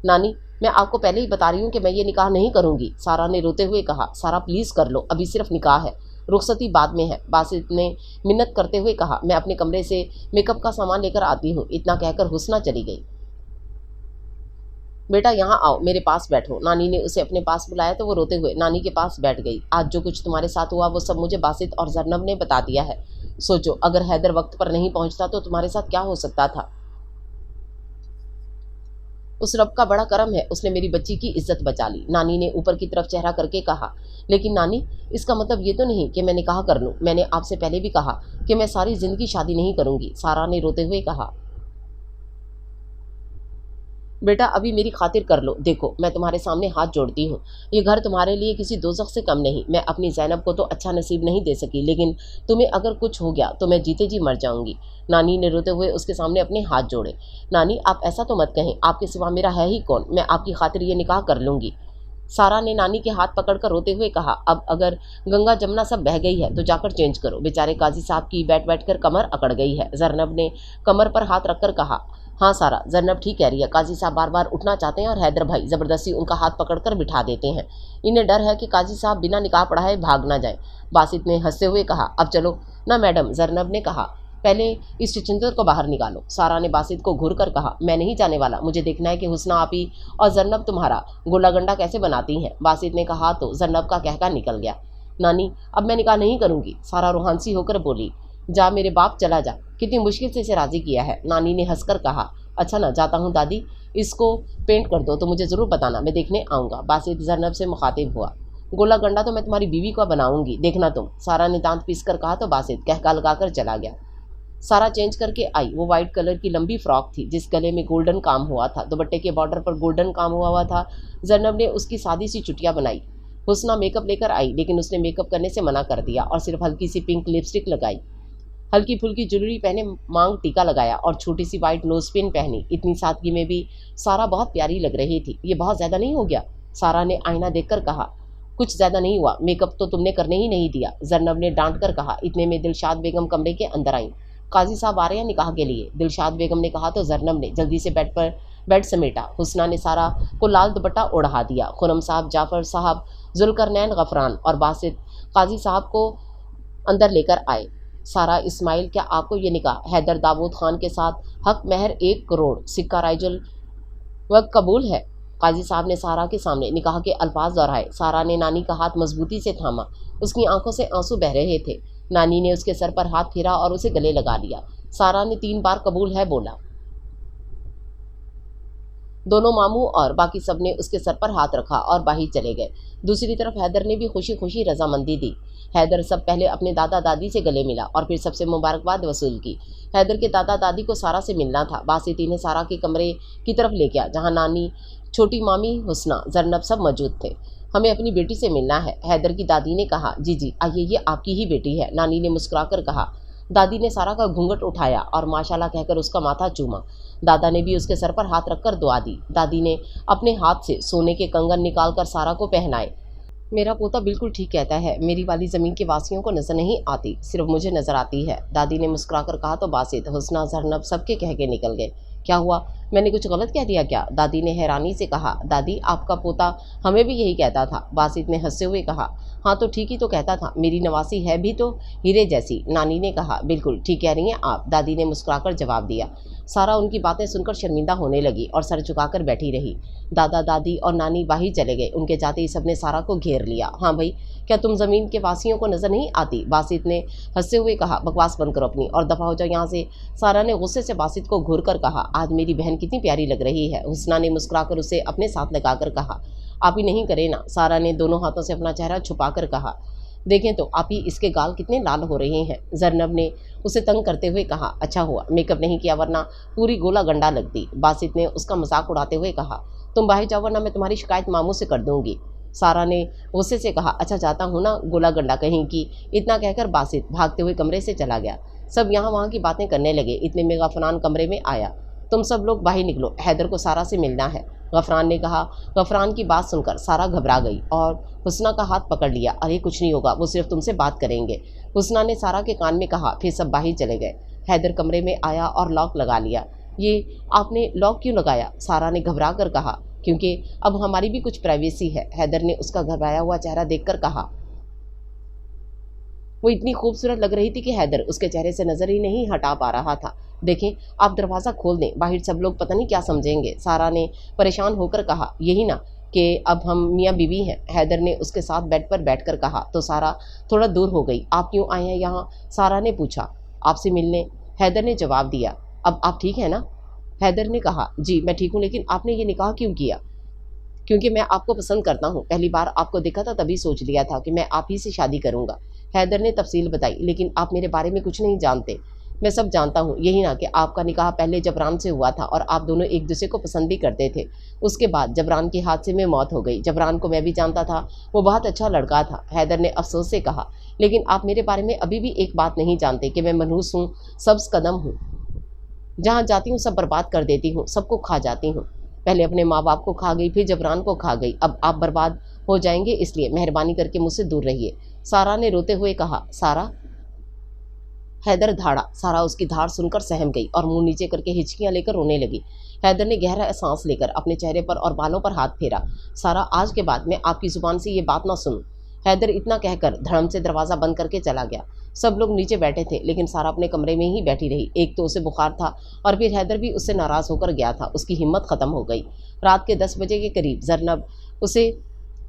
नानी, मैं आपको पहले ही बता रही हूँ कि मैं ये निकाह नहीं करूँगी, सारा ने रोते हुए कहा। सारा, प्लीज़ कर लो, अभी सिर्फ निकाह है, रुखसती बाद में है, बासित ने मिन्नत करते हुए कहा। मैं अपने कमरे से मेकअप का सामान लेकर आती हूँ, इतना कहकर हुस्ना चली गई। बेटा, यहाँ आओ, मेरे पास बैठो, नानी ने उसे अपने पास बुलाया तो वो रोते हुए नानी के पास बैठ गई। आज जो कुछ तुम्हारे साथ हुआ वो सब मुझे बासित और जरनब ने बता दिया है। सोचो, अगर हैदर वक्त पर नहीं पहुंचता तो तुम्हारे साथ क्या हो सकता था। उस रब का बड़ा करम है, उसने मेरी बच्ची की इज्जत बचा ली, नानी ने ऊपर की तरफ चेहरा करके कहा। लेकिन नानी, इसका मतलब ये तो नहीं कि मैं निकाह कर लूँ, मैंने आपसे पहले भी कहा कि मैं सारी ज़िंदगी शादी नहीं करूँगी, सारा ने रोते हुए कहा। बेटा अभी मेरी खातिर कर लो, देखो मैं तुम्हारे सामने हाथ जोड़ती हूँ। ये घर तुम्हारे लिए किसी दोज़ख से कम नहीं। मैं अपनी ज़ैनब को तो अच्छा नसीब नहीं दे सकी, लेकिन तुम्हें अगर कुछ हो गया तो मैं जीते जी मर जाऊंगी। नानी ने रोते हुए उसके सामने अपने हाथ जोड़े। नानी आप ऐसा तो मत कहें, आपके सिवा मेरा है ही कौन। मैं आपकी खातिर ये निकाह कर लूँगी। सारा ने नानी के हाथ पकड़कर रोते हुए कहा, अब अगर गंगा जमुना सब बह गई है तो जाकर चेंज करो। बेचारे काजी साहब की बैठ बैठ कर कमर अकड़ गई है। जरनब ने कमर पर हाथ रखकर कहा, हाँ सारा, जरनब ठीक कह रही है। काजी साहब बार बार उठना चाहते हैं और हैदर भाई ज़बरदस्ती उनका हाथ पकड़कर बिठा देते हैं। इन्हें डर है कि काजी साहब बिना निकाह पढ़ाए भाग ना जाए। बासित ने हंसते हुए कहा, अब चलो ना मैडम। जरनब ने कहा, पहले इस चिंतन को बाहर निकालो। सारा ने बासित को घूर कर कहा, मैं नहीं जाने वाला। मुझे देखना है कि हुस्ना आपी और जरनब तुम्हारा गोला गंडा कैसे बनाती हैं। बासित ने कहा तो जरनब का कहका निकल गया। नानी अब मैं निकाह नहीं करूंगी। सारा रूहानसी होकर बोली, जा मेरे बाप चला जा, कितनी मुश्किल से इसे राजी किया है। नानी ने हंसकर कहा, अच्छा ना जाता हूँ दादी, इसको पेंट कर दो तो मुझे ज़रूर बताना, मैं देखने आऊँगा। बासित जरनब से मुखातिब हुआ, गोला गंडा तो मैं तुम्हारी बीवी को बनाऊंगी, देखना तुम। सारा ने दांत पीस कर कहा तो बासित कहका लगाकर चला गया। सारा चेंज करके आई। वो वाइट कलर की लंबी फ्रॉक थी जिस गले में गोल्डन काम हुआ था, दुपट्टे के बॉर्डर पर गोल्डन काम हुआ था। जरनब ने उसकी सादी सी चुटिया बनाई। हुस्ना मेकअप लेकर आई, लेकिन उसने मेकअप करने से मना कर दिया और सिर्फ हल्की सी पिंक लिपस्टिक लगाई, हल्की फुल्की ज्वेलरी पहने, मांग टीका लगाया और छोटी सी वाइट नोज पिन पहनी। इतनी सादगी में भी सारा बहुत प्यारी लग रही थी। ये बहुत ज़्यादा नहीं हो गया? सारा ने आईना देखकर कहा, कुछ ज़्यादा नहीं हुआ, मेकअप तो तुमने करने ही नहीं दिया। जरनब ने डांट कर कहा। इतने में दिलशाद बेगम कमरे के अंदर आई। काजी साहब आ रहे हैं निकाह के लिए, दिलशाद बेगम ने कहा तो जरनब ने जल्दी से बेड समेटा। हुस्ना ने सारा को लाल दुपट्टा ओढ़ा दिया। खुरम साहब, जाफ़र साहब, जुल्करनैन, गफरान और बासित काजी साहब को अंदर लेकर आए। सारा, इस्माइल, क्या आपको ये निकाह हैदर दाऊद खान के साथ हक महर 1 करोड़ सिक्का राइजुल वक्त कबूल है? काजी साहब ने सारा के सामने निकाह के अल्फाज दोहराए। सारा ने नानी का हाथ मजबूती से थामा। उसकी आंखों से आंसू बह रहे थे। नानी ने उसके सर पर हाथ फेरा और उसे गले लगा लिया। सारा ने 3 बार कबूल है बोला। दोनों मामू और बाकी सब ने उसके सर पर हाथ रखा और बाहर चले गए। दूसरी तरफ हैदर ने भी खुशी खुशी रजामंदी दी। हैदर सब पहले अपने दादा दादी से गले मिला और फिर सबसे मुबारकबाद वसूल की। हैदर के दादा दादी को सारा से मिलना था। बासिती ने सारा के कमरे की तरफ ले गया जहाँ नानी, छोटी मामी, हुस्ना, जरनब सब मौजूद थे। हमें अपनी बेटी से मिलना है, हैदर की दादी ने कहा। जी जी आइए, ये आपकी ही बेटी है, नानी ने मुस्कुराकर कहा। दादी ने सारा का घूंघट उठाया और माशाल्लाह कहकर उसका माथा चूमा। दादा ने भी उसके सर पर हाथ रखकर दुआ दी। दादी ने अपने हाथ से सोने के कंगन निकालकर सारा को पहनाए। मेरा पोता बिल्कुल ठीक कहता है, मेरी वाली ज़मीन के वासियों को नज़र नहीं आती, सिर्फ मुझे नज़र आती है, दादी ने मुस्कुराकर कहा तो बासित, हुस्ना, जरनब सबके कह के निकल गए। क्या हुआ, मैंने कुछ गलत कह दिया क्या? दादी ने हैरानी से कहा। दादी आपका पोता हमें भी यही कहता था, बासित ने हंसते हुए कहा। हाँ तो ठीक ही तो कहता था, मेरी नवासी है भी तो हीरे जैसी, नानी ने कहा। बिल्कुल ठीक कह रही हैं आप, दादी ने मुस्कुराकर जवाब दिया। सारा उनकी बातें सुनकर शर्मिंदा होने लगी और सर झुकाकर बैठी रही। दादा दादी और नानी बाहर चले गए। उनके जाते ही सबने सारा को घेर लिया। हाँ भाई, क्या तुम ज़मीन के वासियों को नज़र नहीं आती? बासित ने हंसते हुए कहा। बकवास बंद करो अपनी और दफ़ा हो जाओ यहाँ से, सारा ने गुस्से से बासित को घूर कर कहा। आज मेरी बहन कितनी प्यारी लग रही है, हुस्ना ने मुस्कुराकर उसे अपने साथ लगाकर कहा। आप ही नहीं करे ना, सारा ने दोनों हाथों से अपना चेहरा छुपाकर कहा। देखें तो आप ही, इसके गाल कितने लाल हो रहे हैं, जरनब ने उसे तंग करते हुए कहा। अच्छा हुआ मेकअप नहीं किया वरना पूरी गोला गंडा लगती, बासित ने उसका मजाक उड़ाते हुए कहा। तुम बाहर जाओ वरना मैं तुम्हारी शिकायत मामू से कर दूंगी, सारा ने गुस्से से कहा। अच्छा जाता हूँ ना, गोला गंडा कहीं की। इतना कहकर बासित भागते हुए कमरे से चला गया। सब यहाँ वहाँ की बातें करने लगे। इतने में गफरान कमरे में आया। तुम सब लोग बाहर निकलो, हैदर को सारा से मिलना है, गफरान ने कहा। गफरान की बात सुनकर सारा घबरा गई और हुस्ना का हाथ पकड़ लिया। अरे कुछ नहीं होगा, वो सिर्फ तुमसे बात करेंगे, हुस्ना ने सारा के कान में कहा। फिर सब बाहर चले गए। हैदर कमरे में आया और लॉक लगा लिया। ये आपने लॉक क्यों लगाया? सारा ने घबरा कर कहा। क्योंकि अब हमारी भी कुछ प्राइवेसी है, हैदर ने उसका घबराया हुआ चेहरा देखकर कहा। वो इतनी खूबसूरत लग रही थी कि हैदर उसके चेहरे से नज़र ही नहीं हटा पा रहा था। देखें, आप दरवाज़ा खोल दें, बाहर सब लोग पता नहीं क्या समझेंगे, सारा ने परेशान होकर कहा। यही ना कि अब हम मियाँ बीवी हैं, हैदर ने उसके साथ बेड पर बैठकर कहा। तो सारा थोड़ा दूर हो गई। आप क्यों आए हैं यहाँ? सारा ने पूछा। आपसे मिलने, हैदर ने जवाब दिया। अब आप ठीक है ना? हैदर ने कहा। जी मैं ठीक हूँ, लेकिन आपने ये निकाह क्यों किया? क्योंकि मैं आपको पसंद करता हूँ, पहली बार आपको देखा था तभी सोच लिया था कि मैं आप ही से शादी करूँगा, हैदर ने तफसील बताई। लेकिन आप मेरे बारे में कुछ नहीं जानते, मैं सब जानता हूँ, यही ना कि आपका निकाह पहले जबरान से हुआ था और आप दोनों एक दूसरे को पसंद भी करते थे। उसके बाद जबरान की हादसे में मौत हो गई। जबरान को मैं भी जानता था, वो बहुत अच्छा लड़का था। हैदर ने अफसोस से कहा, लेकिन आप मेरे बारे में अभी भी एक बात नहीं जानते कि मैं मनहूस हूँ, सब्ज कदम हूँ। जहाँ जाती हूँ सब बर्बाद कर देती हूँ, सबको खा जाती हूँ। पहले अपने माँ बाप को खा गई, फिर जबरान को खा गई। अब आप बर्बाद हो जाएंगे, इसलिए मेहरबानी करके मुझसे दूर रहिए। सारा ने रोते हुए कहा। सारा। हैदर धाड़ा। सारा उसकी धार सुनकर सहम गई और मुंह नीचे करके हिचकियां लेकर रोने लगी। हैदर ने गहरा सांस लेकर अपने चेहरे पर और बालों पर हाथ फेरा। सारा, आज के बाद मैं आपकी जुबान से ये बात ना सुनूं। हैदर इतना कहकर धड़म से दरवाज़ा बंद करके चला गया। सब लोग नीचे बैठे थे, लेकिन सारा अपने कमरे में ही बैठी रही। एक तो उसे बुखार था और फिर हैदर भी उससे नाराज़ होकर गया था। उसकी हिम्मत ख़त्म हो गई। रात के 10 बजे के करीब जरनब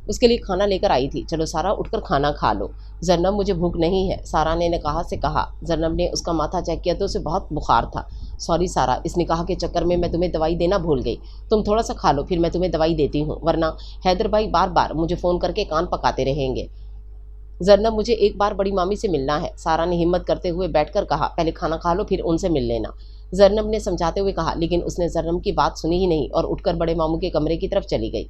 उसके लिए खाना लेकर आई थी। चलो सारा, उठकर खाना खा लो। जरनब, मुझे भूख नहीं है, सारा ने निकाह से कहा। जरनब ने उसका माथा चेक किया तो उसे बहुत बुखार था। सॉरी सारा, इस निकाह के चक्कर में मैं तुम्हें दवाई देना भूल गई। तुम थोड़ा सा खा लो, फिर मैं तुम्हें दवाई देती हूँ, वरना हैदर भाई बार बार मुझे फ़ोन करके कान पकाते रहेंगे। जरनब, मुझे एक बार बड़ी मामी से मिलना है, सारा ने हिम्मत करते हुए बैठकर कहा। पहले खाना खा लो, फिर उनसे मिल लेना, जरनब ने समझाते हुए कहा। लेकिन उसने जरनब की बात सुनी ही नहीं और उठकर बड़े मामू के कमरे की तरफ चली गई।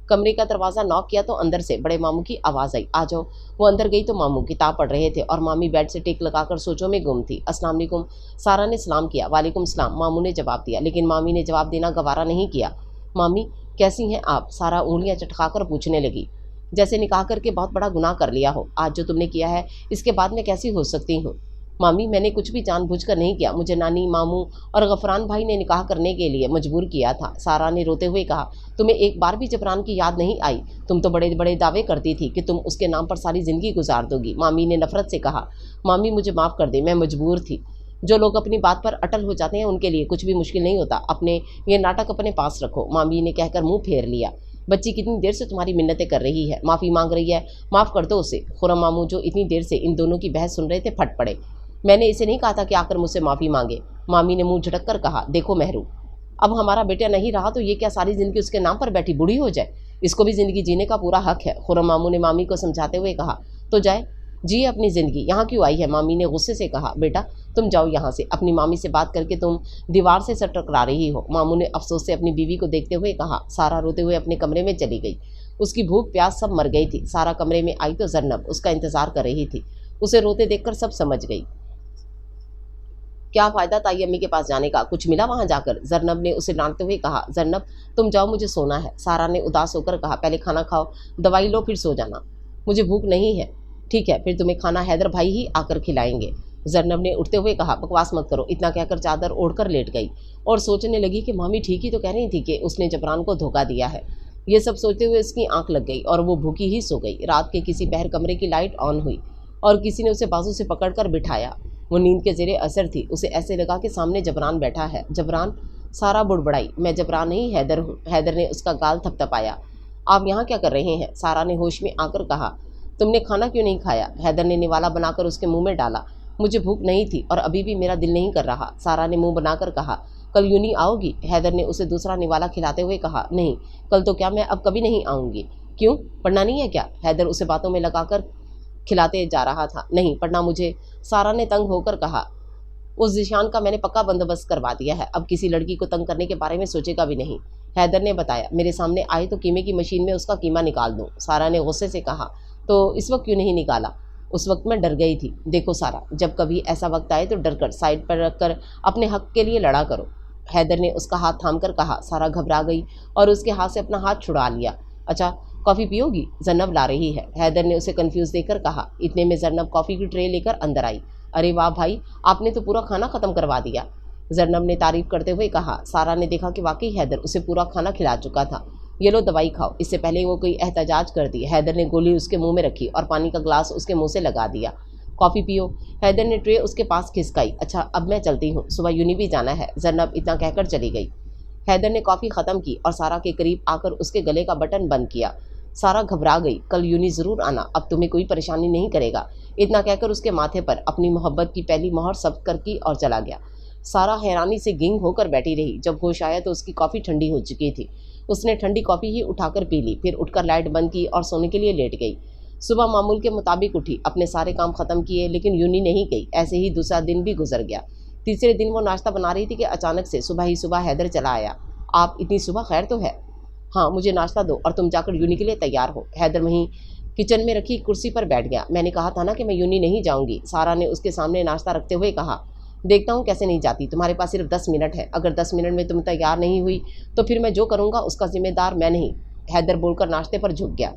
कमरे का दरवाज़ा नॉक किया तो अंदर से बड़े मामू की आवाज़ आई, आ जाओ। वो अंदर गई तो मामू किताब पढ़ रहे थे और मामी बेड से टेक लगाकर सोचों में गुम थी। अस्सलाम वालेकुम, सारा ने सलाम किया। वालेकुम सलाम, मामू ने जवाब दिया, लेकिन मामी ने जवाब देना गवारा नहीं किया। मामी, कैसी हैं आप? सारा उंगलियां चटकाकर पूछने लगी, जैसे निकाह करके बहुत बड़ा गुनाह कर लिया हो। आज जो तुमने किया है, इसके बाद मैं कैसी हो सकती हूँ? मामी, मैंने कुछ भी जानबूझकर नहीं किया, मुझे नानी, मामू और गफरान भाई ने निकाह करने के लिए मजबूर किया था, सारा ने रोते हुए कहा। तुम्हें एक बार भी जबरान की याद नहीं आई? तुम तो बड़े बड़े दावे करती थी कि तुम उसके नाम पर सारी ज़िंदगी गुजार दोगी, मामी ने नफरत से कहा। मामी, मुझे माफ़ कर दे, मैं मजबूर थी। जो लोग अपनी बात पर अटल हो जाते हैं उनके लिए कुछ भी मुश्किल नहीं होता। अपने ये नाटक अपने पास रखो, मामी ने कहकर मुँह फेर लिया। बच्ची कितनी देर से तुम्हारी मिन्नतें कर रही है, माफ़ी मांग रही है, माफ़ कर दो उसे। खुरम मामू, जो इतनी देर से इन दोनों की बहस सुन रहे थे, फट पड़े। मैंने इसे नहीं कहा था कि आकर मुझसे माफ़ी मांगे, मामी ने मुंह झटक कर कहा। देखो महरू, अब हमारा बेटा नहीं रहा तो ये क्या सारी ज़िंदगी उसके नाम पर बैठी बूढ़ी हो जाए? इसको भी ज़िंदगी जीने का पूरा हक है, खुरम मामू ने मामी को समझाते हुए कहा। तो जाए, जी अपनी ज़िंदगी, यहाँ क्यों आई है? मामी ने गुस्से से कहा। बेटा तुम जाओ यहाँ से, अपनी मामी से बात करके तुम दीवार से सर टकरा रही हो, मामू ने अफसोस से अपनी बीवी को देखते हुए कहा। सारा रोते हुए अपने कमरे में चली गई। उसकी भूख प्यास सब मर गई थी। सारा कमरे में आई तो जरनब उसका इंतज़ार कर रही थी। उसे रोते देखकर सब समझ गई। क्या फ़ायदा ताई अम्मी के पास जाने का, कुछ मिला वहाँ जाकर? जरनब ने उसे डांटते हुए कहा। जरनब, तुम जाओ, मुझे सोना है, सारा ने उदास होकर कहा। पहले खाना खाओ, दवाई लो, फिर सो जाना। मुझे भूख नहीं है। ठीक है, फिर तुम्हें खाना हैदर भाई ही आकर खिलाएंगे, जरनब ने उठते हुए कहा। बकवास मत करो, इतना कहकर चादर ओढ़कर लेट गई और सोचने लगी कि मामी ठीक ही तो कह रही थी कि उसने जबरान को धोखा दिया है। ये सब सोचते हुए उसकी आंख लग गई और वो भूखी ही सो गई। रात के किसी पहर कमरे की लाइट ऑन हुई और किसी ने उसे बाजू से पकड़कर बिठाया। वो नींद के ज़ेरे असर थी। उसे ऐसे लगा कि सामने जबरान बैठा है। जबरान? सारा बुड़बड़ाई। मैं जबरान नहीं, हैदर हूँ। हैदर ने उसका गाल थपथपाया। आप यहाँ क्या कर रहे हैं? सारा ने होश में आकर कहा। तुमने खाना क्यों नहीं खाया? हैदर ने निवाला बनाकर उसके मुंह में डाला। मुझे भूख नहीं थी और अभी भी मेरा दिल नहीं कर रहा, सारा ने मुंह बनाकर कहा। कल यूं नहीं आओगी? हैदर ने उसे दूसरा निवाला खिलाते हुए कहा। नहीं, कल तो क्या, मैं अब कभी नहीं आऊँगी। क्यों, पढ़ना नहीं है क्या? हैदर उसे बातों में लगाकर खिलाते जा रहा था। नहीं पढ़ना मुझे, सारा ने तंग होकर कहा। उस जिशान का मैंने पक्का बंदोबस्त करवा दिया है, अब किसी लड़की को तंग करने के बारे में सोचेगा भी नहीं, हैदर ने बताया। मेरे सामने आए तो कीमे की मशीन में उसका कीमा निकाल दूं, सारा ने गुस्से से कहा। तो इस वक्त क्यों नहीं निकाला? उस वक्त मैं डर गई थी। देखो सारा, जब कभी ऐसा वक्त आए तो डर कर साइड पर रखकर अपने हक के लिए लड़ा करो, हैदर ने उसका हाथ थाम कर कहा। सारा घबरा गई और उसके हाथ से अपना हाथ छुड़ा लिया। अच्छा, कॉफ़ी पियोगी? जरनब ला रही है, हैदर ने उसे कंफ्यूज देकर कहा। इतने में जरनब कॉफ़ी की ट्रे लेकर अंदर आई। अरे वाह भाई, आपने तो पूरा खाना ख़त्म करवा दिया, जरनब ने तारीफ करते हुए कहा। सारा ने देखा कि वाकई हैदर उसे पूरा खाना खिला चुका था। ये लो दवाई खाओ। इससे पहले वो कोई एहतजाज कर दी, हैदर ने गोली उसके मुंह में रखी और पानी का ग्लास उसके मुंह से लगा दिया। कॉफ़ी पियो, हैदर ने ट्रे उसके पास खिसकाई। अच्छा अब मैं चलती हूँ, सुबह यूनी भी जाना है, जरनब इतना कहकर चली गई। हैदर ने कॉफ़ी ख़त्म की और सारा के करीब आकर उसके गले का बटन बंद किया। सारा घबरा गई। कल यूनी ज़रूर आना, अब तुम्हें कोई परेशानी नहीं करेगा, इतना कहकर उसके माथे पर अपनी मोहब्बत की पहली मोहर सब कर की और चला गया। सारा हैरानी से गिंग होकर बैठी रही। जब होश आया तो उसकी कॉफ़ी ठंडी हो चुकी थी। उसने ठंडी कॉफ़ी ही उठाकर पी ली, फिर उठकर लाइट बंद की और सोने के लिए लेट गई। सुबह मामूल के मुताबिक उठी, अपने सारे काम ख़त्म किए, लेकिन यूनी नहीं गई। ऐसे ही दूसरा दिन भी गुजर गया। तीसरे दिन वो नाश्ता बना रही थी कि अचानक से सुबह ही सुबह हैदर चला आया। आप इतनी सुबह, खैर तो है? हाँ, मुझे नाश्ता दो और तुम जाकर यूनी के लिए तैयार हो। हैदर वहीं किचन में रखी कुर्सी पर बैठ गया। मैंने कहा था ना कि मैं यूनी नहीं जाऊंगी, सारा ने उसके सामने नाश्ता रखते हुए कहा। देखता हूँ कैसे नहीं जाती, तुम्हारे पास सिर्फ 10 मिनट है। अगर 10 मिनट में तुम तैयार नहीं हुई तो फिर मैं जो करूँगा उसका जिम्मेदार मैं नहीं। हैदर बोलकर नाश्ते पर झुक गया।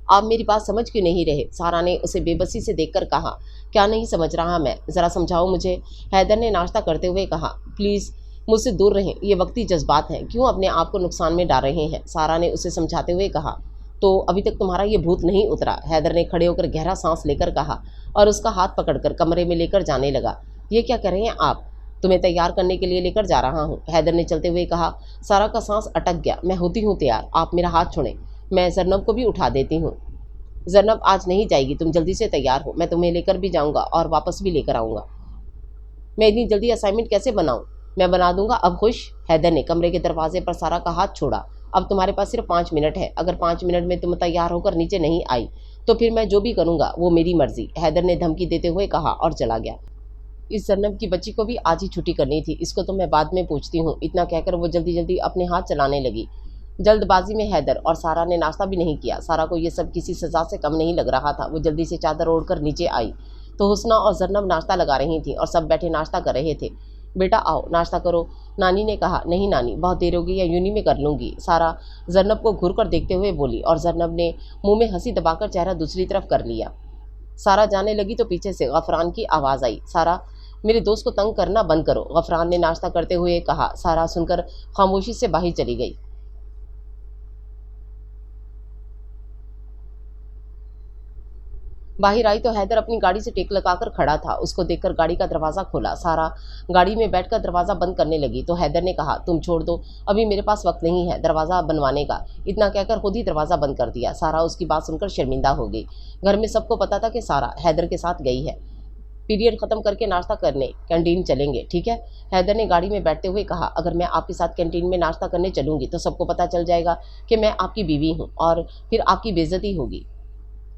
आप मेरी बात समझ क्यों नहीं रहे? सारा ने उसे बेबसी से देखकर कहा। क्या नहीं समझ रहा मैं, ज़रा समझाओ मुझे। हैदर ने नाश्ता करते हुए कहा। प्लीज़ मुझसे दूर रहें, ये वक्ती जज्बात हैं, क्यों अपने आप को नुकसान में डाल रहे हैं? सारा ने उसे समझाते हुए कहा। तो अभी तक तुम्हारा ये भूत नहीं उतरा? हैदर ने खड़े होकर गहरा सांस लेकर कहा और उसका हाथ पकड़कर कमरे में लेकर जाने लगा। ये क्या कर रहे हैं आप? तुम्हें तैयार करने के लिए लेकर जा रहा हूँ, हैदर ने चलते हुए कहा। सारा का सांस अटक गया। मैं होती हूँ तैयार, आप मेरा हाथ छोड़ें, मैं जरनब को भी उठा देती हूँ। जरनब आज नहीं जाएगी, तुम जल्दी से तैयार हो, मैं तुम्हें लेकर भी जाऊँगा और वापस भी लेकर आऊँगा। मैं इतनी जल्दी असाइनमेंट कैसे बनाऊँ? मैं बना दूंगा, अब खुश? हैदर ने कमरे के दरवाजे पर सारा का हाथ छोड़ा। अब तुम्हारे पास सिर्फ 5 मिनट है। अगर 5 मिनट में तुम तैयार होकर नीचे नहीं आई तो फिर मैं जो भी करूँगा वो मेरी मर्जी, हैदर ने धमकी देते हुए कहा और चला गया। इस जरनब की बच्ची को भी आज ही छुट्टी करनी थी, इसको तो मैं बाद में पूछती हूँ। इतना कहकर वो जल्दी जल्दी अपने हाथ चलाने लगी। जल्दबाजी में हैदर और सारा ने नाश्ता भी नहीं किया। सारा को ये सब किसी सज़ा से कम नहीं लग रहा था। वो जल्दी से चादर ओढ़कर नीचे आई तो हुस्ना और जरनब नाश्ता लगा रही थी और सब बैठे नाश्ता कर रहे थे। बेटा आओ नाश्ता करो, नानी ने कहा। नहीं नानी, बहुत देर होगी, या यूनी में कर लूँगी, सारा जरनब को घूर कर देखते हुए बोली और जरनब ने मुंह में हंसी दबाकर चेहरा दूसरी तरफ कर लिया। सारा जाने लगी तो पीछे से गफरान की आवाज़ आई। सारा, मेरे दोस्त को तंग करना बंद करो, गफरान ने नाश्ता करते हुए कहा। सारा सुनकर खामोशी से बाहर चली गई। बाहर आई तो हैदर अपनी गाड़ी से टेक लगाकर खड़ा था। उसको देखकर गाड़ी का दरवाज़ा खोला। सारा गाड़ी में बैठकर दरवाज़ा बंद करने लगी तो हैदर ने कहा, तुम छोड़ दो, अभी मेरे पास वक्त नहीं है दरवाज़ा बनवाने का। इतना कहकर खुद ही दरवाज़ा बंद कर दिया। सारा उसकी बात सुनकर शर्मिंदा हो गई। घर में सबको पता था कि सारा हैदर के साथ गई है। पीरियड ख़त्म करके नाश्ता करने कैंटीन चलेंगे, ठीक है? हैदर ने गाड़ी में बैठते हुए कहा। अगर मैं आपके साथ कैंटीन में नाश्ता करने चलूँगी तो सबको पता चल जाएगा कि मैं आपकी बीवी हूँ और फिर आपकी बेइज्जती होगी।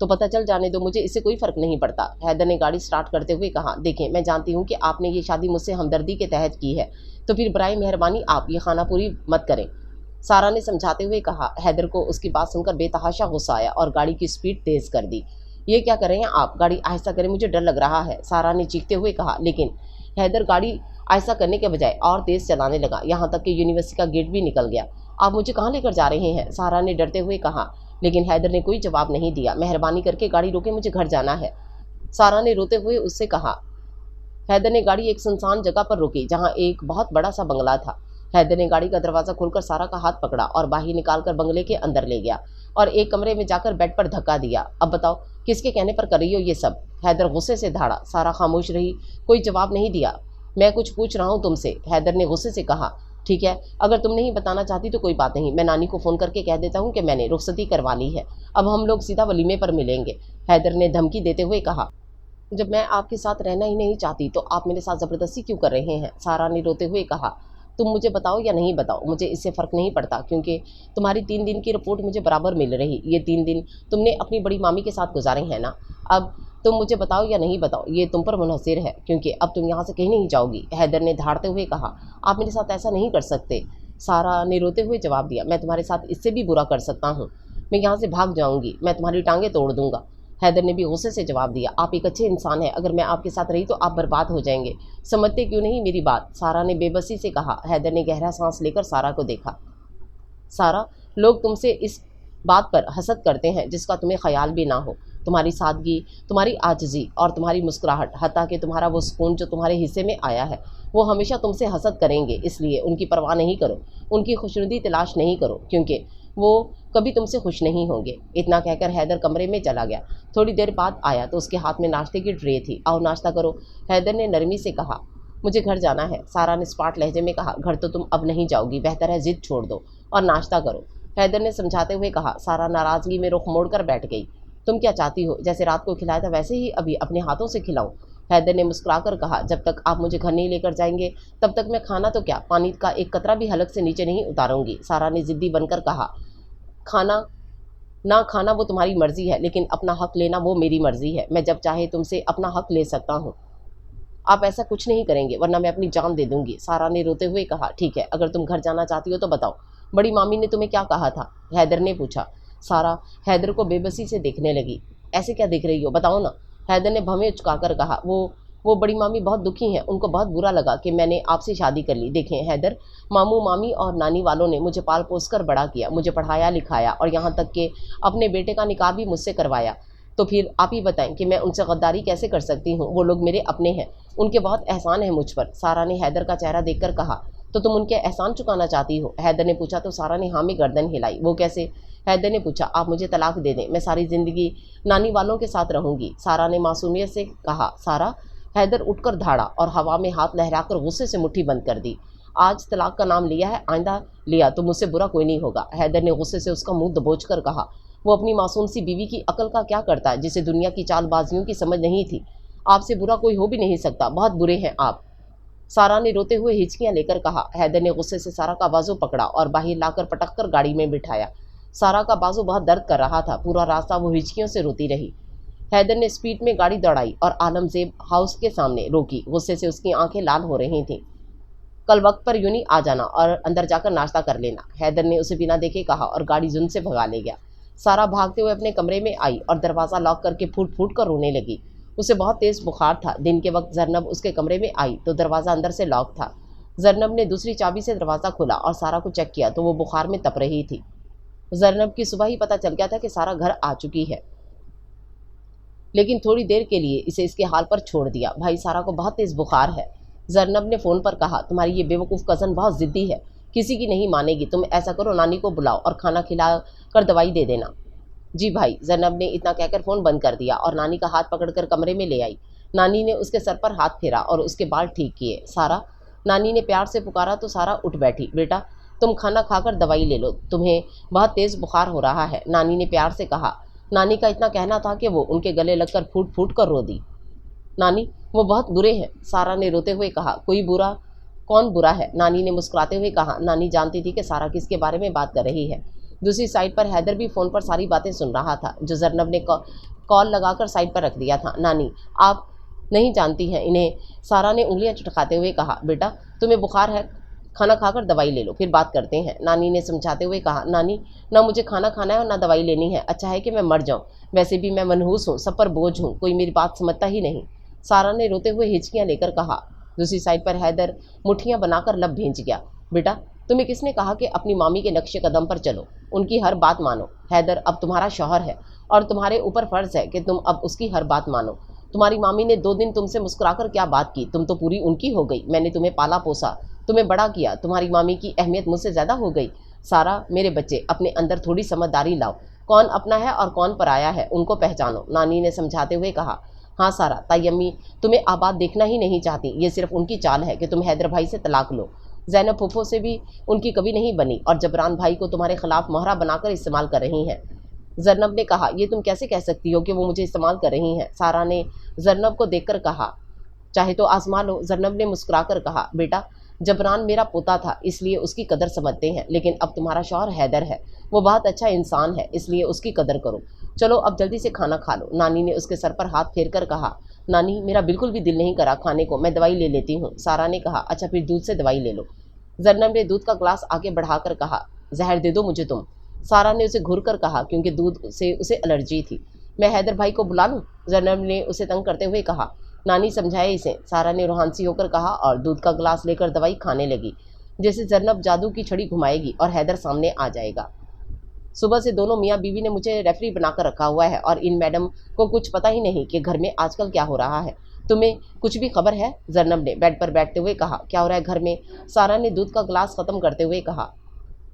तो पता चल जाने दो, मुझे इससे कोई फ़र्क नहीं पड़ता, हैदर ने गाड़ी स्टार्ट करते हुए कहा। देखें, मैं जानती हूँ कि आपने ये शादी मुझसे हमदर्दी के तहत की है, तो फिर बराए मेहरबानी आप ये खाना पूरी मत करें, सारा ने समझाते हुए कहा। हैदर को उसकी बात सुनकर बेतहाशा गुस्सा आया और गाड़ी की स्पीड तेज़ कर दी। ये क्या कर रहे हैं आप? गाड़ी आहिस्ता करें, मुझे डर लग रहा है, सारा ने चीखते हुए कहा। लेकिन हैदर गाड़ी आहिस्ता करने के बजाय और तेज़ चलाने लगा, यहाँ तक कि यूनिवर्सिटी का गेट भी निकल गया। आप मुझे कहाँ लेकर जा रहे हैं? सारा ने डरते हुए कहा। लेकिन हैदर ने कोई जवाब नहीं दिया। मेहरबानी करके गाड़ी रोके, मुझे घर जाना है, सारा ने रोते हुए उससे कहा। हैदर ने गाड़ी एक सुनसान जगह पर रोकी जहां एक बहुत बड़ा सा बंगला था। हैदर ने गाड़ी का दरवाज़ा खोलकर सारा का हाथ पकड़ा और बाहर निकालकर बंगले के अंदर ले गया और एक कमरे में जाकर बेड पर धक्का दिया। अब बताओ किसके कहने पर कर रही हो ये सब? हैदर गुस्से से धाड़ा। सारा खामोश रही, कोई जवाब नहीं दिया। मैं कुछ पूछ रहा हूँ तुमसे, हैदर ने गुस्से से कहा। ठीक है, अगर तुम नहीं बताना चाहती तो कोई बात नहीं, मैं नानी को फ़ोन करके कह देता हूँ कि मैंने रुखसती करवा ली है। अब हम लोग सीधा वलीमे पर मिलेंगे, हैदर ने धमकी देते हुए कहा। जब मैं आपके साथ रहना ही नहीं चाहती तो आप मेरे साथ ज़बरदस्ती क्यों कर रहे हैं? सारा ने रोते हुए कहा। तुम मुझे बताओ या नहीं बताओ, मुझे इससे फ़र्क नहीं पड़ता, क्योंकि तुम्हारी 3 दिन की रिपोर्ट मुझे बराबर मिल रही। ये 3 दिन तुमने अपनी बड़ी मामी के साथ गुजारे हैं ना। अब तुम मुझे बताओ या नहीं बताओ, ये तुम पर मुनहसर है, क्योंकि अब तुम यहाँ से कहीं नहीं जाओगी, हैदर ने धाड़ते हुए कहा। आप मेरे साथ ऐसा नहीं कर सकते, सारा ने रोते हुए जवाब दिया। मैं तुम्हारे साथ इससे भी बुरा कर सकता हूँ, मैं यहाँ से भाग जाऊँगी, मैं तुम्हारी टांगें तोड़ दूँगा, हैदर ने भी गुस्से से जवाब दिया। आप एक अच्छे इंसान हैं, अगर मैं आपके साथ रही तो आप बर्बाद हो जाएंगे, समझते क्यों नहीं मेरी बात? सारा ने बेबसी से कहा। हैदर ने गहरा सांस लेकर सारा को देखा। सारा, लोग तुमसे इस बात पर हसद करते हैं जिसका तुम्हें ख्याल भी ना हो। तुम्हारी सादगी, तुम्हारी आजिज़ी और तुम्हारी मुस्कुराहट, हत्ता कि तुम्हारा वो सुकून जो तुम्हारे हिस्से में आया है, वो हमेशा तुमसे हसद करेंगे। इसलिए उनकी परवाह नहीं करो, उनकी खुशनुदी तलाश नहीं करो, क्योंकि वो कभी तुमसे खुश नहीं होंगे। इतना कहकर हैदर कमरे में चला गया। थोड़ी देर बाद आया तो उसके हाथ में नाश्ते की ट्रे थी। आओ नाश्ता करो, हैदर ने नरमी से कहा। मुझे घर जाना है, सारा ने स्पाट लहजे में कहा। घर तो तुम अब नहीं जाओगी, बेहतर है जिद छोड़ दो और नाश्ता करो, हैदर ने समझाते हुए कहा। सारा नाराज़गी में रुख मोड़कर बैठ गई। तुम क्या चाहती हो? जैसे रात को खिलाया था वैसे ही अभी अपने हाथों से खिलाऊं, हैदर ने मुस्कुराकर कहा। जब तक आप मुझे घर नहीं लेकर जाएंगे तब तक मैं खाना तो क्या, पानी का एक कतरा भी हलक से नीचे नहीं उतारूंगी, सारा ने ज़िद्दी बनकर कहा। खाना ना खाना वो तुम्हारी मर्जी है, लेकिन अपना हक लेना वो मेरी मर्जी है। मैं जब चाहे तुमसे अपना हक ले सकता हूँ। आप ऐसा कुछ नहीं करेंगे वरना मैं अपनी जान दे दूंगी, सारा ने रोते हुए कहा। ठीक है, अगर तुम घर जाना चाहती हो तो बताओ, बड़ी मामी ने तुम्हें क्या कहा था, हैदर ने पूछा। सारा हैदर को बेबसी से देखने लगी। ऐसे क्या देख रही हो, बताओ ना, हैदर ने भवें उचकाकर कहा। वो बड़ी मामी बहुत दुखी हैं, उनको बहुत बुरा लगा कि मैंने आपसे शादी कर ली। देखें हैदर, मामू मामी और नानी वालों ने मुझे पाल पोस कर बड़ा किया, मुझे पढ़ाया लिखाया और यहाँ तक कि अपने बेटे का निकाह भी मुझसे करवाया। तो फिर आप ही बताएं कि मैं उनसे गद्दारी कैसे कर सकती हूँ, वो लोग मेरे अपने हैं, उनके बहुत एहसान है मुझ पर, सारा ने हैदर का चेहरा देखकर कहा। तो तुम उनके एहसान चुकाना चाहती हो, हैदर ने पूछा। तो सारा ने हाँ में गर्दन हिलाई। वो कैसे, हैदर ने पूछा। आप मुझे तलाक दे दें, मैं सारी ज़िंदगी नानी वालों के साथ रहूंगी, सारा ने मासूमियत से कहा। सारा, हैदर उठकर धाड़ा और हवा में हाथ लहराकर गुस्से से मुट्ठी बंद कर दी। आज तलाक का नाम लिया है, आइंदा लिया तो मुझसे बुरा कोई नहीं होगा, हैदर ने गुस्से से उसका मुंह दबोच कर कहा। वो अपनी मासूम सी बीवी की अकल का क्या करता है, जिसे दुनिया की चालबाजियों की समझ नहीं थी। आपसे बुरा कोई हो भी नहीं सकता, बहुत बुरे हैं आप, सारा ने रोते हुए हिचकियां लेकर कहा। हैदर ने गुस्से से सारा का बाजू पकड़ा और बाहर लाकर पटक कर गाड़ी में बिठाया। सारा का बाजू बहुत दर्द कर रहा था, पूरा रास्ता वो हिचकियों से रोती रही। हैदर ने स्पीड में गाड़ी दौड़ाई और आलमजेब हाउस के सामने रोकी। गुस्से से उसकी आंखें लाल हो रही थीं। कल वक्त पर यूं ही आ जाना और अंदर जाकर नाश्ता कर लेना, हैदर ने उसे बिना देखे कहा और गाड़ी जुन से भगा ले गया। सारा भागते हुए अपने कमरे में आई और दरवाज़ा लॉक करके फूट फूट कर रोने लगी। उसे बहुत तेज़ बुखार था। दिन के वक्त जरनब उसके कमरे में आई तो दरवाज़ा अंदर से लॉक था। जरनब ने दूसरी चाबी से दरवाज़ा खोला और सारा को चेक किया तो वो बुखार में तप रही थी। जरनब की सुबह ही पता चल गया था कि सारा घर आ चुकी है, लेकिन थोड़ी देर के लिए इसे इसके हाल पर छोड़ दिया। भाई, सारा को बहुत तेज़ बुखार है, जरनब ने फ़ोन पर कहा। तुम्हारी ये बेवकूफ़ कज़न बहुत ज़िद्दी है, किसी की नहीं मानेगी। तुम ऐसा करो, नानी को बुलाओ और खाना खिला कर दवाई दे देना। जी भाई, जरनब ने इतना कहकर फ़ोन बंद कर दिया और नानी का हाथ पकड़कर कमरे में ले आई। नानी ने उसके सर पर हाथ फेरा और उसके बाल ठीक किए। सारा, नानी ने प्यार से पुकारा तो सारा उठ बैठी। बेटा, तुम खाना खाकर दवाई ले लो, तुम्हें बहुत तेज़ बुखार हो रहा है, नानी ने प्यार से कहा। नानी का इतना कहना था कि वो उनके गले लगकर फूट फूट कर रो दी। नानी, वो बहुत बुरे हैं, सारा ने रोते हुए कहा। कोई बुरा? कौन बुरा है, नानी ने मुस्कुराते हुए कहा। नानी जानती थी कि सारा किसके बारे में बात कर रही है। दूसरी साइड पर हैदर भी फ़ोन पर सारी बातें सुन रहा था जो जरनब ने कॉल लगाकर साइड पर रख दिया था। नानी, आप नहीं जानती हैं इन्हें, सारा ने उंगलियां चटकाते हुए कहा। बेटा, तुम्हें बुखार है, खाना खाकर दवाई ले लो, फिर बात करते हैं, नानी ने समझाते हुए कहा। नानी, ना मुझे खाना खाना है और ना दवाई लेनी है, अच्छा है कि मैं मर जाऊं, वैसे भी मैं मनहूस हूँ, सब पर बोझ हूँ, कोई मेरी बात समझता ही नहीं, सारा ने रोते हुए हिचकियाँ लेकर कहा। दूसरी साइड पर हैदर मुठ्ठियाँ बनाकर लब भेज गया। बेटा, तुम्हें किसने कहा कि अपनी मामी के नक्शे कदम पर चलो, उनकी हर बात मानो। हैदर अब तुम्हारा शौहर है और तुम्हारे ऊपर फ़र्ज़ है कि तुम अब उसकी हर बात मानो। तुम्हारी मामी ने 2 दिन तुमसे मुस्कुराकर क्या बात की, तुम तो पूरी उनकी हो गई। मैंने तुम्हें पाला पोसा, तुम्हें बड़ा किया, तुम्हारी मामी की अहमियत मुझसे ज़्यादा हो गई। सारा, मेरे बच्चे, अपने अंदर थोड़ी समझदारी लाओ, कौन अपना है और कौन पराया है, उनको पहचानो, नानी ने समझाते हुए कहा। हाँ सारा, ताई अम्मी तुम्हें आबाद देखना ही नहीं चाहती, ये सिर्फ उनकी चाल है कि तुम हैदर भाई से तलाक लो। ज़ैनब फूफो से भी उनकी कभी नहीं बनी और जबरान भाई को तुम्हारे खिलाफ मोहरा बनाकर इस्तेमाल कर रही हैं। जरनब ने कहा। ये तुम कैसे कह सकती हो कि वो मुझे इस्तेमाल कर रही हैं, सारा ने जरनब को देखकर कहा। चाहे तो आजमा लो, जरनब ने मुस्कुराकर कहा। बेटा, जबरान मेरा पोता था इसलिए उसकी कदर समझते हैं, लेकिन अब तुम्हारा शौहर हैदर है, वो बहुत अच्छा इंसान है, इसलिए उसकी कदर करो। चलो अब जल्दी से खाना खा लो, नानी ने उसके सर पर हाथ फेर कर कहा। नानी, मेरा बिल्कुल भी दिल नहीं करा खाने को, मैं दवाई ले लेती हूँ, सारा ने कहा। अच्छा फिर दूध से दवाई ले लो, जरनब ने दूध का ग्लास आगे बढ़ाकर कहा। जहर दे दो मुझे तुम, सारा ने उसे घूर कर कहा, क्योंकि दूध से उसे एलर्जी थी। मैं हैदर भाई को बुला लूँ, जरनब ने उसे तंग करते हुए कहा। नानी समझाए इसे, सारा ने रूहानसी होकर कहा और दूध का ग्लास लेकर दवाई खाने लगी, जैसे जरनब जादू की छड़ी घुमाएगी और हैदर सामने आ जाएगा। सुबह से दोनों मियाँ बीवी ने मुझे रेफरी बनाकर रखा हुआ है और इन मैडम को कुछ पता ही नहीं कि घर में आजकल क्या हो रहा है। तुम्हें कुछ भी खबर है, जरनब ने बेड पर बैठते हुए कहा। क्या हो रहा है घर में, सारा ने दूध का ग्लास ख़त्म करते हुए कहा।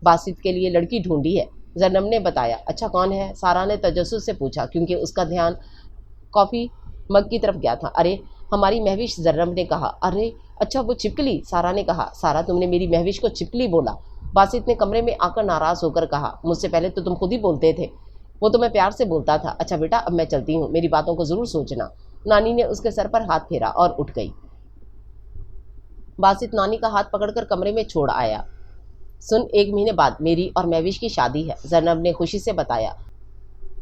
बासित के लिए लड़की ढूंढी है, जरनब ने बताया। अच्छा कौन है, सारा ने तजस्सुस से पूछा, क्योंकि उसका ध्यान कॉफ़ी मग की तरफ गया था। अरे हमारी महविश, जरनब ने कहा। अरे अच्छा वो छिपकली, सारा ने कहा। सारा, तुमने मेरी महविश को छिपकली बोला, बासित ने कमरे में आकर नाराज़ होकर कहा। मुझसे पहले तो तुम खुद ही बोलते थे, वो तो मैं प्यार से बोलता था। अच्छा बेटा अब मैं चलती हूँ, मेरी बातों को ज़रूर सोचना, नानी ने उसके सर पर हाथ फेरा और उठ गई। बासित नानी का हाथ पकड़कर कमरे में छोड़ आया। सुन, 1 महीने बाद मेरी और महविश की शादी है, जरनब ने खुशी से बताया।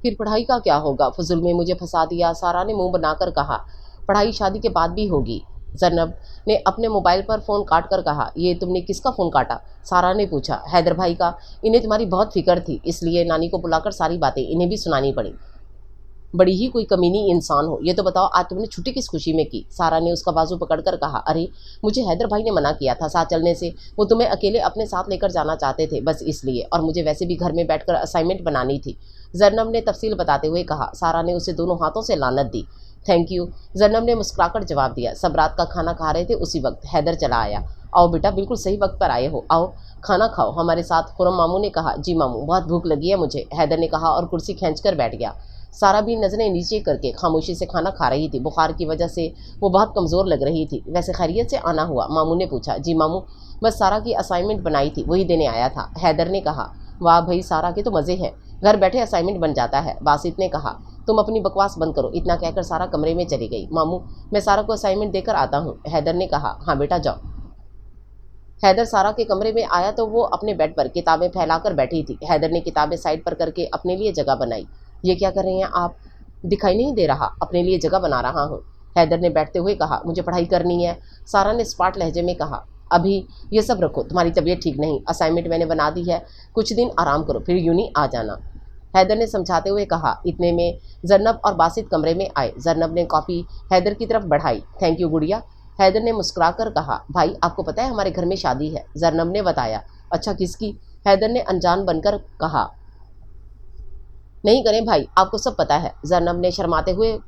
फिर पढ़ाई का क्या होगा, फजुल में मुझे फंसा दिया, सारा ने मुंह बनाकर कहा। पढ़ाई शादी के बाद भी होगी, जरनब ने अपने मोबाइल पर फ़ोन काट कर कहा, ये तुमने किसका फ़ोन काटा? सारा ने पूछा। हैदर भाई का। इन्हें तुम्हारी बहुत फिक्र थी, इसलिए नानी को बुलाकर सारी बातें इन्हें भी सुनानी पड़ी। बड़ी ही कोई कमीनी इंसान हो। ये तो बताओ आज तुमने छुट्टी किस खुशी में की? सारा ने उसका बाजू पकड़कर कहा, अरे मुझे हैदर भाई ने मना किया था साथ चलने से। वो तुम्हें अकेले अपने साथ लेकर जाना चाहते थे, बस इसलिए। और मुझे वैसे भी घर में बैठकर असाइनमेंट बनानी थी। जरनब ने तफसील बताते हुए कहा। सारा ने उसे दोनों हाथों से लानत दी। थैंक यू, जरनब ने मुस्कुराकर जवाब दिया। सब रात का खाना खा रहे थे, उसी वक्त हैदर चला आया। आओ बेटा, बिल्कुल सही वक्त पर आए हो, आओ खाना खाओ हमारे साथ। खुरम मामू ने कहा, जी मामू, बहुत भूख लगी है मुझे, हैदर ने कहा और कुर्सी खींचकर बैठ गया। सारा भी नज़रें नीचे करके खामोशी से खाना खा रही थी। बुखार की वजह से वो बहुत कमज़ोर लग रही थी। वैसे खैरियत से आना हुआ? मामू ने पूछा। जी मामू, बस सारा की असाइनमेंट बनाई थी, वही देने आया था, हैदर ने कहा। वाह भाई, सारा के तो मज़े हैं, घर बैठे असाइनमेंट बन जाता है, बासित ने कहा। तुम अपनी बकवास बंद करो। इतना कहकर सारा कमरे में चली गई। मामू, मैं सारा को असाइनमेंट देकर आता हूँ, हैदर ने कहा। हाँ बेटा, जाओ। हैदर सारा के कमरे में आया तो वो अपने बेड पर किताबें फैलाकर बैठी थी। हैदर ने किताबें साइड पर करके अपने लिए जगह बनाई। ये क्या कर रही हैं आप? दिखाई नहीं दे रहा? अपने लिए जगह बना रहा हूँ, हैदर ने बैठते हुए कहा। मुझे पढ़ाई करनी है, सारा ने स्पाट लहजे में कहा। अभी ये सब रखो, तुम्हारी तबीयत ठीक नहीं, असाइनमेंट मैंने बना दी है, कुछ दिन आराम करो, फिर यूं ही आ जाना, हैदर ने समझाते हुए कहा। इतने में जरनब और बासित कमरे में आए। जरनब ने कॉफ़ी हैदर की तरफ बढ़ाई। थैंक यू गुड़िया, हैदर ने मुस्कुराकर कहा। भाई आपको पता है हमारे घर में शादी है, जरनब ने बताया। अच्छा, किसकी? हैदर ने अनजान बनकर कहा। नहीं करें भाई, आपको सब पता है, जरनब ने शर्माते हुए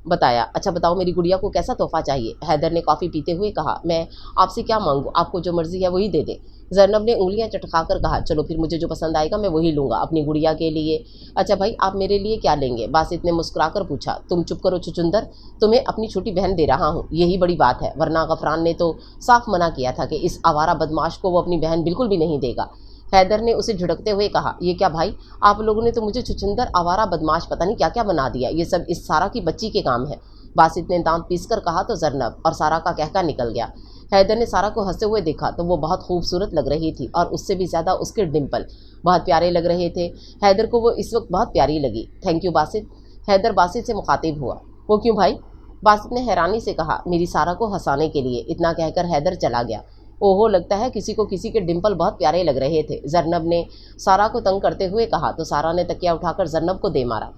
बताया। अच्छा बताओ, मेरी गुड़िया को कैसा तोहफा चाहिए? हैदर ने कॉफ़ी पीते हुए कहा। मैं आपसे क्या मांगूँ, आपको जो मर्जी है वही दे दे, जरनब ने उंगलियां चटकाकर कहा। चलो फिर, मुझे जो पसंद आएगा मैं वही लूँगा अपनी गुड़िया के लिए। अच्छा भाई, आप मेरे लिए क्या लेंगे? बासित ने मुस्कुराकर पूछा। तुम चुप करो चुचुंदर, तुम्हें अपनी छोटी बहन दे रहा हूँ, यही बड़ी बात है, वरना गफरान ने तो साफ मना किया था कि इस आवारा बदमाश को वो अपनी बहन बिल्कुल भी नहीं देगा। हैदर ने उसे झिड़कते हुए कहा। ये क्या भाई, आप लोगों ने तो मुझे छुछुंदर, आवारा, बदमाश, पता नहीं क्या क्या बना दिया, ये सब इस सारा की बच्ची के काम है, बासित ने दांत पीसकर कहा तो जरनब और सारा का कहका निकल गया। हैदर ने सारा को हंसते हुए देखा तो वो बहुत खूबसूरत लग रही थी और उससे भी ज़्यादा उसके डिम्पल बहुत प्यारे लग रहे थे। हैदर को वो इस वक्त बहुत प्यारी लगी। थैंक यू बासित, हैदर बासित से मुखातिब हुआ। वो क्यों भाई? बासित ने हैरानी से कहा। मेरी सारा को हंसाने के लिए, इतना कहकर हैदर चला गया। ओहो, लगता है किसी को किसी के डिम्पल बहुत प्यारे लग रहे थे, जरनब ने सारा को तंग करते हुए कहा तो सारा ने तकिया उठाकर जरनब को दे मारा।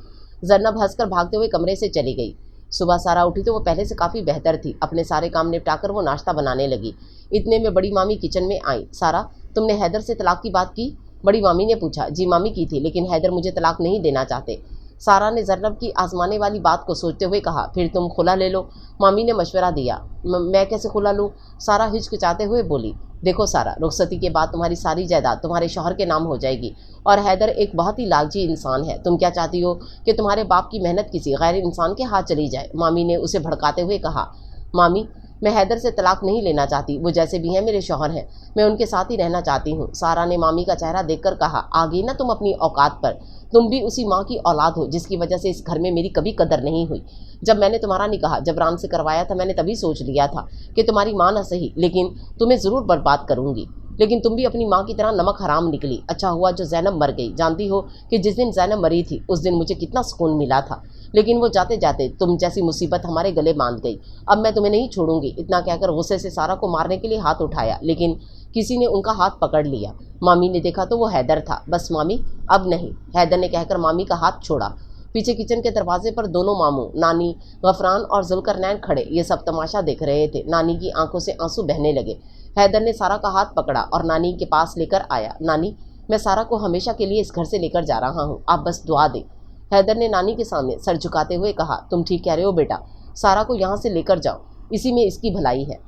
जरनब हंसकर भागते हुए कमरे से चली गई। सुबह सारा उठी तो वो पहले से काफ़ी बेहतर थी। अपने सारे काम निपटाकर वो नाश्ता बनाने लगी। इतने में बड़ी मामी किचन में आई। सारा, तुमने हैदर से तलाक की बात की? बड़ी मामी ने पूछा। जी मामी की थी, लेकिन हैदर मुझे तलाक नहीं देना चाहते, सारा ने जरनब की आजमाने वाली बात को सोचते हुए कहा। फिर तुम खुला ले लो, मामी ने मशवरा दिया। मैं कैसे खुला लूँ? सारा हिचकिचाते हुए बोली। देखो सारा, रुखसती के बाद तुम्हारी सारी जायदाद तुम्हारे शौहर के नाम हो जाएगी और हैदर एक बहुत ही लालची इंसान है। तुम क्या चाहती हो कि तुम्हारे बाप की मेहनत किसी गैर इंसान के हाथ चली जाए? मामी ने उसे भड़काते हुए कहा। मामी, मैं हैदर से तलाक नहीं लेना चाहती, वो जैसे भी हैं मेरे शौहर हैं, मैं उनके साथ ही रहना चाहती हूँ, सारा ने मामी का चेहरा देखकर कहा। आ गई ना तुम अपनी औकात पर, तुम भी उसी माँ की औलाद हो जिसकी वजह से इस घर में मेरी कभी कदर नहीं हुई। जब मैंने तुम्हारा निकाह जबरान से करवाया था, मैंने तभी सोच लिया था कि तुम्हारी माँ ना सही लेकिन तुम्हें ज़रूर बर्बाद करूँगी, लेकिन तुम भी अपनी माँ की तरह नमक हराम निकली। अच्छा हुआ जो ज़ैनब मर गई। जानती हो कि जिस दिन ज़ैनब मरी थी उस दिन मुझे कितना सुकून मिला था, लेकिन वो जाते जाते तुम जैसी मुसीबत हमारे गले बांध गई। अब मैं तुम्हें नहीं छोड़ूंगी। इतना कहकर गुस्से से सारा को मारने के लिए हाथ उठाया, लेकिन किसी ने उनका हाथ पकड़ लिया। मामी ने देखा तो वो हैदर था। बस मामी, अब नहीं, हैदर ने कहकर मामी का हाथ छोड़ा। पीछे किचन के दरवाजे पर दोनों मामू, नानी, गफरान और जुल्करनैन खड़े ये सब तमाशा देख रहे थे। नानी की आंखों से आंसू बहने लगे। हैदर ने सारा का हाथ पकड़ा और नानी के पास लेकर आया। नानी, मैं सारा को हमेशा के लिए इस घर से लेकर जा रहा हूँ, आप बस दुआ दें, हैदर ने नानी के सामने सर झुकाते हुए कहा। तुम ठीक कह रहे हो बेटा, सारा को यहाँ से लेकर जाओ, इसी में इसकी भलाई है।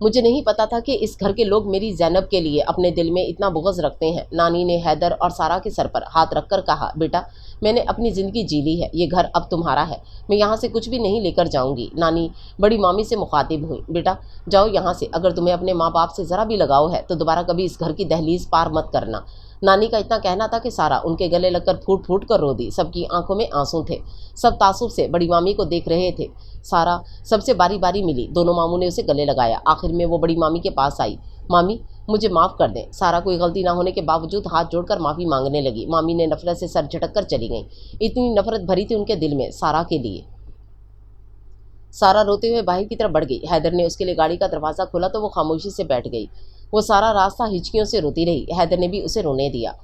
मुझे नहीं पता था कि इस घर के लोग मेरी ज़ैनब के लिए अपने दिल में इतना बुग़्ज़ रखते हैं। नानी ने हैदर और सारा के सर पर हाथ रखकर कहा। बेटा, मैंने अपनी ज़िंदगी जी ली है, ये घर अब तुम्हारा है, मैं यहाँ से कुछ भी नहीं लेकर जाऊँगी। नानी बड़ी मामी से मुखातिब हुई। बेटा जाओ यहाँ से, अगर तुम्हें अपने माँ बाप से ज़रा भी लगाव है तो दोबारा कभी इस घर की दहलीज पार मत करना। नानी का इतना कहना था कि सारा उनके गले लगकर फूट फूट कर रो दी। सबकी आंखों में आंसू थे, सब तासुब से बड़ी मामी को देख रहे थे। सारा सबसे बारी बारी मिली, दोनों मामू ने उसे गले लगाया। आखिर में वो बड़ी मामी के पास आई। मामी, मुझे माफ़ कर दें। सारा कोई गलती ना होने के बावजूद हाथ जोड़कर माफ़ी मांगने लगी। मामी ने नफरत से सर झटक कर चली गई। इतनी नफरत भरी थी उनके दिल में सारा के लिए। सारा रोते हुए बाहर की तरफ बढ़ गई। हैदर ने उसके लिए गाड़ी का दरवाज़ा खोला तो वो खामोशी से बैठ गई। वो सारा रास्ता हिचकियों से रोती रही। हैदर ने भी उसे रोने दिया।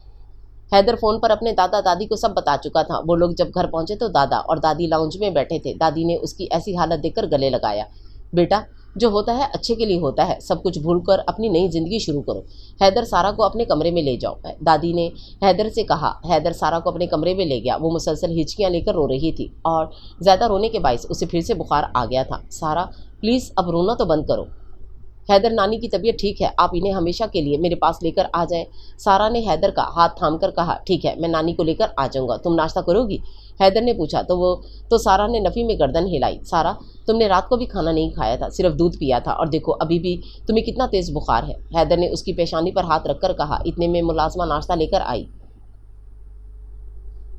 हैदर फ़ोन पर अपने दादा दादी को सब बता चुका था। वो लोग जब घर पहुंचे तो दादा और दादी लाउंज में बैठे थे। दादी ने उसकी ऐसी हालत देखकर गले लगाया। बेटा, जो होता है अच्छे के लिए होता है, सब कुछ भूलकर अपनी नई जिंदगी शुरू करो। हैदर, सारा को अपने कमरे में ले जाओ, दादी ने हैदर से कहा। हैदर सारा को अपने कमरे में ले गया। वो मुसलसल हिचकियां लेकर रो रही थी और ज़्यादा रोने के बायस उसे फिर से बुखार आ गया था। सारा, प्लीज़ अब रोना तो बंद करो। हैदर, नानी की तबीयत ठीक है, आप इन्हें हमेशा के लिए मेरे पास लेकर आ जाएं। सारा ने हैदर का हाथ थामकर कहा, ठीक है, मैं नानी को लेकर आ जाऊंगा। तुम नाश्ता करोगी? हैदर ने पूछा। तो सारा ने नफ़ी में गर्दन हिलाई। सारा, तुमने रात को भी खाना नहीं खाया था, सिर्फ दूध पिया था, और देखो अभी भी तुम्हें कितना तेज़ बुखार है। हैदर ने उसकी पेशानी पर हाथ रखकर कहा। इतने में मुलाजमा नाश्ता लेकर आई।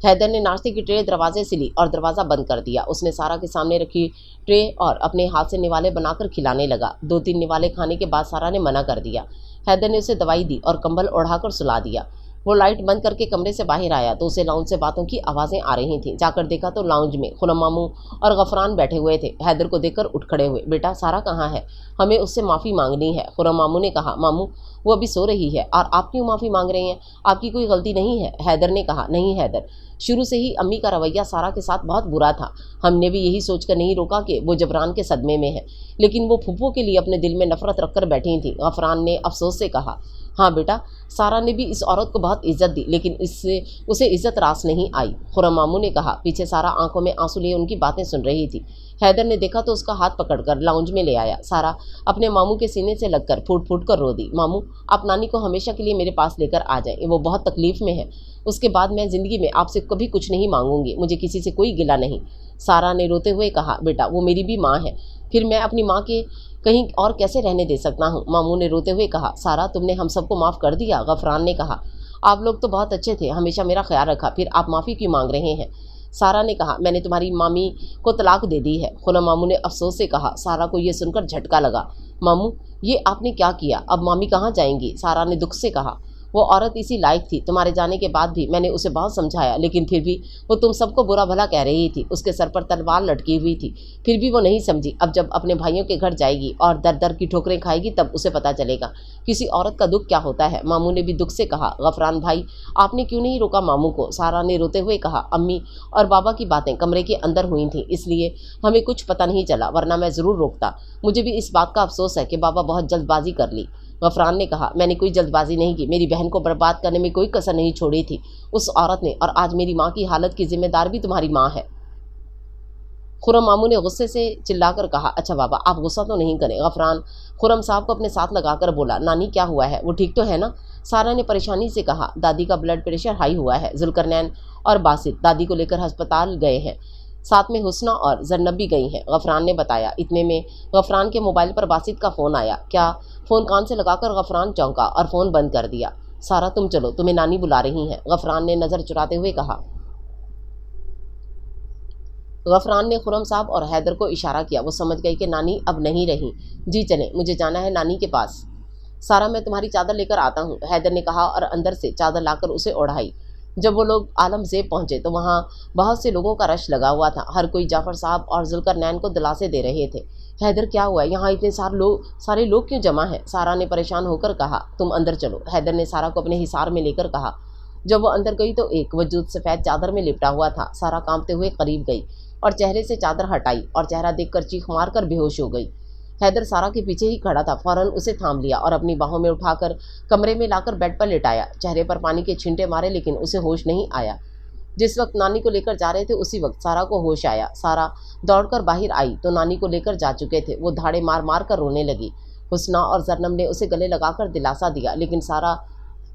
हैदर ने नाश्ते की ट्रे दरवाजे से ली और दरवाज़ा बंद कर दिया। उसने सारा के सामने रखी ट्रे और अपने हाथ से निवाले बनाकर खिलाने लगा। 2-3 निवाले खाने के बाद सारा ने मना कर दिया। हैदर ने उसे दवाई दी और कंबल ओढ़ाकर सुला दिया। वो लाइट बंद करके कमरे से बाहर आया तो उसे लाउंज से बातों की आवाज़ें आ रही थीं। जाकर देखा तो लाउंज में खुरम मामू और गफरान बैठे हुए थे। हैदर को देखकर उठ खड़े हुए। बेटा, सारा कहाँ है? हमें उससे माफ़ी मांगनी है, खुरम मामू ने कहा। मामू, वो अभी सो रही है और आप क्यों माफ़ी मांग रहे हैं? आपकी कोई गलती नहीं है, हैदर ने कहा। नहीं हैदर, शुरू से ही अम्मी का रवैया सारा के साथ बहुत बुरा था। हमने भी यही सोचकर नहीं रोका कि वो जबरान के सदमे में है, लेकिन वो फूफो के लिए अपने दिल में नफरत रखकर बैठी थी, गफरान ने अफसोस से कहा। हाँ बेटा, सारा ने भी इस औरत को बहुत इज्जत दी, लेकिन इससे उसे इज्जत रास नहीं आई, खुरम मामू ने कहा। पीछे सारा आंखों में आंसू लिए उनकी बातें सुन रही थी। हैदर ने देखा तो उसका हाथ पकड़कर लाउंज में ले आया। सारा अपने मामू के सीने से लगकर फूट फूट कर रो दी। मामू, आप नानी को हमेशा के लिए मेरे पास लेकर आ जाएं, वो बहुत तकलीफ़ में है। उसके बाद मैं ज़िंदगी में आपसे कभी कुछ नहीं मांगूंगी, मुझे किसी से कोई गिला नहीं। सारा ने रोते हुए कहा। बेटा, वो मेरी भी माँ है, फिर मैं अपनी माँ के कहीं और कैसे रहने दे सकता हूँ? मामू ने रोते हुए कहा। सारा, तुमने हम सबको माफ़ कर दिया, गफरान ने कहा। आप लोग तो बहुत अच्छे थे, हमेशा मेरा ख्याल रखा, फिर आप माफ़ी क्यों मांग रहे हैं? सारा ने कहा। मैंने तुम्हारी मामी को तलाक दे दी है, खुरम मामू ने अफसोस से कहा। सारा को यह सुनकर झटका लगा। मामू, ये आपने क्या किया? अब मामी कहाँ जाएंगी? सारा ने दुख से कहा। वो औरत इसी लायक थी, तुम्हारे जाने के बाद भी मैंने उसे बहुत समझाया, लेकिन फिर भी वो तुम सबको बुरा भला कह रही थी। उसके सर पर तलवार लटकी हुई थी, फिर भी वो नहीं समझी। अब जब अपने भाइयों के घर जाएगी और दर दर की ठोकरें खाएगी तब उसे पता चलेगा किसी औरत का दुख क्या होता है। मामू ने भी दुख से कहा। गफरान भाई, आपने क्यों नहीं रोका मामू को? सारा ने रोते हुए कहा। अम्मी और बाबा की बातें कमरे के अंदर हुई थी, इसलिए हमें कुछ पता नहीं चला, वरना मैं ज़रूर रोकता। मुझे भी इस बात का अफसोस है कि बाबा बहुत जल्दबाजी कर ली, गफरान ने कहा। मैंने कोई जल्दबाजी नहीं की, मेरी बहन को बर्बाद करने में कोई कसर नहीं छोड़ी थी उस औरत ने, और आज मेरी माँ की हालत की जिम्मेदार भी तुम्हारी माँ है। खुरम मामू ने गुस्से से चिल्लाकर कहा। अच्छा बाबा, आप गुस्सा तो नहीं करें। गफरान खुरम साहब को अपने साथ लगाकर बोला। नानी, क्या हुआ है? वो ठीक तो है ना? सारा ने परेशानी से कहा। दादी का ब्लड प्रेशर हाई हुआ है, जुल्करनैन और बासित दादी को लेकर अस्पताल गए हैं, साथ में हुस्ना और जन्नब भी गई हैं, गफरान ने बताया। इतने में गफरान के मोबाइल पर बासित का फ़ोन आया। क्या? फ़ोन कान से लगाकर गफरान चौंका और फ़ोन बंद कर दिया। सारा, तुम चलो, तुम्हें नानी बुला रही हैं, गफरान ने नज़र चुराते हुए कहा। गफरान ने खुरम साहब और हैदर को इशारा किया। वो समझ गई कि नानी अब नहीं रही। जी चलें, मुझे जाना है नानी के पास। सारा, मैं तुम्हारी चादर लेकर आता हूँ, हैदर ने कहा और अंदर से चादर लाकर उसे ओढ़ाई। जब वो लोग आलमजेब पहुंचे तो वहाँ बहुत से लोगों का रश लगा हुआ था। हर कोई जाफ़र साहब और जुल्करनैन को दिलासे दे रहे थे। हैदर, क्या हुआ? यहाँ इतने सारे लोग क्यों जमा हैं? सारा ने परेशान होकर कहा। तुम अंदर चलो, हैदर ने सारा को अपने हिसार में लेकर कहा। जब वो अंदर गई तो एक वजूद सफ़ेद चादर में लिपटा हुआ था। सारा कांपते हुए करीब गई और चेहरे से चादर हटाई और चेहरा देखकर चीख मारकर बेहोश हो गई। हैदर सारा के पीछे ही खड़ा था, फ़ौरन उसे थाम लिया और अपनी बाहों में उठाकर कमरे में लाकर बेड पर लिटाया। चेहरे पर पानी के छींटे मारे, लेकिन उसे होश नहीं आया। जिस वक्त नानी को लेकर जा रहे थे उसी वक्त सारा को होश आया। सारा दौड़कर बाहर आई तो नानी को लेकर जा चुके थे। वो धाड़े मार मार कर रोने लगी। हुस्ना और जरनम ने उसे गले लगाकर दिलासा दिया, लेकिन सारा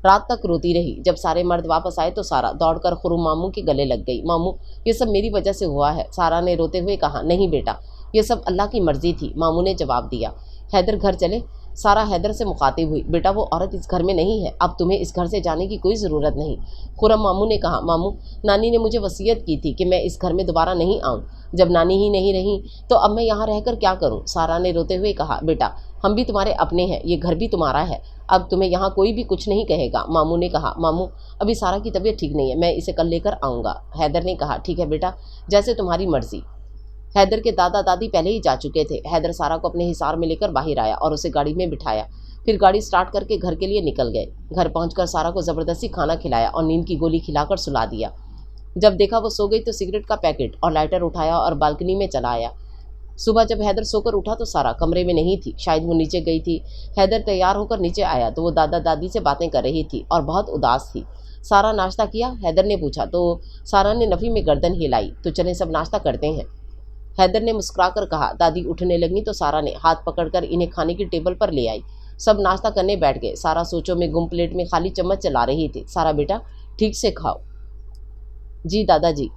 रात तक रोती रही। जब सारे मर्द वापस आए तो सारा दौड़कर खुरम मामू के गले लग गई। मामू, ये सब मेरी वजह से हुआ है, सारा ने रोते हुए कहा। नहीं बेटा, ये सब अल्लाह की मर्जी थी, मामू ने जवाब दिया। हैदर, घर चले? सारा हैदर से मुखातिब हुई। बेटा, वो औरत इस घर में नहीं है, अब तुम्हें इस घर से जाने की कोई ज़रूरत नहीं, खुरम मामू ने कहा। मामू, नानी ने मुझे वसीयत की थी कि मैं इस घर में दोबारा नहीं आऊँ। जब नानी ही नहीं रही तो अब मैं यहाँ रहकर क्या करूँ? सारा ने रोते हुए कहा। बेटा, हम भी तुम्हारे अपने हैं, ये घर भी तुम्हारा है, अब तुम्हें यहाँ कोई भी कुछ नहीं कहेगा, मामू ने कहा। मामू, अभी सारा की तबीयत ठीक नहीं है, मैं इसे कल लेकर आऊँगा, हैदर ने कहा। ठीक है बेटा, जैसे तुम्हारी मर्ज़ी। हैदर के दादा दादी पहले ही जा चुके थे। हैदर सारा को अपने हिसार में लेकर बाहर आया और उसे गाड़ी में बिठाया। फिर गाड़ी स्टार्ट करके घर के लिए निकल गए। घर पहुंचकर सारा को ज़बरदस्ती खाना खिलाया और नींद की गोली खिलाकर सुला दिया। जब देखा वो सो गई तो सिगरेट का पैकेट और लाइटर उठाया और बालकनी में चला आया। सुबह जब हैदर सोकर उठा तो सारा कमरे में नहीं थी, शायद वो नीचे गई थी। हैदर तैयार होकर नीचे आया तो वो दादा दादी से बातें कर रही थी और बहुत उदास थी। सारा नाश्ता किया? हैदर ने पूछा तो सारा ने नफ़ी में गर्दन हिलाई। तो चलें सब नाश्ता करते हैं, हैदर ने मुस्कुराकर कहा। दादी उठने लगी तो सारा ने हाथ पकड़कर इन्हें खाने की टेबल पर ले आई। सब नाश्ता करने बैठ गए। सारा सोचों में गुम प्लेट में खाली चम्मच चला रही थी। सारा बेटा ठीक से खाओ। जी दादाजी।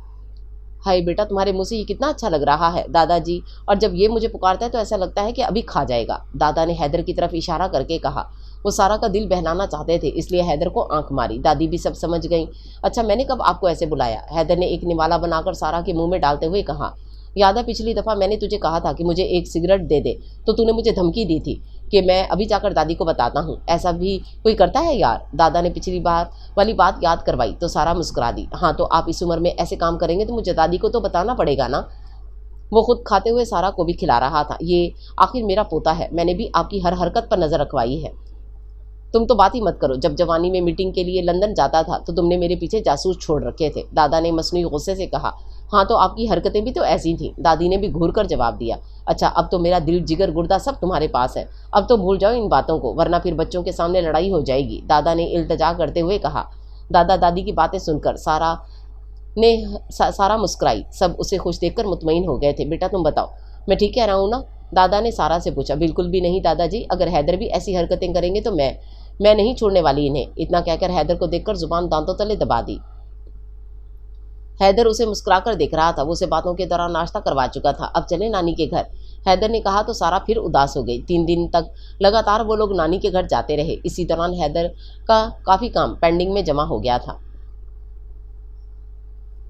हाय बेटा, तुम्हारे मुंह से ये कितना अच्छा लग रहा है दादाजी, और जब ये मुझे पुकारता है तो ऐसा लगता है कि अभी खा जाएगा, दादा ने हैदर की तरफ इशारा करके कहा। वो सारा का दिल बहलाना चाहते थे इसलिए हैदर को आंख मारी। दादी भी सब समझ गई। अच्छा, मैंने कब आपको ऐसे बुलाया? हैदर ने एक निवाला बनाकर सारा के मुंह में डालते हुए कहा। याद है पिछली दफ़ा मैंने तुझे कहा था कि मुझे एक सिगरेट दे दे, तो तूने मुझे धमकी दी थी कि मैं अभी जाकर दादी को बताता हूँ। ऐसा भी कोई करता है यार? दादा ने पिछली बार वाली बात याद करवाई तो सारा मुस्कुरा दी। हाँ, तो आप इस उम्र में ऐसे काम करेंगे तो मुझे दादी को तो बताना पड़ेगा ना। वो खुद खाते हुए सारा को भी खिला रहा था। ये आखिर मेरा पोता है, मैंने भी आपकी हर हरकत पर नज़र रखवाई है। तुम तो बात ही मत करो, जब जवानी में मीटिंग के लिए लंदन जाता था तो तुमने मेरे पीछे जासूस छोड़ रखे थे, दादा ने मसनूई गुस्से से कहा। हाँ, तो आपकी हरकतें भी तो ऐसी थीं, दादी ने भी घूर कर जवाब दिया। अच्छा, अब तो मेरा दिल जिगर गुर्दा सब तुम्हारे पास है, अब तो भूल जाओ इन बातों को, वरना फिर बच्चों के सामने लड़ाई हो जाएगी, दादा ने इल्तजा करते हुए कहा। दादा दादी की बातें सुनकर सारा मुस्कुराई। सब उसे खुश देखकर मुतमईन हो गए थे। बेटा तुम बताओ, मैं ठीक कह रहा हूँ ना? दादा ने सारा से पूछा। बिल्कुल भी नहीं दादाजी, अगर हैदर भी ऐसी हरकतें करेंगे तो मैं नहीं छोड़ने वाली इन्हें। इतना कहकर हैदर को देखकर जुबान दांतों तले दबा दी। हैदर उसे मुस्कुराकर देख रहा था। वो उसे बातों के दौरान नाश्ता करवा चुका था। अब चले नानी के घर, हैदर ने कहा तो सारा फिर उदास हो गई। 3 दिन तक लगातार वो लोग नानी के घर जाते रहे। इसी दौरान हैदर का काफ़ी काम पेंडिंग में जमा हो गया था।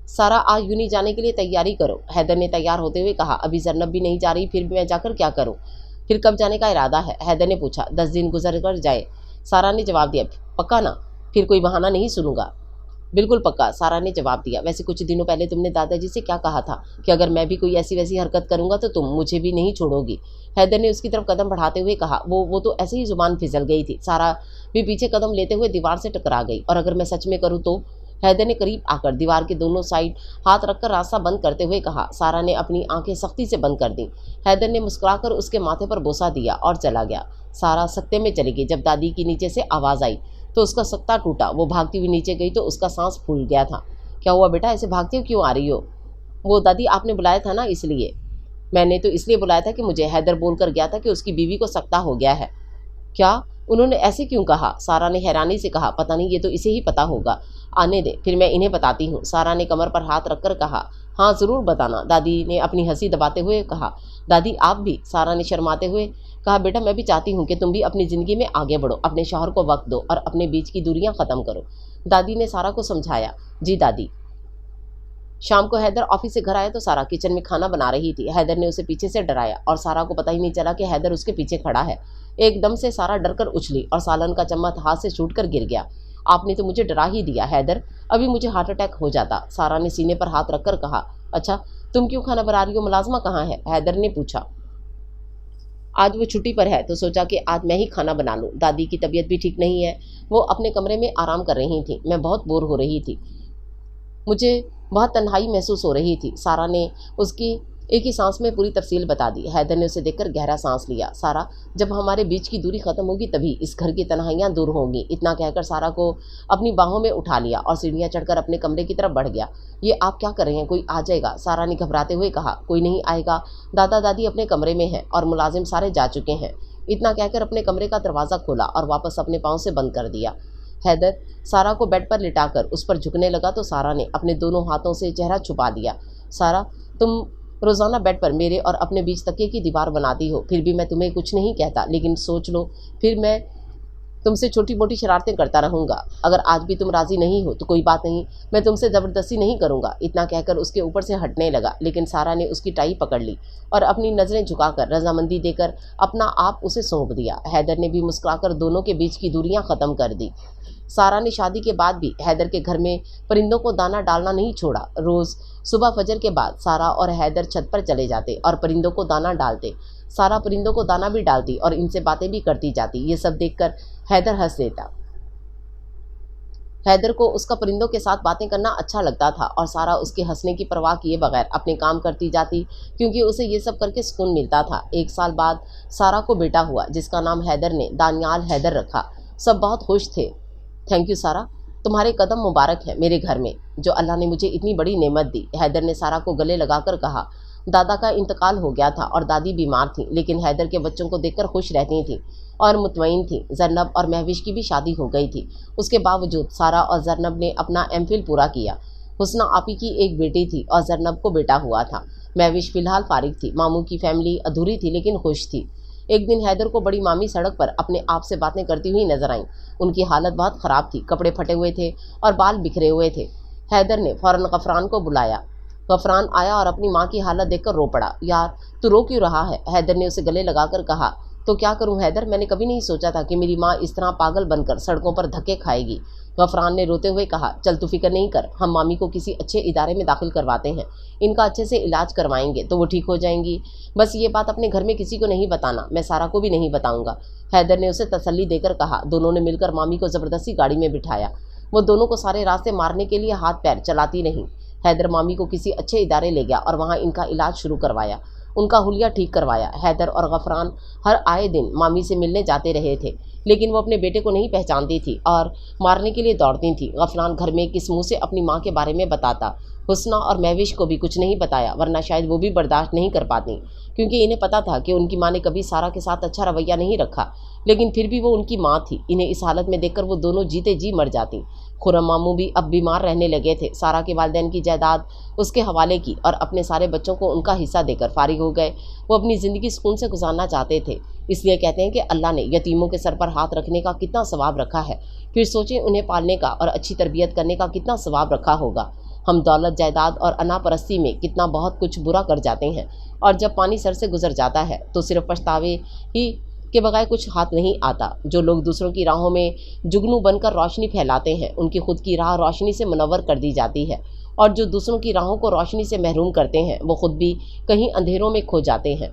सारा आज यूनी जाने के लिए तैयारी करो, हैदर ने तैयार होते हुए कहा। अभी जरनब भी नहीं जा रही, फिर भी मैं जाकर क्या करूं? फिर कब जाने का इरादा है? हैदर ने पूछा। 10 दिन गुजर कर जाए, सारा ने जवाब दिया। पक्का ना? फिर कोई बहाना नहीं सुनूंगा। बिल्कुल पक्का, सारा ने जवाब दिया। वैसे कुछ दिनों पहले तुमने दादाजी से क्या कहा था कि अगर मैं भी कोई ऐसी वैसी हरकत करूंगा तो तुम मुझे भी नहीं छोड़ोगी? हैदर ने उसकी तरफ कदम बढ़ाते हुए कहा। वो तो ऐसे ही जुबान फिसल गई थी। सारा भी पीछे कदम लेते हुए दीवार से टकरा गई। और अगर मैं सच में करूँ तो? हैदर ने करीब आकर दीवार के दोनों साइड हाथ रखकर रास्ता बंद करते हुए कहा। सारा ने अपनी आंखें सख्ती से बंद कर दी। हैदर ने मुस्कुराकर उसके माथे पर बोसा दिया और चला गया। सारा सख्ते में चली गई। जब दादी की नीचे से आवाज़ आई तो उसका सख्ता टूटा। वो भागती हुई नीचे गई तो उसका सांस फूल गया था। क्या हुआ बेटा, ऐसे भागती हो क्यों आ रही हो? वो दादी आपने बुलाया था ना, इसलिए। मैंने तो इसलिए बुलाया था कि मुझे हैदर बोल कर गया था कि उसकी बीवी को सख्ता हो गया है। क्या? उन्होंने ऐसे क्यों कहा? सारा ने हैरानी से कहा। पता नहीं, ये तो इसे ही पता होगा। आने दे, फिर मैं इन्हें बताती हूँ, सारा ने कमर पर हाथ रखकर कहा। हाँ ज़रूर बताना, दादी ने अपनी हंसी दबाते हुए कहा। दादी आप भी? सारा ने शर्माते हुए कहा। बेटा मैं भी चाहती हूँ कि तुम भी अपनी ज़िंदगी में आगे बढ़ो, अपने शौहर को वक्त दो और अपने बीच की दूरियाँ ख़त्म करो, दादी ने सारा को समझाया। जी दादी। शाम को हैदर ऑफिस से घर आया तो सारा किचन में खाना बना रही थी। हैदर ने उसे पीछे से डराया और सारा को पता ही नहीं चला कि हैदर उसके पीछे खड़ा है। एकदम से सारा डरकर उछली और सालन का चम्मच हाथ से छूटकर गिर गया। आपने तो मुझे डरा ही दिया हैदर, अभी मुझे हार्ट अटैक हो जाता, सारा ने सीने पर हाथ रखकर कहा। अच्छा तुम क्यों खाना बना रही हो, मुलाजमा कहाँ है? हैदर ने पूछा। आज वो छुट्टी पर है तो सोचा कि आज मैं ही खाना बना लूँ। दादी की तबीयत भी ठीक नहीं है, वो अपने कमरे में आराम कर रही थी। मैं बहुत बोर हो रही थी, मुझे बहुत तन्हाई महसूस हो रही थी। सारा ने उसकी एक ही सांस में पूरी तफसील बता दी। हैदर ने उसे देखकर गहरा सांस लिया। सारा, जब हमारे बीच की दूरी ख़त्म होगी तभी इस घर की तन्हाइयाँ दूर होंगी। इतना कहकर सारा को अपनी बाहों में उठा लिया और सीढ़ियाँ चढ़कर अपने कमरे की तरफ बढ़ गया। ये आप क्या कर रहे हैं, कोई आ जाएगा, सारा ने घबराते हुए कहा। कोई नहीं आएगा, दादा दादी अपने कमरे में हैं और मुलाजिम सारे जा चुके हैं। इतना कहकर अपने कमरे का दरवाज़ा खोला और वापस अपने पाँव से बंद कर दिया। हैदर सारा को बेड पर लिटाकर उस पर झुकने लगा तो सारा ने अपने दोनों हाथों से चेहरा छुपा दिया। सारा, तुम रोज़ाना बेड पर मेरे और अपने बीच तकिए की दीवार बनाती हो, फिर भी मैं तुम्हें कुछ नहीं कहता, लेकिन सोच लो फिर मैं तुमसे छोटी मोटी शरारतें करता रहूँगा। अगर आज भी तुम राज़ी नहीं हो तो कोई बात नहीं, मैं तुमसे ज़बरदस्ती नहीं करूँगा। इतना कहकर उसके ऊपर से हटने लगा, लेकिन सारा ने उसकी टाई पकड़ ली और अपनी नज़रें झुकाकर रजामंदी देकर अपना आप उसे सौंप दिया। हैदर ने भी मुस्कुराकर दोनों के बीच की दूरियां ख़त्म कर दी। सारा ने शादी के बाद भी हैदर के घर में परिंदों को दाना डालना नहीं छोड़ा। रोज़ सुबह फजर के बाद सारा और हैदर छत पर चले जाते और परिंदों को दाना डालते। सारा परिंदों को दाना भी डालती और इनसे बातें भी करती जाती। ये सब देखकर हैदर हंस देता। हैदर को उसका परिंदों के साथ बातें करना अच्छा लगता था और सारा उसके हंसने की परवाह किए बगैर अपने काम करती जाती, क्योंकि उसे ये सब करके सुकून मिलता था। 1 साल बाद सारा को बेटा हुआ, जिसका नाम हैदर ने दानियाल हैदर रखा। सब बहुत खुश थे। थैंक यू सारा, तुम्हारे कदम मुबारक है मेरे घर में, जो अल्लाह ने मुझे इतनी बड़ी नेमत दी। हैदर ने सारा को गले लगाकर कहा। दादा का इंतकाल हो गया था और दादी बीमार थी, लेकिन हैदर के बच्चों को देखकर खुश रहती थी और मुतमईन थी। जरनब और महविश की भी शादी हो गई थी। उसके बावजूद सारा और जरनब ने अपना एमफिल पूरा किया। हुस्ना आपी की एक बेटी थी और जरनब को बेटा हुआ था। महविश फिलहाल फारिग थी। मामू की फैमिली अधूरी थी लेकिन खुश थी। एक दिन हैदर को बड़ी मामी सड़क पर अपने आप से बातें करती हुई नजर आईं। उनकी हालत बहुत ख़राब थी, कपड़े फटे हुए थे और बाल बिखरे हुए थे। हैदर ने फ़ौरन गफरान को बुलाया। गफरान आया और अपनी माँ की हालत देखकर रो पड़ा। यार तू रो क्यों रहा है? हैदर ने उसे गले लगाकर कहा। तो क्या करूं हैदर, मैंने कभी नहीं सोचा था कि मेरी माँ इस तरह पागल बनकर सड़कों पर धक्के खाएगी। गफरान ने रोते हुए कहा। चल तू फिक्र नहीं कर, हम मामी को किसी अच्छे इदारे में दाखिल करवाते हैं। इनका अच्छे से इलाज करवाएंगे तो वो ठीक हो जाएंगी। बस ये बात अपने घर में किसी को नहीं बताना, मैं सारा को भी नहीं बताऊंगा। हैदर ने उसे तसल्ली देकर कहा। दोनों ने मिलकर मामी को ज़बरदस्ती गाड़ी में बिठाया। वो दोनों को सारे रास्ते मारने के लिए हाथ पैर चलाती रहीं। हैदर मामी को किसी अच्छे इदारे ले गया और वहाँ इनका इलाज शुरू करवाया, उनका हुलिया ठीक करवाया। हैदर और गफरान हर आए दिन मामी से मिलने जाते रहे थे, लेकिन वो अपने बेटे को नहीं पहचानती थी और मारने के लिए दौड़ती थी। गफरान घर में किस मुँह से अपनी माँ के बारे में बताता। हुस्ना और महविश को भी कुछ नहीं बताया, वरना शायद वो भी बर्दाश्त नहीं कर पाती, क्योंकि इन्हें पता था कि उनकी माँ ने कभी सारा के साथ अच्छा रवैया नहीं रखा। लेकिन फिर भी वो उनकी माँ थी। इन्हें इस हालत में देखकर वो दोनों जीते जी मर जाती। खुर्रम मामू भी अब बीमार रहने लगे थे। सारा के वालिदैन की जायदाद उसके हवाले की और अपने सारे बच्चों को उनका हिस्सा देकर फारिग हो गए। वो अपनी ज़िंदगी सुकून से गुजारना चाहते थे। इसलिए कहते हैं कि अल्लाह ने यतीमों के सर पर हाथ रखने का कितना सवाब रखा है। फिर सोचें उन्हें पालने का और अच्छी तरबियत करने का कितना सवाब रखा होगा। हम दौलत जायदाद और अनापरस्ती में कितना बहुत कुछ बुरा कर जाते हैं, और जब पानी सर से गुजर जाता है तो सिर्फ पछतावे ही के बगैर कुछ हाथ नहीं आता। जो लोग दूसरों की राहों में जुगनू बनकर रोशनी फैलाते हैं, उनकी खुद की राह रोशनी से मुनव्वर कर दी जाती है, और जो दूसरों की राहों को रोशनी से महरूम करते हैं वो खुद भी कहीं अंधेरों में खो जाते हैं।